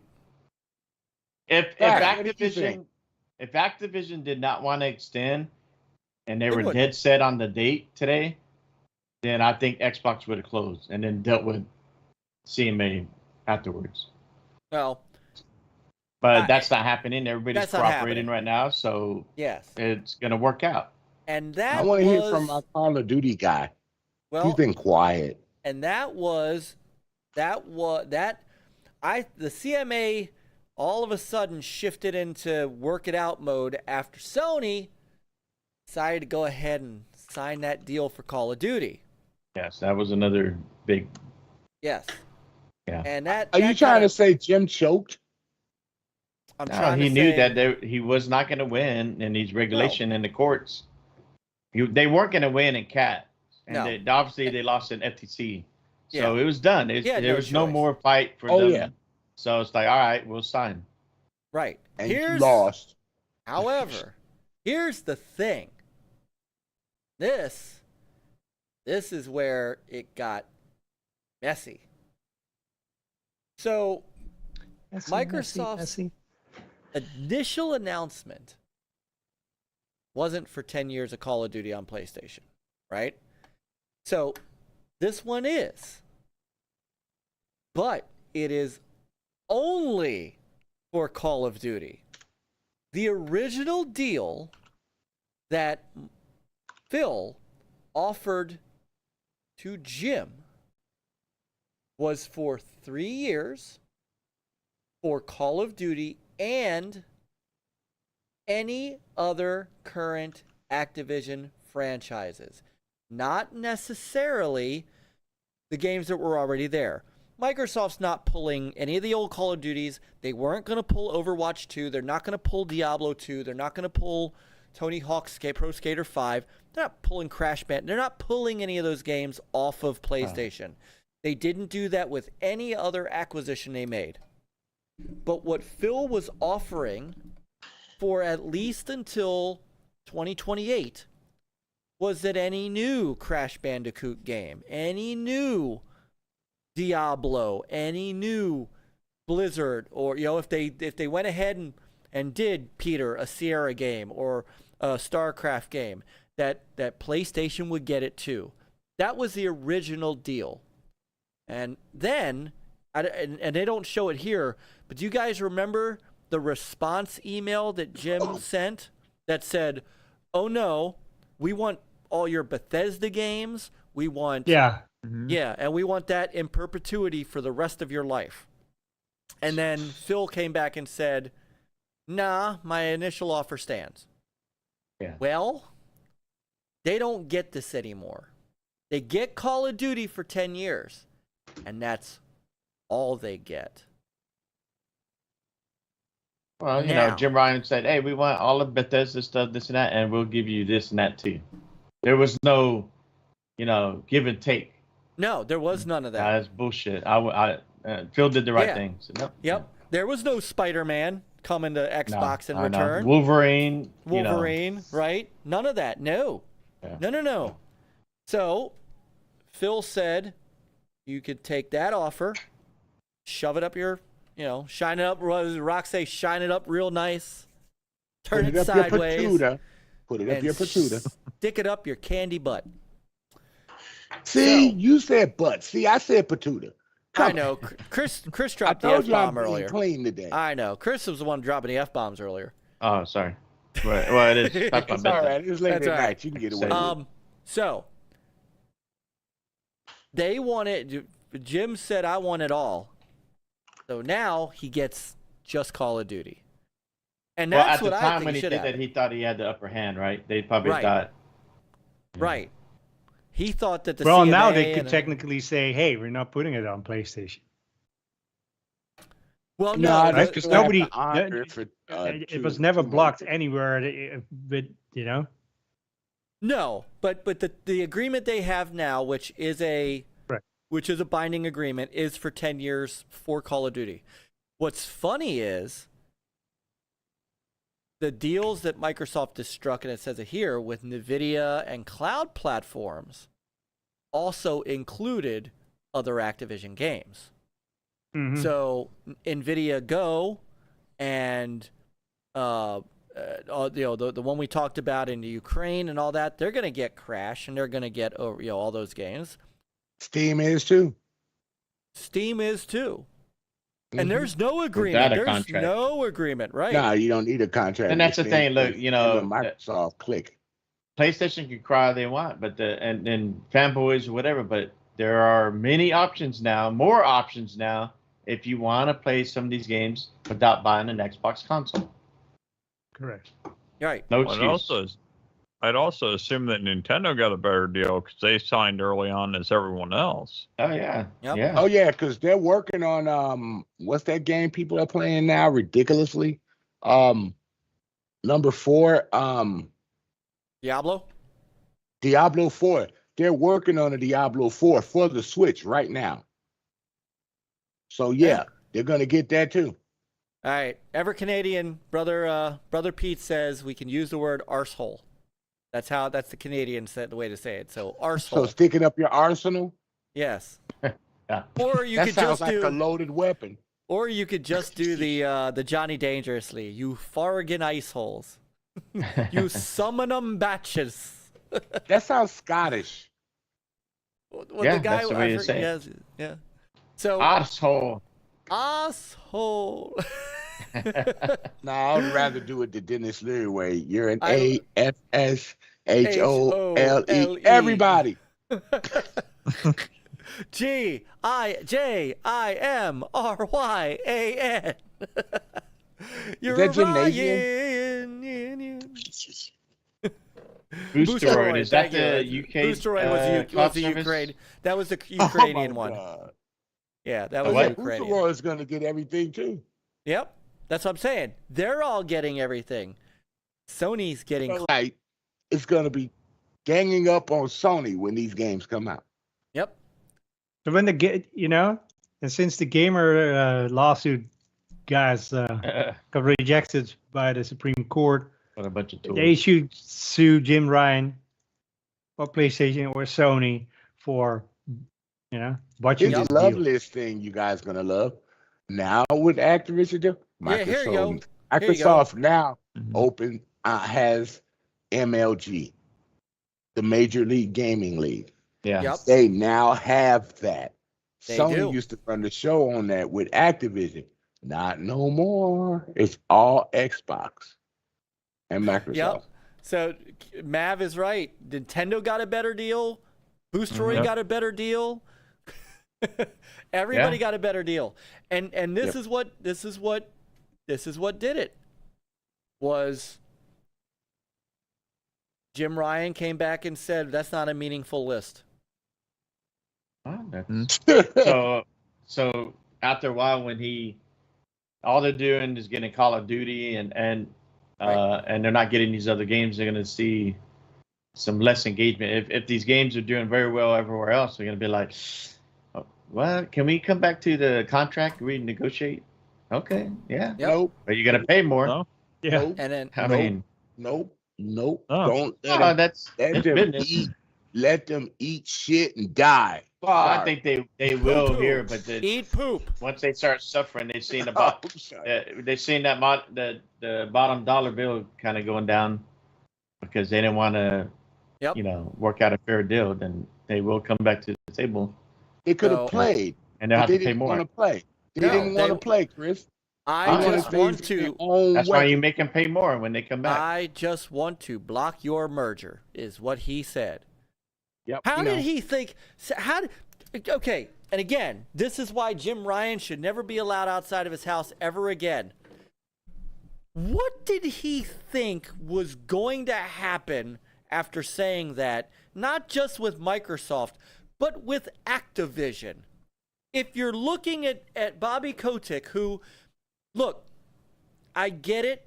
if Activision did not want to extend and they were dead set on the date today, then I think Xbox would have closed and then dealt with CMA afterwards. Well, but that's not happening. Everybody's cooperating right now, so yes, it's gonna work out. And that I want to hear from my Call of Duty guy. Well, he's been quiet. And the CMA all of a sudden shifted into work it out mode after Sony decided to go ahead and sign that deal for Call of Duty. Yes, that was another big. Yes. Yeah. And that. Are you trying to say Jim choked? I'm No, trying he to knew say, that he was not going to win in these regulation in the courts. They weren't going to win in CAT, and No. obviously they lost in FTC, so Yeah. it was done. There was no choice. more fight for Oh, them. yeah. So it's like, all right, we'll sign. Right. And you Here's lost. However, here's the thing. This is where it got messy. So, Microsoft's initial announcement wasn't for 10 years of Call of Duty on PlayStation, right? So, this one is. But it is only for Call of Duty. The original deal that Phil offered to Jim was for 3 years for Call of Duty and any other current Activision franchises. Not necessarily the games that were already there. Microsoft's not pulling any of the old Call of Duties. They weren't going to pull Overwatch 2. They're not going to pull Diablo 2. They're not going to pull Tony Hawk's Pro Skater 5. They're not pulling Crash Bandicoot. They're not pulling any of those games off of PlayStation. They didn't do that with any other acquisition they made. But what Phil was offering for at least until 2028 was that any new Crash Bandicoot game, any new Diablo, any new Blizzard, or if they went ahead and did, Peter, a Sierra game or a StarCraft game, that PlayStation would get it too. That was the original deal. And then, and they don't show it here, but do you guys remember the response email that Jim sent that said, "Oh no, we want all your Bethesda games. We want and we want that in perpetuity for the rest of your life." And then Phil came back and said, "Nah, my initial offer stands." Yeah. Well, they don't get this anymore. They get Call of Duty for 10 years, and that's all they get. Well, Jim Ryan said, "Hey, we want all of Bethesda stuff, this and that, and we'll give you this and that too." There was no, give and take. No, there was none of that. That's bullshit. Phil did the right thing. So, no. Yep. There was no Spider-Man coming to Xbox in return. Wolverine, right? None of that. No. Yeah. No. So, Phil said you could take that offer, shove it up your, shine it up. What does Rock say? Shine it up real nice. Turn it sideways. Put it up your patooter. Stick it up your candy butt. See, you said butt. See, I said patooter. I know. Chris dropped the F-bomb earlier. Clean today. I know. Chris was the one dropping the F-bombs earlier. Oh, sorry. Well, it is. It's all right. It's late at night. You can get away with it. So, they wanted, Jim said, "I want it all." So now he gets just Call of Duty. And that's what I think should happen. At the time when he did that, he thought he had the upper hand, right? They probably thought. Right. He thought that the Well, CMA now they could technically say, "Hey, we're not putting it on PlayStation." Well, no, because nobody. It was never blocked anywhere, but No, but the agreement they have now, which is a binding agreement, is for 10 years for Call of Duty. What's funny is the deals that Microsoft has struck, and it says it here, with NVIDIA and cloud platforms also included other Activision games. Mm-hmm. So NVIDIA Go and the one we talked about in the Ukraine and all that, they're going to get Crash, and they're going to get all those games. Steam is too. Mm-hmm. And there's no agreement. There's no agreement, right? No, you don't need a contract. And that's the thing. Look, Microsoft click. PlayStation can cry all they want, but and fanboys or whatever, but there are many options now, more options now, if you want to play some of these games without buying an Xbox console. Correct. Right. No excuse. I'd also assume that Nintendo got a better deal because they signed early on as everyone else. Oh yeah. Yep. Yeah. Oh yeah, because they're working on what's that game people are playing now ridiculously? Number 4, Diablo. Diablo 4. They're working on a Diablo 4 for the Switch right now. So yeah, they're gonna get that too. All right, EverCanadian brother Pete says we can use the word arsehole. That's the Canadian the way to say it. So So arsehole. stick it up your arsenal. Yes. Yeah. Or you That could sounds just like a loaded weapon. or you could just do the Johnny Dangerously. You farragon ice holes. You summon 'em batches. That sounds Scottish. What Yeah, the guy, that's the way to say it. yes, yeah. So Asshole. asshole. No, I'd rather do it the Dennis Leary way. You're an I- ASSHOLE. Everybody. GIJIMRYAN. You're that Ryan. Boosteroid. Is that the thank you. UK? Boosteroid was the cloud service? Ukraine. That was the Oh, Ukrainian my one. God. Yeah, that Oh, was yeah, Ukrainian. Boosteroid is going to get everything too. Yep, that's what I'm saying. They're all getting everything. Sony's getting. Right. It's going to be ganging up on Sony when these games come out. Yep. So when and since the gamer lawsuit guys got rejected by the Supreme Court, What a bunch of tools. they should sue Jim Ryan or PlayStation or Sony for, watching Here's this the deal. loveliest thing you guys going to love. Now with Activision, Yeah, here you go. Microsoft, Here you go. Microsoft now Mhm. has MLG, the Major League Gaming League. Yeah. Yep. They now have that. They Sony do. used to run the show on that with Activision. Not no more. It's all Xbox and Microsoft. Yep. So Mav is right. Nintendo got a better deal. Boosteroid Yep. got a better deal. Everybody Yeah. got a better deal. And this Yep. is what did it. Was Jim Ryan came back and said that's not a meaningful list. Wow, that's- Mm. So after a while, when all they're doing is getting Call of Duty and they're not getting these other games, they're gonna see some less engagement. If these games are doing very well everywhere else, they're gonna be like, oh, well, can we come back to the contract, renegotiate? Okay, yeah. Yep. Nope. But you're gonna pay more. No? Yeah. Nope. And then I Nope. mean, Nope. Oh. Don't let no, them, that's let them business. eat. Let them eat shit and die. I think they will Poo-poo. here, but eat poop. once they start suffering, they've seen Oh, I'm sorry. they've seen that the bottom dollar bill kind of going down because they didn't want to, Yep. work out a fair deal. Then they will come back to the table They could have So- played, and they'll but have they to pay didn't more. want to play. They No, didn't want to they- play, Chris. I They wanted just things want in their to own That's why way. you make them pay more when they come back. I just want to block your merger, is what he said. Yep. How you did know. he think? Okay, and again, this is why Jim Ryan should never be allowed outside of his house ever again. What did he think was going to happen after saying that? Not just with Microsoft, but with Activision. If you're looking at Bobby Kotick, who, look, I get it.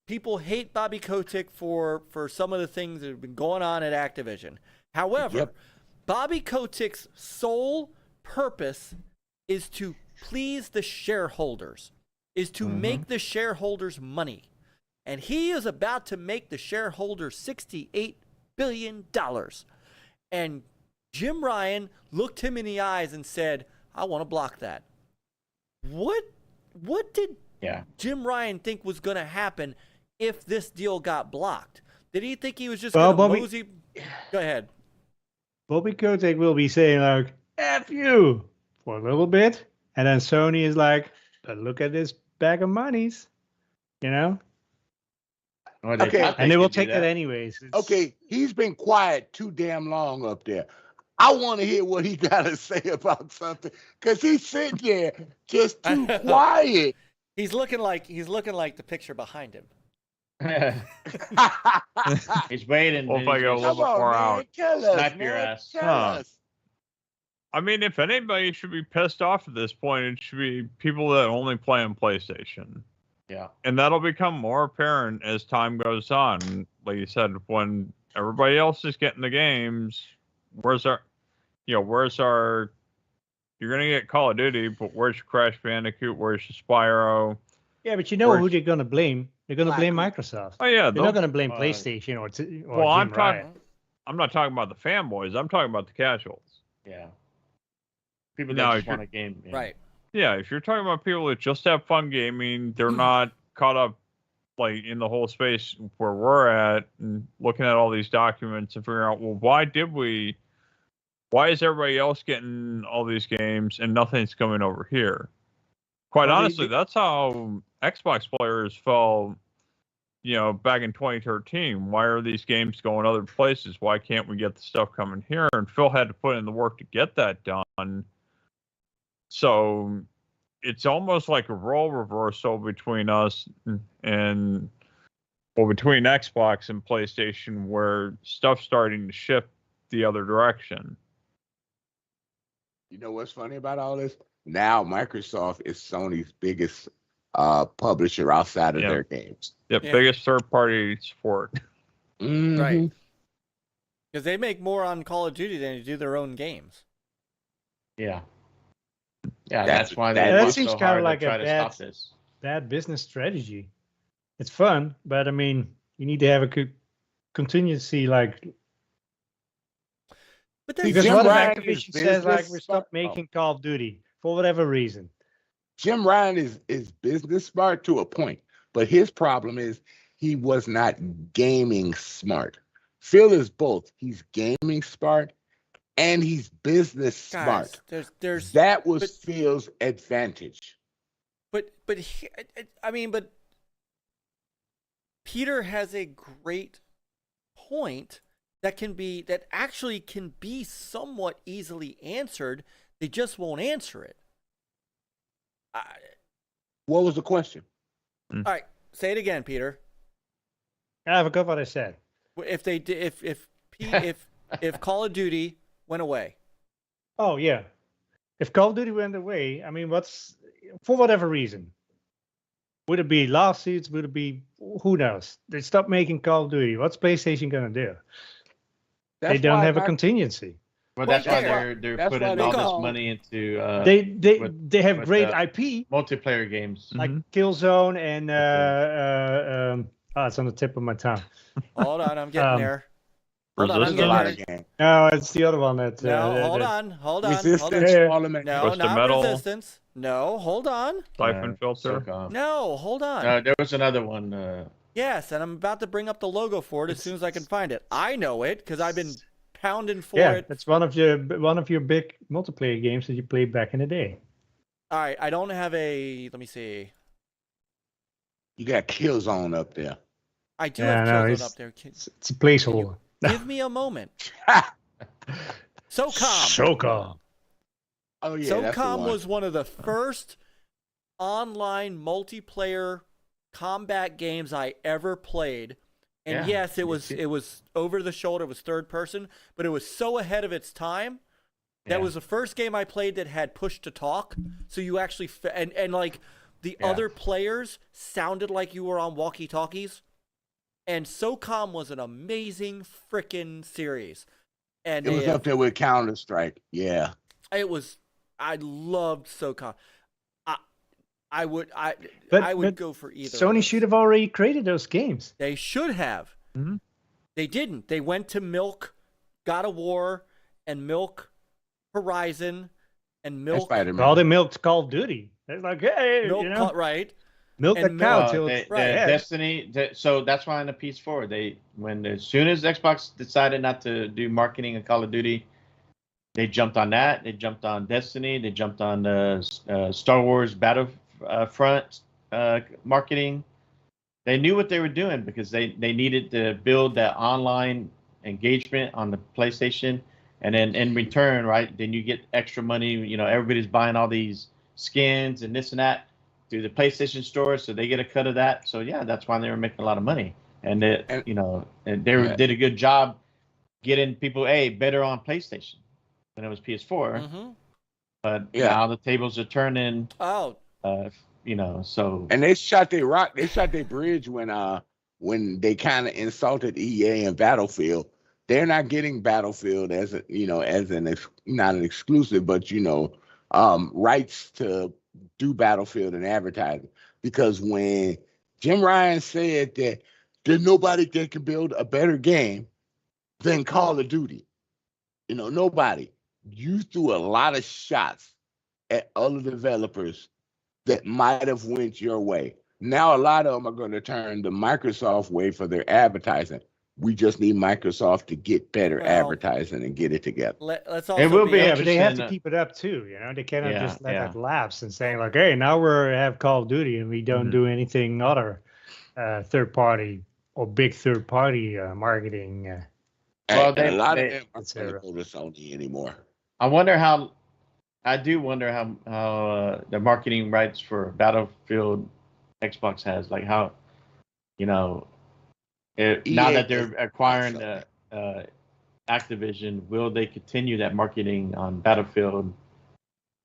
People hate Bobby Kotick for some of the things that have been going on at Activision. However, Yep. Bobby Kotick's sole purpose is to please the shareholders, is to make the shareholders money. And he is about to make the shareholders $68 billion. And Jim Ryan looked him in the eyes and said, I want to block that. What did Yeah. Jim Ryan think was going to happen if this deal got blocked? Did he think he was just Well, going to Bobby- mosey? Go ahead. Bobby Kotick will be saying like, F you for a little bit. And then Sony is like, but look at this bag of monies, Well, Okay. thought and they will could do take that anyways. It's- Okay, he's been quiet too damn long up there. I want to hear what he got to say about something because he's sitting there just too quiet. He's looking like the picture behind him. He's waiting. Well, if I go a little Come bit on, more man. out. Tell us, Snipe your man. ass. Tell Huh. us. I mean, if anybody should be pissed off at this point, it should be people that only play on PlayStation. Yeah. And that'll become more apparent as time goes on. Like you said, when everybody else is getting the games, where's our, you're going to get Call of Duty, but where's your Crash Bandicoot? Where's your Spyro? Yeah, but you know who they're going to blame? They're going to blame Microsoft. Oh, yeah. They're not going to blame PlayStation or Well, Jim Ryan. I'm not talking about the fanboys. I'm talking about the casuals. Yeah. People Now, that if just want a game. Yeah. Right. Yeah, if you're talking about people that just have fun gaming, they're not caught up like in the whole space where we're at and looking at all these documents and figuring out, well, why is everybody else getting all these games and nothing's coming over here? Quite honestly, that's how Xbox players felt, back in 2013. Why are these games going other places? Why can't we get the stuff coming here? And Phil had to put in the work to get that done. So it's almost like a role reversal between us and between Xbox and PlayStation, where stuff's starting to shift the other direction. You know what's funny about all this? Now Microsoft is Sony's biggest publisher outside of their games. Yep, biggest third-party support. Mm-hmm. Right. Because they make more on Call of Duty than they do their own games. Yeah. Yeah, that's why that seems so kind of hard like to try a to stop this. bad business strategy. It's fun, but I mean, you need to have a contingency, like. But Because Jim what if Ryan Activision is says, like, business we stop making Call of Duty for whatever reason? Jim Ryan is business smart to a point, but his problem is he was not gaming smart. Phil is both. He's gaming smart and he's business smart. There's that was Phil's advantage. But Peter has a great point that actually can be somewhat easily answered. They just won't answer it. What was the question? All right, say it again, Peter. I forgot what I said. If they did, if Call of Duty went away. Oh yeah, if Call of Duty went away, I mean, for whatever reason? Would it be lawsuits? Would it be, who knows? They stop making Call of Duty. What's PlayStation gonna do? They don't have a contingency. Well, that's why they're putting all this money into. They have great IP, multiplayer games like Killzone and it's on the tip of my tongue. Hold on, I'm getting there. Hold on, I'm getting there. No, it's the other one that. No, hold on. Resistance. No, not Resistance. No, hold on. Siphon filter. No, hold on. There was another one. Yes, and I'm about to bring up the logo for it as soon as I can find it. I know it because I've been pounding for it. Yeah, it's one of your big multiplayer games that you played back in the day. All right, I don't have a. Let me see. You got Killzone up there. I do have Killzone up there. It's a placeholder. Give me a moment. SOCOM. Oh yeah, SOCOM was one of the first online multiplayer combat games I ever played. And yes, it was over the shoulder, it was third person, but it was so ahead of its time. That was the first game I played that had push to talk. So you actually and like the other players sounded like you were on walkie-talkies. And SOCOM was an amazing freaking series. And it was up there with Counter-Strike. Yeah. It was. I loved SOCOM. I would go for either. Sony should have already created those games. They should have. Mm-hmm. They didn't. They went to milk God of War and milk Horizon and milk. All they milked Call of Duty. It's like, hey, milk, right? Milk the cow till it's Destiny. So that's why in the PS4, as soon as Xbox decided not to do marketing of Call of Duty, they jumped on that. They jumped on Destiny. They jumped on Star Wars Battlefront marketing. They knew what they were doing because they needed to build that online engagement on the PlayStation, and then in return, right, then you get extra money. Everybody's buying all these skins and this and that. through the PlayStation Store, so they get a cut of that. So yeah, that's why they were making a lot of money, and and they did a good job getting people better on PlayStation when it was PS4. Mm-hmm. But now the tables are turning. Oh. So and they shot their bridge when they kind of insulted EA and Battlefield. They're not getting Battlefield as not an exclusive, but rights to do Battlefield and advertising. Because when Jim Ryan said that there's nobody that can build a better game than Call of Duty, nobody. You threw a lot of shots at other developers that might have went your way. Now a lot of them are going to turn the Microsoft way for their advertising. We just need Microsoft to get better advertising and get it together. Let's also it will be but they have to keep it up too. They cannot just let that lapse and saying like, hey, now we have Call of Duty and we don't do anything other third party or big third party marketing. Well, a lot of them aren't going to go to Sony anymore. I do wonder how the marketing rights for Battlefield Xbox has, like how, now that they're acquiring Activision, will they continue that marketing on Battlefield?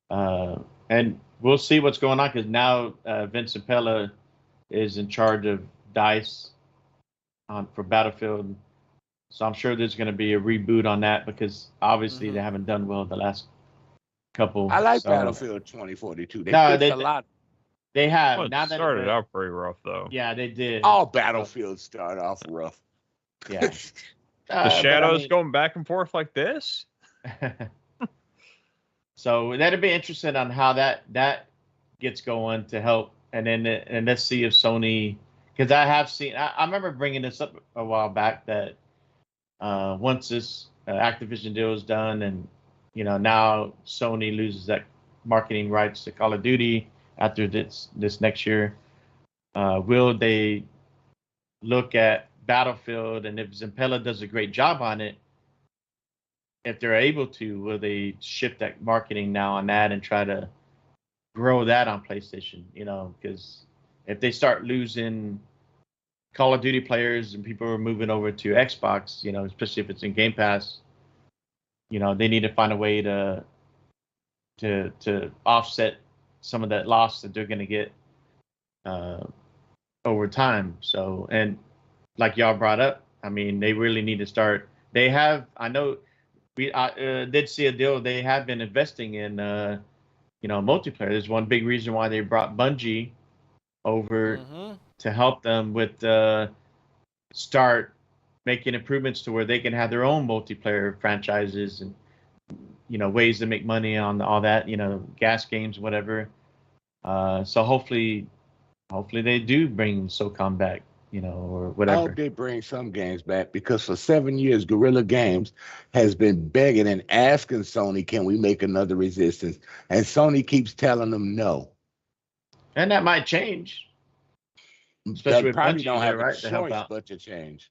And we'll see what's going on, because now Vince Pella is in charge of DICE for Battlefield. So I'm sure there's going to be a reboot on that, because obviously they haven't done well the last couple. I like Battlefield 2042. They a lot. They have. Well, now that started out pretty rough, though. Yeah, they did. All Battlefields start off rough. Yeah. The shadows going back and forth like this. So that'd be interesting on how that gets going to help, and let's see if Sony, because I have seen. I remember bringing this up a while back that once this Activision deal is done, and now Sony loses that marketing rights to Call of Duty after this next year, will they look at Battlefield, and if Zampella does a great job on it, if they're able to, will they shift that marketing now on that and try to grow that on PlayStation? Because if they start losing Call of Duty players and people are moving over to Xbox, especially if it's in Game Pass, they need to find a way to offset some of that loss that they're going to get over time. So, and like y'all brought up, I mean, they really need to start. They have, I know, I did see a deal. They have been investing in, multiplayer. There's one big reason why they brought Bungie over to help them with start making improvements to where they can have their own multiplayer franchises and ways to make money on all that, gas games, whatever. So hopefully they do bring SOCOM back, or whatever. I hope they bring some games back, because for 7 years, Guerrilla Games has been begging and asking Sony, can we make another Resistance? And Sony keeps telling them no. And that might change. Especially They with probably Bungie don't have there, a right, to help choice out. but to change.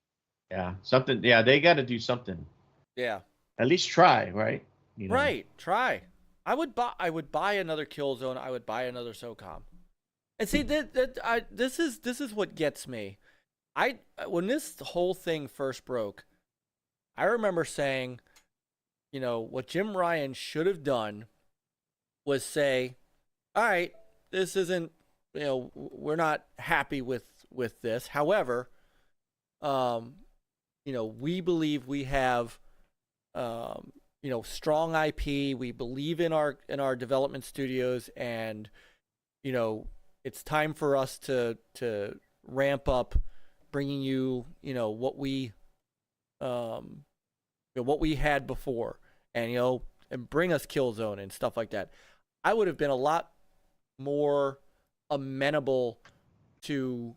Yeah, something. Yeah, they got to do something. Yeah. At least try, right? Right, try. I would buy another Killzone. I would buy another SOCOM. And see this is what gets me. When this whole thing first broke, I remember saying, what Jim Ryan should have done was say, all right, this isn't, we're not happy with this. However, we believe we have, strong IP. We believe in our development studios, and, it's time for us to ramp up, bringing you, what we had before, and and bring us Killzone and stuff like that. I would have been a lot more amenable to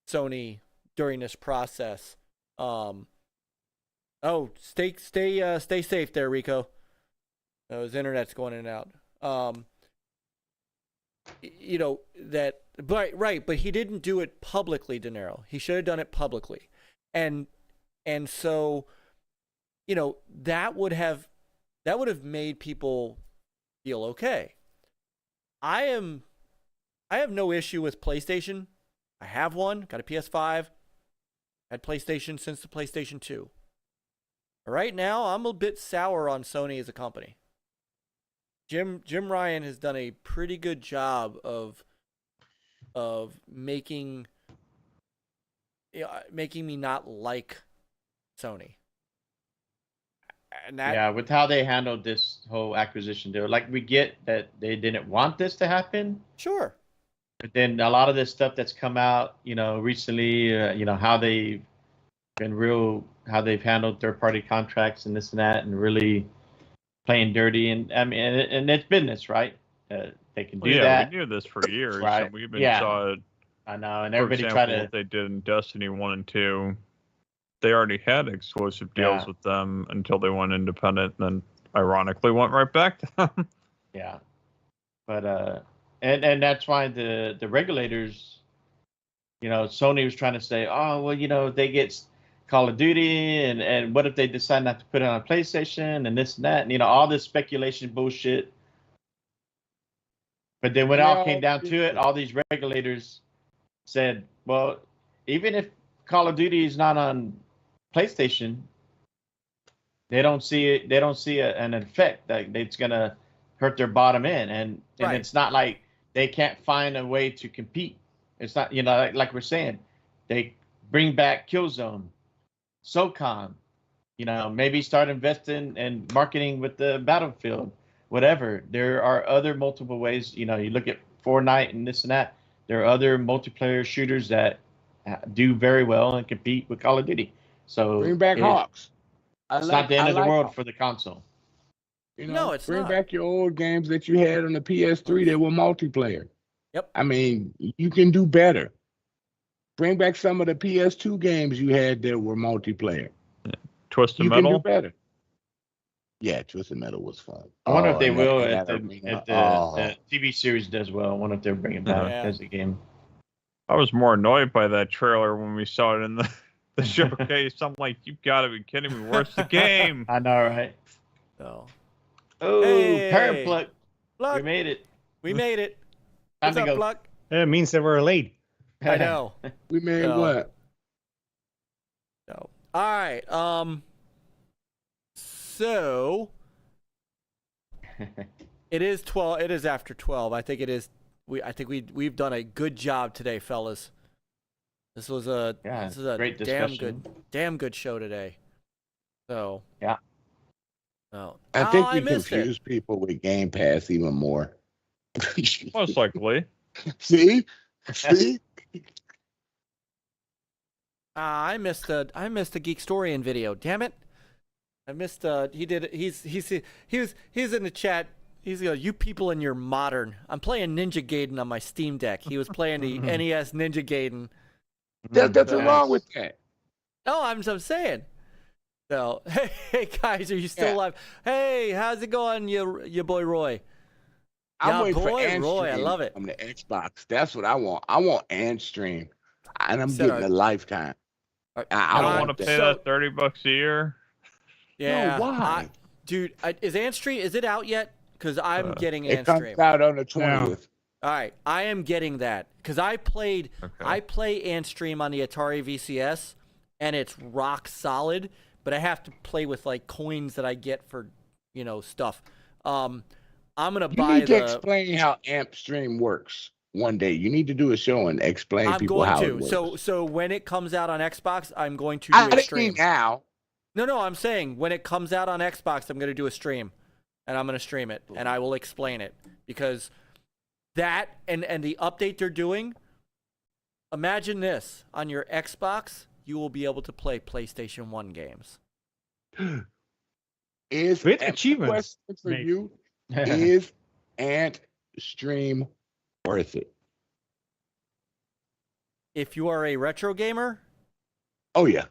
Sony during this process. Stay safe there, Rico. His internet's going in and out. But he didn't do it publicly, De Niro. He should have done it publicly, and so, that would have made people feel okay. I I have no issue with PlayStation. I have one, got a PS5, had PlayStation since the PlayStation 2. Right now, I'm a bit sour on Sony as a company. Jim Ryan has done a pretty good job of making me not like Sony. And that, yeah, with how they handled this whole acquisition deal, like we get that they didn't want this to happen, sure. but then a lot of this stuff that's come out, recently, how they've been how they've handled third-party contracts and this and that, and really playing dirty. And I mean, and it's business, right? They can do that. We knew this for years. Right. And we even Yeah. saw it. I know, and For everybody example, tried to. what they did in Destiny 1 and 2. They already had exclusive deals Yeah. with them until they went independent, and then ironically went right back to them. Yeah, but and that's why the regulators, Sony was trying to say, oh well, they get Call of Duty, and what if they decide not to put it on a PlayStation and this and that, and all this speculation bullshit. But then when it all came down to it, all these regulators said, well, even if Call of Duty is not on PlayStation, they don't see it. They don't see an effect that it's gonna hurt their bottom end, and Right. it's not like they can't find a way to compete. It's not, like we're saying, they bring back Killzone, SOCOM, maybe start investing and marketing with the Battlefield, whatever. There are other multiple ways. You look at Fortnite and this and that. There are other multiplayer shooters that do very well and compete with Call of Duty. So Bring back Hawks. It's not the end of the world for the console. No, it's bring not. back your old games that you had on the PS3 that were multiplayer. Yep. I mean, you can do better. Bring back some of the PS2 games you had that were multiplayer. Twisted You Metal. can do better. Yeah, Twisted Metal was fun. I wonder if they and will that if arena. the TV series does well. I wonder if they'll bring it back Yeah. as a game. I was more annoyed by that trailer when we saw it in the showcase. I'm like, you gotta be kidding me. Where's the game? I know, right? So, Oh, Hey. Parent Pluck. Pluck, We made it. we made it. Time What's to up, go. Pluck? It means that we're late. I know. We made No. what? So, all right. So it is 12. It is after 12. I think it is. We've done a good job today, fellas. This was a Yeah, this is a great discussion. damn good show today. So Yeah. Oh, I think I we missed it. confuse people with Game Pass even more. Most likely. See? See? I missed a Geek Storian video. Damn it! I missed. He did. He was in the chat. He's you people in your modern. I'm playing Ninja Gaiden on my Steam Deck. He was playing the NES Ninja Gaiden. There's nothing wrong with that. No, I'm saying. So hey guys, are you still Yeah. alive? Hey, how's it going, your boy Roy? I'm Yeah, waiting for boy, and Roy, I love it. from the Xbox. That's what I want. I want and stream, and I'm So, getting a lifetime. Are- I don't God, want to that. pay so- that $30 a year. Yeah. why? Dude, is Antstream? Is it out yet? Because I'm getting It Antstream. comes out on the 20th. All right, I am getting that because I play Antstream on the Atari VCS, and it's rock solid. But I have to play with like coins that I get for, stuff. I'm gonna You buy need to explain how AMP Stream works one day. You need to do a show and explain I'm people going how it to. works. So when it comes out on Xbox, I'm going to do I a didn't stream. mean now. No, I'm saying when it comes out on Xbox, I'm going to do a stream, and I'm going to stream it, and I will explain it because that and the update they're doing. Imagine this on your Xbox, you will be able to play PlayStation 1 games. Is Great and achievements, question for mate. you is Ant Stream worth it? If you are a retro gamer, Oh yeah,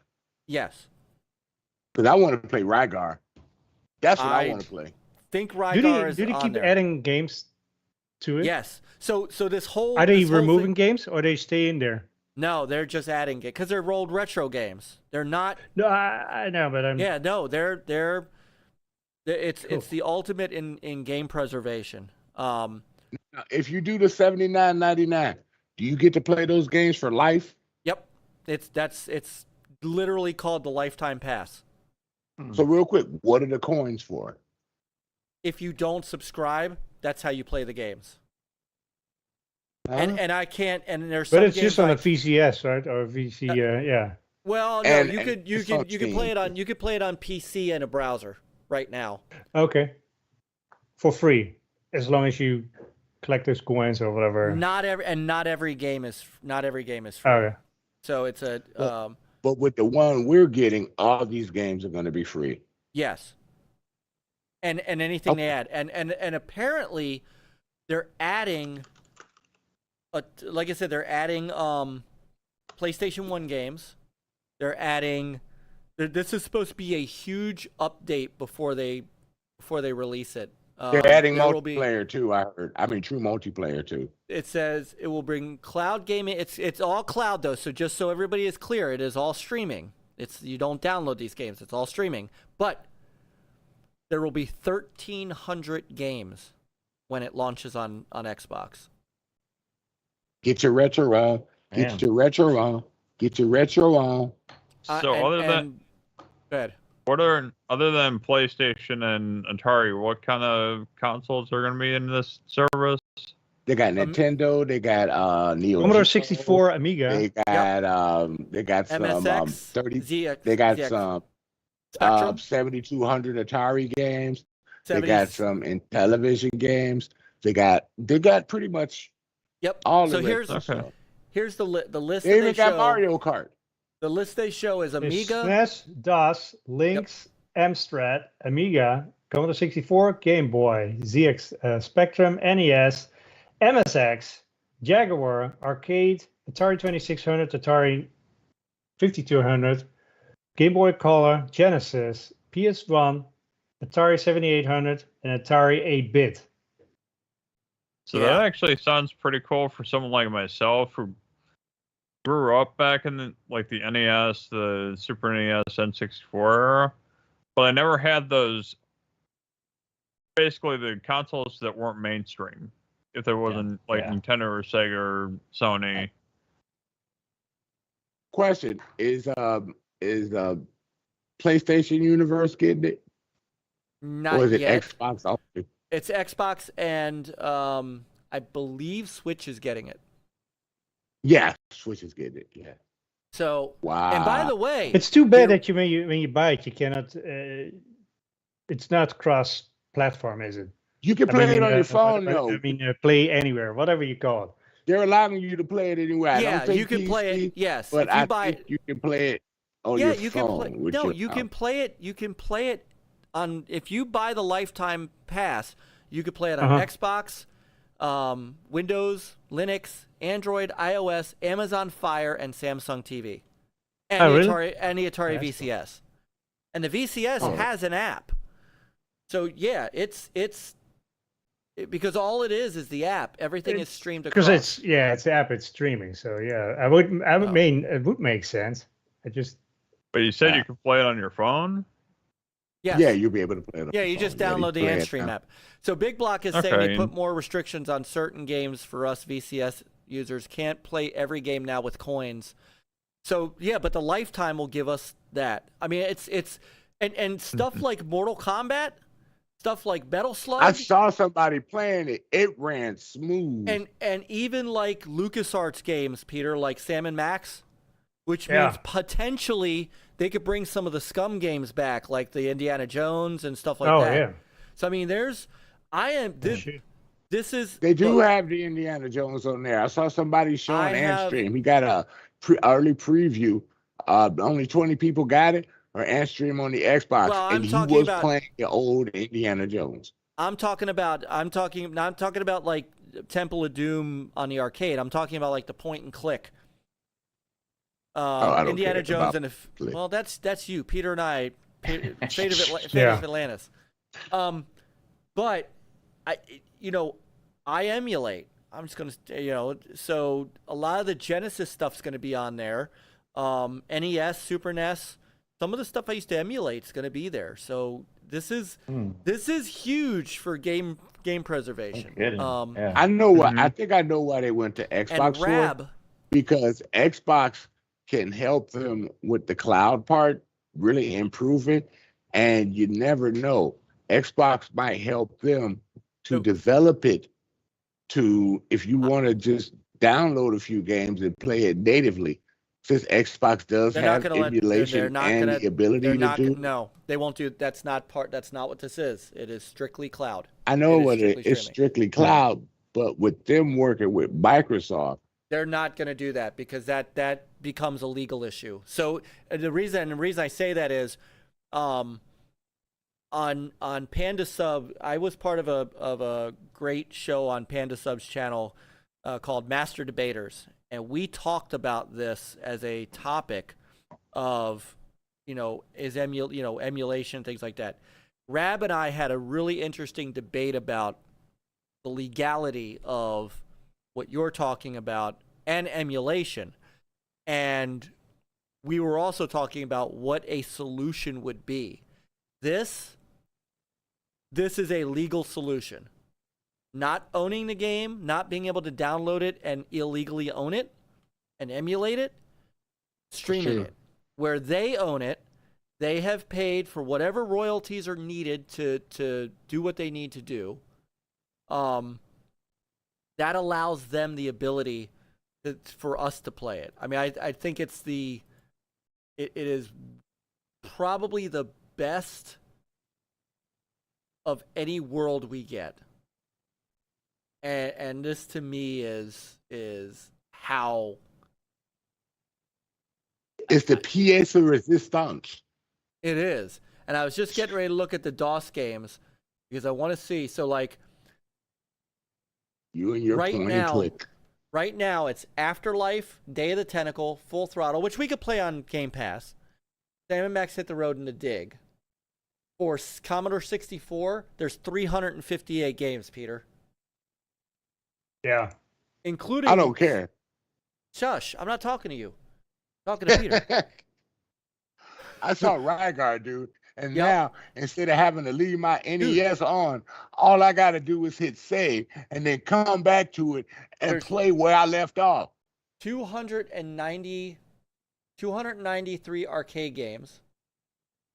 yes. because I want to play Rygar. That's what I want to play. Think Do Rygar they, is do they on keep there. adding games to it? Yes. So this whole Are they this whole removing thing- games or they stay in there? No, they're just adding it because they're old retro games. They're not. No, I know, but I'm. Yeah, no, it's Cool. the ultimate in game preservation. Now, if you do the $79.99, do you get to play those games for life? Yep. It's literally called the lifetime pass. So real quick, what are the coins for? If you don't subscribe, that's how you play the games. Huh? And I can't. And there's But some it's just games on a VCS, right? Or VC, yeah. Well, no, And- you and could it's on play it Steam. on PC and a browser right now. Okay. For free, as long as you collect those coins or whatever. Not every game is free. Oh yeah. So it's a But with the one we're getting, all these games are going to be free. yes. And anything they add, and apparently they're adding, like I said, they're adding PlayStation 1 games. They're adding. This is supposed to be a huge update before they release it. They're adding there will be- multiplayer too. I heard. I mean, true multiplayer too. It says it will bring cloud gaming. It's all cloud though, so just so everybody is clear, it is all streaming. You don't download these games. It's all streaming. But there will be 1,300 games when it launches on Xbox. Get your retro on. Damn. Get your retro on. Get your retro on. So other than PlayStation and Atari, what kind of consoles are going to be in this service? They got Nintendo. They got Neo. Commodore Geo, 64, Amiga. They got some MSX, 30. ZX, They got ZX, some Spectrum, 7200 Atari games. 70s. They got some in television games. They got pretty much Yep. all So the here's retro stuff. here's the list. They even they got show. Mario Kart. The list they show is There's Amiga. SNES, DOS, Lynx, Amstrad, Amiga, Commodore 64, Game Boy, ZX Spectrum, NES, MSX, Jaguar, Arcade, Atari 2600, Atari 5200, Game Boy Color, Genesis, PS1, Atari 7800, and Atari 8-bit. So Yeah. that actually sounds pretty cool for someone like myself who grew up back in the NES, the Super NES, N64 era, but I never had those. Basically, the consoles that weren't mainstream. If there wasn't Nintendo or Sega or Sony. Question is PlayStation Universe getting it, Not or is it yet. Xbox only? It's Xbox and I believe Switch is getting it. Yeah, Switch is getting it. Yeah. So Wow. and by the way, It's too bad Here- that when you buy it, you cannot. It's not cross-platform, is it? You can play it on your phone though. I mean, play anywhere, whatever you call it. They're allowing you to play it anywhere. I yeah, don't think you can play PC, it. Yes, but if you I buy think you can play it on yeah, your you phone. can play. with No, your you phone. can play it. You can play it on if you buy the lifetime pass. You could play it on Xbox, Windows, Linux, Android, iOS, Amazon Fire, and Samsung TV, and Oh, the really? Atari That's VCS. And the VCS has an app. So yeah, it's because all it is the app. Everything is streamed across. Because it's app, it's streaming. So yeah, I would mean it would make sense. But you said you could play it on your phone? Yes. Yeah, you'll be able to play it. On Yeah, your you just phone. download the play it Endstream now. app. So Bigblock is saying Okay. they put more restrictions on certain games for us VCS users. Can't play every game now with coins. So yeah, but the lifetime will give us that. I mean, it's and stuff like Mortal Kombat, stuff like Metal Slug, I saw somebody playing it. It ran smooth. and even like LucasArts games, Peter, like Sam and Max, which Yeah. means potentially they could bring some of the Scum games back, like the Indiana Jones and stuff like that. yeah. So I mean, this is They do look, have the Indiana Jones on there. I saw somebody showing I have- Endstream. He got a early preview. Only 20 people got it, or Endstream on the Xbox, Well, I'm and he talking was about- playing the old Indiana Jones. I'm talking about like Temple of Doom on the arcade. I'm talking about like the point and click. I don't Indiana care Jones about and click. well, that's you, Peter and I, Fate of Yeah. Atlantis. But I emulate. I'm just gonna so a lot of the Genesis stuff's gonna be on there. NES, Super NES, some of the stuff I used to emulate is gonna be there. So This is huge for game preservation. kidding. Yeah. I know why. I think I know why they went to And Xbox for. Rab, Because Xbox can help them with the cloud part, really improve it, and you never know. Xbox might help them to develop it to, if you want to just download a few games and play it natively. Since Xbox does they're not have going to let. emulation and the ability They're to not. do. No, they won't do. That's not what this is. It is strictly cloud. I know It is what strictly it's streaming. strictly cloud, but with them working with Microsoft, They're not going to do that because that becomes a legal issue. So the reason I say that is, on Panda Sub, I was part of a great show on Panda Sub's channel called Master Debaters, and we talked about this as a topic of, emulation, things like that. Rab and I had a really interesting debate about the legality of what you're talking about and emulation. And we were also talking about what a solution would be. This is a legal solution. Not owning the game, not being able to download it and illegally own it and emulate it, streaming it. Where they own it, they have paid for whatever royalties are needed to do what they need to do. That allows them the ability for us to play it. I mean, I think it is probably the best of any world we get. And this to me is how it's the pièce de résistance. it is. And I was just getting ready to look at the DOS games because I want to see. So like You and your right point now, and click. Right now, it's Afterlife, Day of the Tentacle, Full Throttle, which we could play on Game Pass. Sam and Max Hit the Road and The Dig. For Commodore 64, there's 358 games, Peter. Yeah. Including... I don't care. Shush, I'm not talking to you. I'm talking to Peter. I saw Rygar, dude. And Yep. now, instead of having to leave my NES on, all I got to do is hit save and then come back to it and There's- play where I left off. 293 arcade games.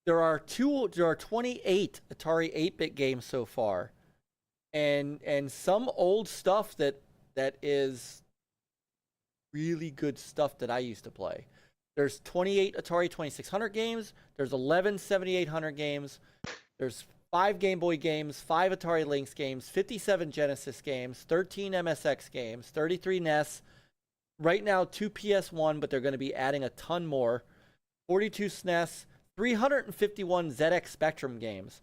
There are 28 Atari 8-bit games so far. And some old stuff that is really good stuff that I used to play. There's 28 Atari 2600 games. There's 11 7800 games. There's 5 Game Boy games, 5 Atari Lynx games, 57 Genesis games, 13 MSX games, 33 NES. Right now, 2 PS1, but they're going to be adding a ton more. 42 SNES, 351 ZX Spectrum games.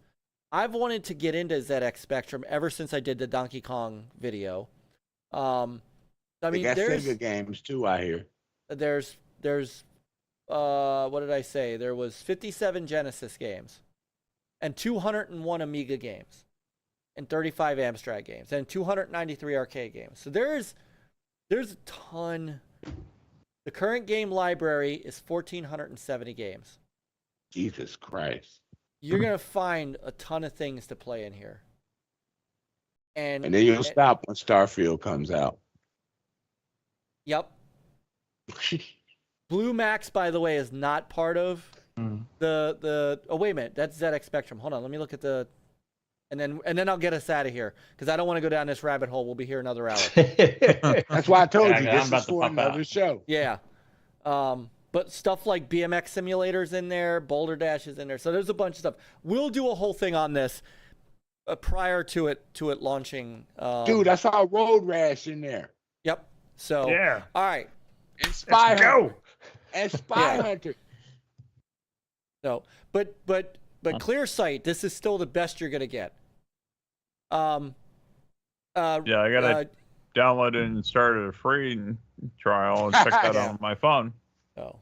I've wanted to get into ZX Spectrum ever since I did the Donkey Kong video. I They mean, got there's Sega games too, I hear. what did I say? There was 57 Genesis games and 201 Amiga games and 35 Amstrad games and 293 arcade games. So there's a ton. The current game library is 1,470 games. Jesus Christ. You're going to find a ton of things to play in here. And And then you'll stop when Starfield comes out. Yep. Blue Max, by the way, is not part of the oh, wait a minute, that's ZX Spectrum. Hold on, let me look at the and then I'll get us out of here because I don't want to go down this rabbit hole. We'll be here another hour. That's why I told Yeah, you I'm this about is to for pop another out. show. Yeah. But stuff like BMX simulators in there, Boulder Dash is in there. So there's a bunch of stuff. We'll do a whole thing on this prior to it launching. Dude, I saw Road Rash in there. Yep. So Yeah. all right. And Spy Let's Hunter. go. And Spy Yeah. Hunter. So, but Clear Sight, this is still the best you're gonna get. Yeah, I gotta download it and start a free trial and check that Yeah. on my phone. Oh.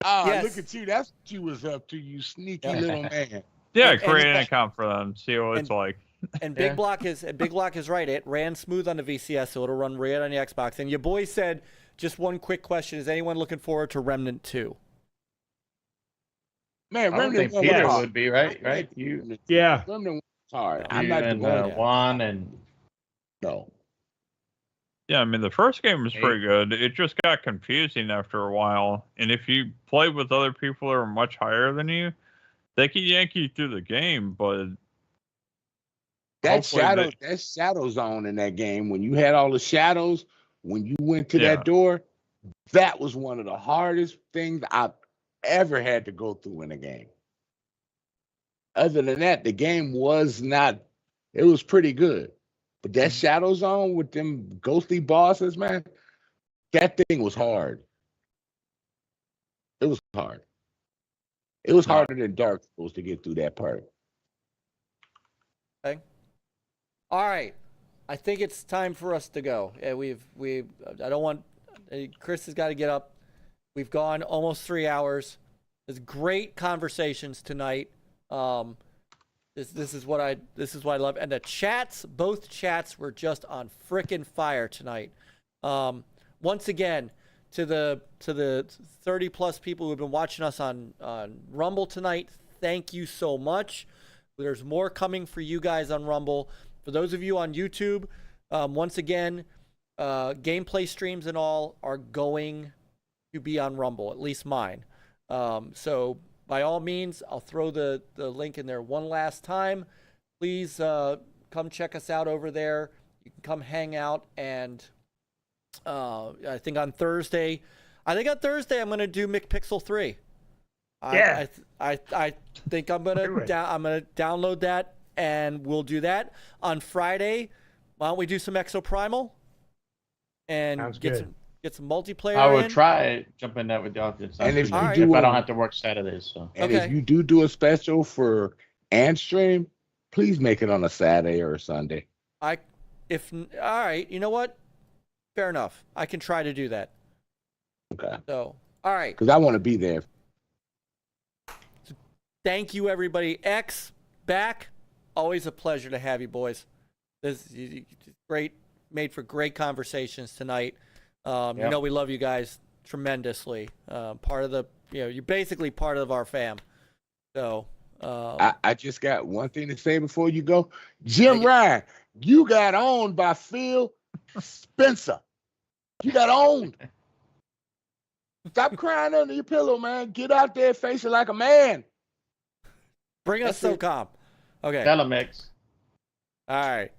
Oh, Yes. look at you. That's what you was up to, you sneaky little man. Yeah, And- create and- an account for them, see what it's and- like. And Big Block is right. It ran smooth on the VCS, so it'll run right on the Xbox. And your boy said, just one quick question: is anyone looking forward to Remnant 2? Man, I don't Remnant think 1 Peter was hard. would be, right? Right? You, Yeah. Remnant 1 was hard. I'm you not and the one. Juan and No. Yeah, I mean the first game was Hey. pretty good. It just got confusing after a while, and if you play with other people that are much higher than you, they can yank you through the game. But That hopefully shadow zone in that game, when you had all the shadows, when you went to Yeah. that door, that was one of the hardest things I've ever had to go through in a game. Other than that, the game was not, it was pretty good. But that shadow zone with them ghostly bosses, man, that thing was hard. It was hard. It was harder than Dark Souls to get through that part. Okay. All right. I think it's time for us to go. I don't want, Chris has got to get up. We've gone almost 3 hours. There's great conversations tonight. This is what I love. And the chats, both chats were just on frickin' fire tonight. Once again, to the 30 plus people who've been watching us on Rumble tonight, thank you so much. There's more coming for you guys on Rumble. For those of you on YouTube, once again, gameplay streams and all are going to be on Rumble, at least mine. So by all means, I'll throw the link in there one last time. Please come check us out over there. You can come hang out, and I think on Thursday I'm going to do McPixel 3. Yeah. I think I'm gonna download that, and we'll do that on Friday. Why don't we do some Exoprimal and Sounds get good. some multiplayer? I would in? try jump in that with y'all. And if you if do I don't a- have to work Saturdays, so And Okay. if you do a special for and stream, please make it on a Saturday or a Sunday. All right, you know what? Fair enough. I can try to do that. Okay. So, all right. Because I want to be there. Thank you, everybody. X back. Always a pleasure to have you, boys. This is great. Made for great conversations tonight. You know we love you guys tremendously. Part of the, you're basically part of our fam. So. I just got one thing to say before you go. Jim Ryan, you got owned by Phil Spencer. You got owned. Stop crying under your pillow, man. Get out there and face it like a man. Bring us That's it. SOCOM. Okay. Telemix. All right.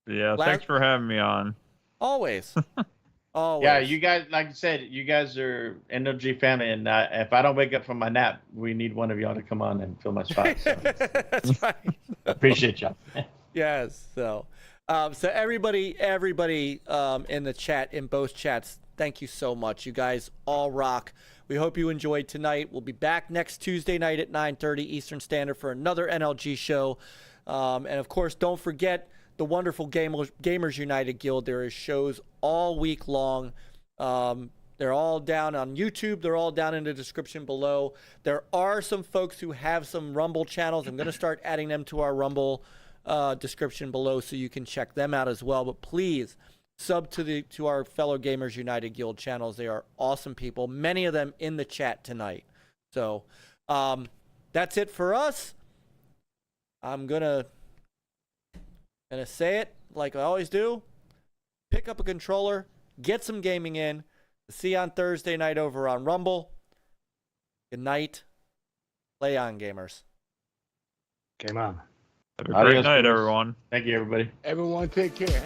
yeah, Last- thanks for having me on. Always. Always. Yeah, you guys, like I said, you guys are NLG family, and if I don't wake up from my nap, we need one of y'all to come on and fill my spot. So That's right. appreciate y'all. Yes. So everybody in the chat, in both chats, thank you so much. You guys all rock. We hope you enjoyed tonight. We'll be back next Tuesday night at 9:30 Eastern Standard for another NLG show. And of course, don't forget the wonderful Gamers United Guild. There is shows all week long. They're all down on YouTube. They're all down in the description below. There are some folks who have some Rumble channels. I'm going to start adding them to our Rumble description below so you can check them out as well. But please sub to our fellow Gamers United Guild channels. They are awesome people. Many of them in the chat tonight. So that's it for us. I'm gonna say it like I always do. Pick up a controller, get some gaming in. See you on Thursday night over on Rumble. Good night. Play on, gamers. Game on. Have a great Adios, night, boys. everyone. Thank you, everybody. Everyone take care.